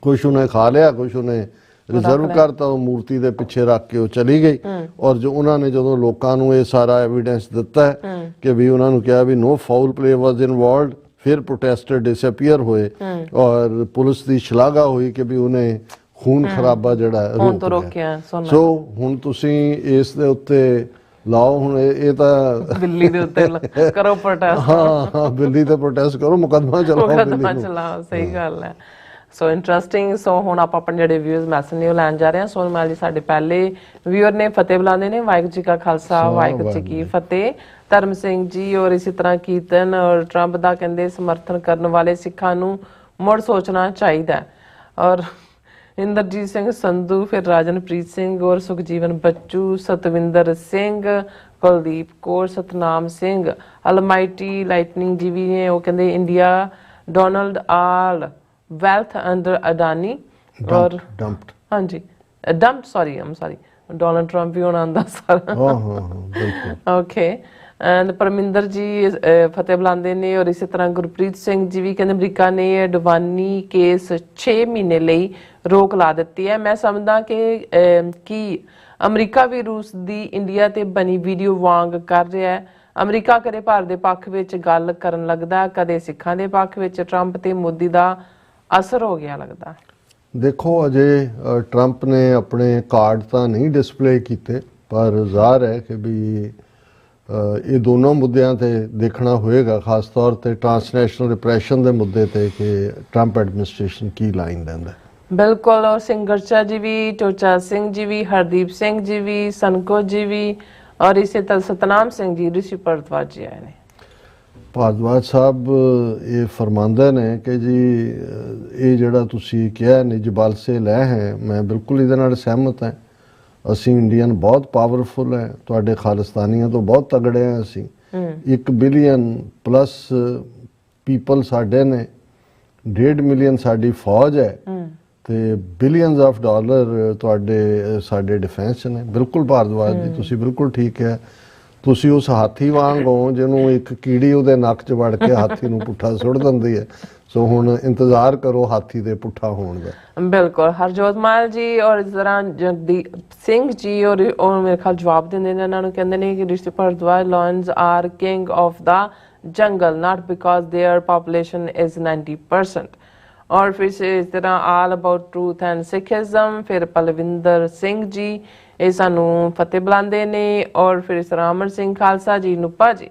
Speaker 2: ਕੁਛ ਉਹਨੇ ਖਾ ਲਿਆ, ਕੁਛ ਉਹਨੇ ਰਿਜ਼ਰਵ ਕਰਤਾ, ਉਹ ਮੂਰਤੀ ਦੇ ਪਿੱਛੇ ਰੱਖ ਕੇ ਉਹ ਚਲੀ ਗਈ। ਔਰ ਜੋ ਉਹਨਾਂ ਨੇ ਜਦੋਂ ਲੋਕਾਂ ਨੂੰ ਇਹ ਸਾਰਾ ਐਵੀਡੈਂਸ ਦਿੱਤਾ ਕਿ ਵੀ ਉਹਨਾਂ ਨੂੰ ਕਿਹਾ ਵੀ ਨੋ ਫਾਊਲ ਪਲੇ ਵਾਜ਼ ਇਨਵੋਲਵਡ, ਫਿਰ ਪ੍ਰੋਟੈਸਟਰ ਡਿਸਅਪੀਅਰ ਹੋਏ ਔਰ ਪੁਲਿਸ ਦੀ ਸ਼ਲਾਘਾ ਹੋਈ ਕਿ ਵੀ ਉਹਨੇ ਖੂਨ ਖਰਾਬਾ ਜਿਹੜਾ ਰੋਕਿਆ। ਸੋ ਹੁਣ ਤੁਸੀਂ ਇਸ ਦੇ ਉੱਤੇ ਲਾਓ, ਹੁਣ ਇਹ ਤਾਂ
Speaker 1: ਬਿੱਲੀ ਦੇ ਉੱਤੇ ਕਰੋ ਪ੍ਰੋਟੈਸਟ।
Speaker 2: ਹਾਂ, ਬਿੱਲੀ ਤੇ ਪ੍ਰੋਟੈਸਟ ਕਰੋ, ਮੁਕੱਦਮਾ
Speaker 1: ਚਲਾਓ। ਸਹੀ ਗੱਲ ਹੈ। ਸੋ ਇੰਟਰਸਟਿੰਗ। ਸੋ ਹੁਣ ਆਪਾਂ ਆਪਣੇ ਜਿਹੜੇ ਵਿਊਜ਼ ਮੈਸੇਜ ਨੇ ਉਹ ਲੈਣ ਜਾ ਰਹੇ ਹਾਂ। ਸੋਨਮਾਲ ਜੀ ਸਾਡੇ ਪਹਿਲੇ ਵਿਊਅਰ ਨੇ, ਫਤਿਹ ਬੁਲਾਉਂਦੇ ਨੇ। ਵਾਹਿਗੁਰੂ ਜੀ ਕਾ ਖਾਲਸਾ, ਵਾਹਿਗੁਰੂ ਜੀ ਕੀ ਫਤਿਹ। ਧਰਮ ਸਿੰਘ ਜੀ ਔਰ ਇਸੇ ਤਰ੍ਹਾਂ ਕੀਰਤਨ ਔਰ ਟਰੰਪ ਦਾ ਕਹਿੰਦੇ ਸਮਰਥਨ ਕਰਨ ਵਾਲੇ ਸਿੱਖਾਂ ਨੂੰ ਮੁੜ ਸੋਚਣਾ ਚਾਹੀਦਾ। ਔਰ ਇੰਦਰਜੀਤ ਸਿੰਘ ਸੰਧੂ, ਫਿਰ ਰਾਜਨਪ੍ਰੀਤ ਸਿੰਘ ਔਰ ਸੁਖਜੀਵਨ ਬੱਚੂ, ਸਤਵਿੰਦਰ ਸਿੰਘ, ਕੁਲਦੀਪ ਕੌਰ, ਸਤਨਾਮ ਸਿੰਘ, ਅਲਮਾਈਟੀ ਲਾਈਟਨਿੰਗ ਜੀ ਵੀ ਨੇ। ਉਹ ਕਹਿੰਦੇ India Donald all wealth under Adani or
Speaker 2: dumped
Speaker 1: ਹਾਂਜੀ dumped sorry Donald Trump ਵੀ ਹੁਣ ਆਂਦਾ ਸਾਰਾ।
Speaker 2: ਬਿਲਕੁਲ
Speaker 1: ਓਕੇ। ਐਂਡ ਪਰਮਿੰਦਰ ਜੀ ਫਤਿਹ ਬੁਲਾਉਂਦੇ ਨੇ। ਔਰ ਇਸੇ ਤਰ੍ਹਾਂ ਗੁਰਪ੍ਰੀਤ ਸਿੰਘ ਜੀ ਵੀ ਕਹਿੰਦੇ ਅਮਰੀਕਾ ਨੇ ਅਡਵਾਨੀ ਕੇਸ 6 ਮਹੀਨੇ ਲਈ ਰੋਕ ਲਾ ਦਿੱਤੀ ਹੈ। ਮੈਂ ਸਮਝਦਾ ਕਿ ਅਮਰੀਕਾ ਵੀ ਰੂਸ ਦੀ ਇੰਡੀਆ ਤੇ ਬਣੀ ਵੀਡੀਓ ਵਾਂਗ ਕਰ ਰਿਹਾ ਹੈ। ਅਮਰੀਕਾ ਕਦੇ ਭਾਰਤ ਦੇ ਪੱਖ ਵਿੱਚ ਗੱਲ ਕਰਨ ਲੱਗਦਾ, ਕਦੇ ਸਿੱਖਾਂ ਦੇ ਪੱਖ ਵਿੱਚ। ਟਰੰਪ ਤੇ ਮੋਦੀ ਦਾ ਅਸਰ ਹੋ ਗਿਆ ਲੱਗਦਾ।
Speaker 2: ਦੇਖੋ, ਅਜੇ ਟਰੰਪ ਨੇ ਆਪਣੇ ਕਾਰਡ ਤਾਂ ਨਹੀਂ ਡਿਸਪਲੇ ਕੀਤੇ, ਪਰ ਜ਼ਾਹਰ ਹੈ ਕਿ ਵੀ ਇਹ ਦੋਨੋਂ ਮੁੱਦਿਆਂ ਤੇ ਦੇਖਣਾ ਹੋਏਗਾ, ਖਾਸ ਤੌਰ ਤੇ ਟ੍ਰਾਂਸਨੈਸ਼ਨਲ ਰਿਪਰੈਸ਼ਨ ਦੇ ਮੁੱਦੇ ਤੇ ਕਿ ਟਰੰਪ ਐਡਮਿਨਿਸਟ੍ਰੇਸ਼ਨ ਕੀ ਲਾਈਨ ਲੈਂਦਾ।
Speaker 1: ਬਿਲਕੁਲ। ਔਰ ਸਿੰਗਰਚਾ ਜੀ ਵੀ, ਟੋਚਾ ਸਿੰਘ ਜੀ ਵੀ, ਹਰਦੀਪ ਸਿੰਘ ਜੀ ਵੀ, ਸਨਕੋ ਜੀ ਵੀ, ਔਰ ਇਸੇ ਤਰ੍ਹਾਂ ਸਤਨਾਮ ਸਿੰਘ ਜੀ, ਰਿਸ਼ੀ ਭਰਦਵਾਜ ਜੀ ਆਏ ਨੇ।
Speaker 2: ਭਾਰਦਵਾਜ ਸਾਹਿਬ ਇਹ ਫਰਮਾਉਂਦੇ ਨੇ ਕਿ ਜੀ ਇਹ ਜਿਹੜਾ ਤੁਸੀਂ ਕਿਹਾ ਨਿਜ ਬਲ ਸੇ ਲੈ ਹੈ, ਮੈਂ ਬਿਲਕੁਲ ਇਹਦੇ ਨਾਲ ਸਹਿਮਤ ਹਾਂ। ਅਸੀਂ ਇੰਡੀਅਨ ਬਹੁਤ ਪਾਵਰਫੁਲ ਹੈ, ਤੁਹਾਡੇ ਖਾਲਿਸਤਾਨੀਆਂ ਤੋਂ ਬਹੁਤ ਤਗੜੇ ਹਾਂ। ਅਸੀਂ 1 ਬਿਲੀਅਨ ਪਲੱਸ ਪੀਪਲ ਸਾਡੇ ਨੇ, 1.5 ਮਿਲੀਅਨ ਸਾਡੀ ਫੌਜ ਹੈ ਤੇ ਬਿਲੀਅਨਸ ਆਫ ਡਾਲਰ ਤੁਹਾਡੇ ਸਾਡੇ ਡਿਫੈਂਸ ਨੇ। ਬਿਲਕੁਲ ਭਾਰਦਵਾਜ ਜੀ, ਤੁਸੀਂ ਬਿਲਕੁਲ ਠੀਕ ਹੈ। ਤੁਸੀਂ ਉਸ ਹਾਥੀ ਵਾਂਗ ਹੋ ਜਿਹਨੂੰ ਇੱਕ ਕੀੜੀ ਉਹਦੇ ਨੱਕ 'ਚ ਵੜ ਕੇ ਹਾਥੀ ਨੂੰ ਪੁੱਠਾ ਸੁੱਟ ਦਿੰਦੀ ਹੈ। ਸੋ ਹੁਣ ਇੰਤਜ਼ਾਰ ਕਰੋ ਹਾਥੀ ਦੇ ਪੁੱਠਾ ਹੋਣ ਦਾ।
Speaker 1: ਬਿਲਕੁਲ। ਹਰਜੋਤ ਮਾਲ ਜੀ ਔਰ ਇਸ ਤਰ੍ਹਾਂ ਜਗਦੀਪ ਸਿੰਘ ਜੀ ਔਰ ਮੇਰੇ ਖਿਆਲ ਜਵਾਬ ਦਿੰਦੇ ਨੇ ਇਹਨਾਂ ਨੂੰ, ਕਹਿੰਦੇ ਨੇ ਕਿ Rishi Bhardwaj lions are king of the jungle not because their population is 90%। ਔਰ ਫਿਰ ਇਸ ਤਰ੍ਹਾਂ all about truth and Sikhism. ਫਿਰ ਪਲਵਿੰਦਰ ਸਿੰਘ ਜੀ ਇਹ ਸਾਨੂੰ ਫਤਿਹ ਬੁਲਾਉਂਦੇ ਨੇ। ਔਰ ਫਿਰ ਇਸ ਤਰ੍ਹਾਂ ਅਮਰ ਸਿੰਘ ਖਾਲਸਾ ਜੀ, ਨੂਪਾ ਜੀ।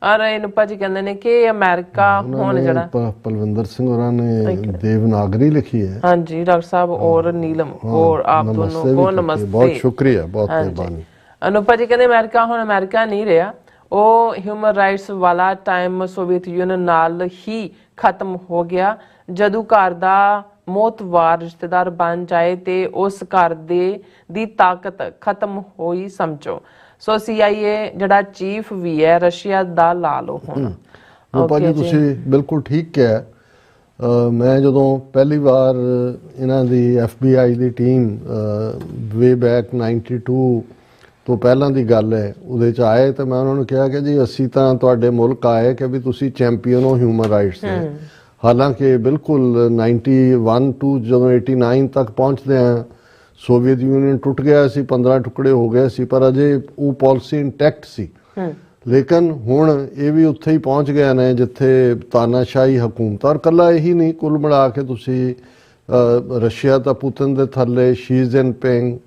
Speaker 1: ਔਰ ਇਹ ਨੂਪਾ ਜੀ ਕਹਿੰਦੇ ਨੇ ਕਿ ਅਮਰੀਕਾ ਹੁਣ ਜਿਹੜਾ
Speaker 2: ਪਲਵਿੰਦਰ ਸਿੰਘ ਹੋਰਾਂ ਨੇ ਦੇਵਨਾਗਰੀ ਲਿਖੀ ਹੈ।
Speaker 1: ਹਾਂਜੀ ਡਾਕਟਰ ਸਾਹਿਬ ਔਰ ਨੀਲਮ ਔਰ ਆਪ ਦੋਨੋਂ ਕੋ ਨਮਸਤੇ,
Speaker 2: ਬਹੁਤ ਸ਼ੁਕਰੀਆ, ਬਹੁਤ ਮਿਹਰਬਾਨੀ।
Speaker 1: ਅਨੂਪਾ ਜੀ ਕਹਿੰਦੇ ਅਮਰੀਕਾ ਹੁਣ ਅਮਰੀਕਾ ਨਹੀਂ ਰਿਹਾ, ਉਹ ਹਿਊਮਨ ਰਾਈਟਸ ਵਾਲਾ ਟਾਈਮ ਸੋਵੀਅਤ ਯੂਨੀਅਨ ਨਾਲ ਹੀ ਖਤਮ ਹੋ ਗਿਆ। ਜਦੋਂ ਘਰ ਦਾ ਮੌਤਵਾਰ ਰਿਸ਼ਤੇਦਾਰ ਬਣ ਜਾਏ ਤੇ ਉਸ ਘਰ ਦੀ ਤਾਕਤ ਖਤਮ ਹੋਈ ਸਮਝੋ। ਸੋ CIA ਜਿਹੜਾ ਚੀਫ ਵੀ ਹੈ ਰਸ਼ੀਆ ਦਾ ਲਾ ਲਓ ਹੁਣ।
Speaker 2: ਭਾਜੀ ਤੁਸੀਂ ਬਿਲਕੁਲ ਠੀਕ ਕਿਹਾ। ਮੈਂ ਜਦੋਂ ਪਹਿਲੀ ਵਾਰ ਇਹਨਾਂ ਦੀ FBI ਦੀ ਟੀਮ ਵੇ ਬੈਕ 92 ਤੋਂ ਪਹਿਲਾਂ ਦੀ ਗੱਲ ਹੈ, ਉਹਦੇ 'ਚ ਆਏ ਤਾਂ ਮੈਂ ਉਹਨਾਂ ਨੂੰ ਕਿਹਾ ਕਿ ਜੀ ਅਸੀਂ ਤਾਂ ਤੁਹਾਡੇ ਮੁਲਕ ਆਏ ਕਿ ਵੀ ਤੁਸੀਂ ਚੈਂਪੀਅਨ ਹੋ ਹਿਊਮਨ ਰਾਈਟਸ ਦੇ। ਹਾਲਾਂਕਿ ਬਿਲਕੁਲ 91 ਤੋਂ ਜਦੋਂ 89 ਤੱਕ ਪਹੁੰਚਦੇ ਹਾਂ ਸੋਵੀਅਤ ਯੂਨੀਅਨ ਟੁੱਟ ਗਿਆ ਸੀ, 15 ਟੁਕੜੇ ਹੋ ਗਏ ਸੀ, ਪਰ ਅਜੇ ਉਹ ਪਾਲਿਸੀ ਇੰਟੈਕਟ ਸੀ। ਲੇਕਿਨ ਹੁਣ ਇਹ ਵੀ ਉੱਥੇ ਹੀ ਪਹੁੰਚ ਗਏ ਨੇ ਜਿੱਥੇ ਤਾਨਾਸ਼ਾਹੀ ਹਕੂਮਤ। ਔਰ ਇਕੱਲਾ ਇਹੀ ਨਹੀਂ, ਕੁੱਲ ਮਿਲਾ ਕੇ ਤੁਸੀਂ ਰਸ਼ੀਆ ਤਾਂ ਪੁਤਿਨ ਦੇ ਥੱਲੇ, ਸ਼ੀ ਜਿਨਪਿੰਗ,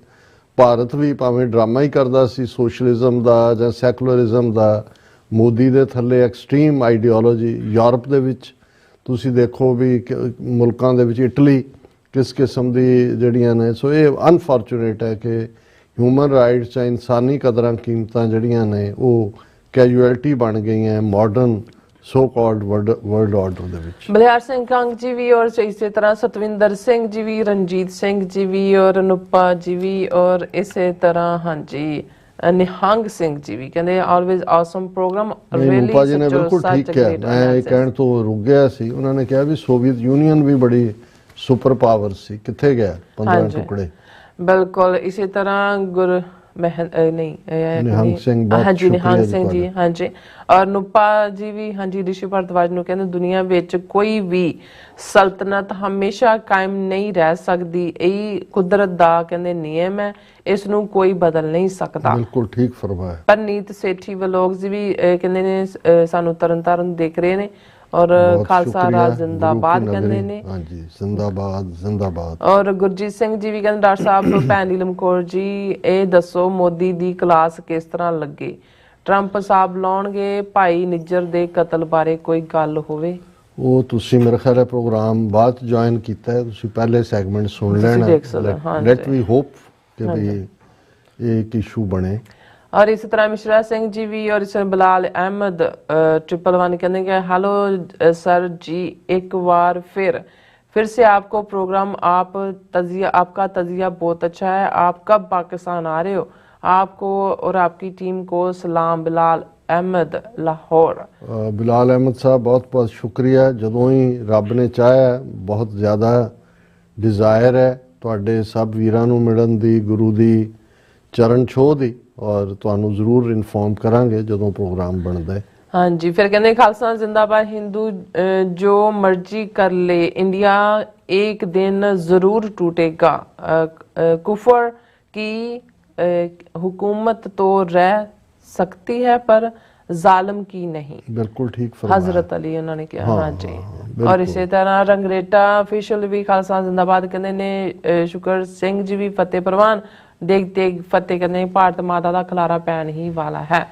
Speaker 2: ਭਾਰਤ ਵੀ ਭਾਵੇਂ ਡਰਾਮਾ ਹੀ ਕਰਦਾ ਸੀ ਸੋਸ਼ਲਿਜ਼ਮ ਦਾ ਜਾਂ ਸੈਕੂਲਰਿਜ਼ਮ ਦਾ, ਮੋਦੀ ਦੇ ਥੱਲੇ ਐਕਸਟ੍ਰੀਮ ਆਈਡੀਓਲੋਜੀ। ਯੂਰਪ ਦੇ ਵਿੱਚ ਤੁਸੀਂ ਦੇਖੋ ਵੀ ਮੁਲਕਾਂ ਦੇ ਵਿੱਚ ਇਟਲੀ ਕਿਸ ਕਿਸਮ ਦੀ ਜਿਹੜੀਆਂ ਨੇ। ਸੋ ਇਹ ਅਨਫੋਰਚੂਨੇਟ ਹੈ ਕਿ ਹਿਊਮਨ ਰਾਈਟਸ ਜਾਂ ਇਨਸਾਨੀ ਕਦਰਾਂ ਕੀਮਤਾਂ ਜਿਹੜੀਆਂ ਨੇ ਉਹ ਕੈਜੂਅਲਟੀ ਬਣ ਗਈਆਂ modern so called world order ਦੇ ਵਿੱਚ।
Speaker 1: ਬਲਿਹਾਰ ਸਿੰਘ ਕੰਗ ਜੀ ਵੀ ਔਰ ਇਸੇ ਤਰ੍ਹਾਂ ਸਤਵਿੰਦਰ ਸਿੰਘ ਜੀ ਵੀ, ਰਣਜੀਤ ਸਿੰਘ ਜੀ ਵੀ ਔਰ ਅਨੂਪਾ ਜੀ ਵੀ ਔਰ ਇਸੇ ਤਰ੍ਹਾਂ ਹਾਂਜੀ ਨਿਹੰਗ ਸਿੰਘ ਜੀ ਵੀ ਕਹਿੰਦੇ ਆਲਵੇਜ਼ ਆਸਮ ਪ੍ਰੋਗਰਾਮ ਰੀਅਲੀ।
Speaker 2: ਅਨੂਪਾ ਜੀ ਨੇ ਬਿਲਕੁਲ ਠੀਕ ਕਿਹਾ, ਮੈਂ ਇਹ ਕਹਿਣ ਤੋਂ ਰੁਕ ਗਿਆ ਸੀ। ਉਹਨਾਂ ਨੇ ਕਿਹਾ ਵੀ ਸੋਵੀਅਤ ਯੂਨੀਅਨ ਵੀ ਬੜੀ ਸੁਪਰ ਪਾਵਰ ਸੀ, ਕਿੱਥੇ ਗਿਆ 15 ਟੁਕੜੇ।
Speaker 1: ਬਿਲਕੁਲ ਇਸੇ ਤਰ੍ਹਾਂ
Speaker 2: ਨਿਹੰਗ ਸਿੰਘ ਬਹੁਤ
Speaker 1: ਹਾਂਜੀ ਨਿਹੰਗ ਸਿੰਘ ਜੀ
Speaker 2: ਸ਼ੁਕਰੀਆ
Speaker 1: ਹਾਂਜੀ ਔਰ ਨੂਪਾ ਜੀ ਵੀ ਹਾਂਜੀ ਰਿਸ਼ੀ ਭਾਰਦਵਾਜ ਨੂੰ ਕਹਿੰਦੇ ਦੁਨੀਆ ਵਿੱਚ ਕੋਈ ਵੀ ਸਲਤਨਤ ਹਮੇਸ਼ਾ ਕਾਇਮ ਨਹੀਂ ਰਹਿ ਸਕਦੀ, ਇਹ ਕੁਦਰਤ ਦਾ ਕਹਿੰਦੇ ਨਿਯਮ ਹੈ, ਇਸ ਨੂੰ ਕੋਈ ਬਦਲ ਨਹੀਂ ਸਕਦਾ।
Speaker 2: ਬਿਲਕੁਲ ਠੀਕ ਫਰਮਾਇਆ।
Speaker 1: ਪਰਨੀਤ ਸੇਠੀ ਵਲੋਗ ਜੀ ਵੀ ਕਹਿੰਦੇ ਨੇ ਸਾਨੂੰ ਤਰਨਤਾਰਨ ਦੇਖ ਰਹੇ ਨੇ ਔਰ ਖਾਲਸਾ ਰਾਜ ਜ਼ਿੰਦਾਬਾਦ ਕਹਿੰਦੇ ਨੇ।
Speaker 2: ਹਾਂਜੀ ਜ਼ਿੰਦਾਬਾਦ ਜ਼ਿੰਦਾਬਾਦ।
Speaker 1: ਔਰ ਗੁਰਜੀਤ ਸਿੰਘ ਜੀ ਵੀ ਕਹਿੰਦੇ ਡਾਕਟਰ ਸਾਹਿਬ ਭੈਣ ਨੀਲਮ ਕੌਰ ਜੀ ਇਹ ਦੱਸੋ ਮੋਦੀ ਦੀ ਕਲਾਸ ਕਿਸ ਤਰ੍ਹਾਂ ਲੱਗੇ, ਟਰੰਪ ਸਾਹਿਬ ਲਾਉਣਗੇ ਭਾਈ ਨਿੱਜਰ ਦੇ ਕਤਲ ਬਾਰੇ ਕੋਈ ਗੱਲ ਹੋਵੇ।
Speaker 2: ਉਹ ਤੁਸੀਂ ਮੇਰੇ ਖਿਆਲ ਹੈ ਪ੍ਰੋਗਰਾਮ ਬਾਅਦ ਜੁਆਇਨ ਕੀਤਾ ਹੈ, ਤੁਸੀਂ ਪਹਿਲੇ ਸੈਗਮੈਂਟ ਸੁਣ ਲੈਣਾ। ਲੈਟ ਵੀ ਹੋਪ ਕਿ ਵੀ ਇਹ ਇੱਕ ਇਸ਼ੂ ਬਣੇ।
Speaker 1: और इसी तरह मिश्रा सिंह जी भी और इस बिलाल अहमद 111 कहते हैं हेलो सर जी, एक बार फिर से आपको प्रोग्राम आपका तजिया बहुत अच्छा है। आप कब पाकिस्तान आ रहे हो? आपको और आपकी टीम को सलाम। बिलाल अहमद लाहौर।
Speaker 2: बिलाल अहमद साहब बहुत बहुत शुक्रिया। ਜਦੋਂ ਹੀ ਰੱਬ ਨੇ ਚਾਹਿਆ ਬਹੁਤ ਜ਼ਿਆਦਾ ਡਿਜ਼ਾਇਰ ਹੈ ਤੁਹਾਡੇ ਸਭ ਵੀਰਾਂ ਨੂੰ ਮਿਲਣ ਦੀ, ਗੁਰੂ ਦੀ ਚਰਨ ਛੋਹ ਦੀ, और ਤੁਹਾਨੂੰ ਜ਼ਰੂਰ ਇਨਫੋਰਮ ਕਰਾਂਗੇ ਜਦੋਂ ਪ੍ਰੋਗਰਾਮ ਬਣਦਾ ਹੈ।
Speaker 1: ਹਾਂਜੀ ਫਿਰ ਕਹਿੰਦੇ ਖਾਲਸਾ ਜ਼ਿੰਦਾਬਾਦ, ਹਿੰਦੂ जो मर्जी कर ले, इंडिया एक दिन जरूर टूटेगा। कुफर की हुकूमत तो रह सकती है पर जालिम की नहीं।
Speaker 2: बिल्कुल ठीक फरमाया
Speaker 1: हजरत अली उन्होंने कहा। हाँ जी। और इसी तरह रंगरेटा ऑफिशियल भी खालसा जिंदाबाद कहते ने। शुकर सिंह जी भी फतेह परवान देख देख फतेह कहते भारत माता का खलारा पैन ही वाला है।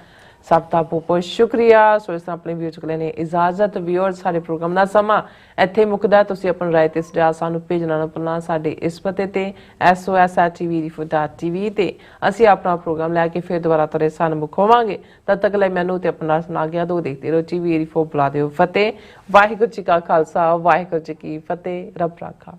Speaker 1: सब का बहुत बहुत शुक्रिया। सो इस तरह अपने व्यूअर्स को लेने इजाजत। व्यूअर्स सारे प्रोग्राम का समा इत्थे मुकदा। तुसीं अपनी राय ते सुझाव सानू भेजना ना भुलना साडे इस पते ते SOS@tvrefu.tv ते असीं अपना प्रोग्राम लैके फिर दोबारा तुहाडे सन्मुख होवांगे। तद तक लई मैनू ते अपना सुना गया दो देखते रहो TV रेफो। बुला दिओ फतेह। वाहिगुरू जी का खालसा वाहिगुरू जी की फतेह। रब राखा।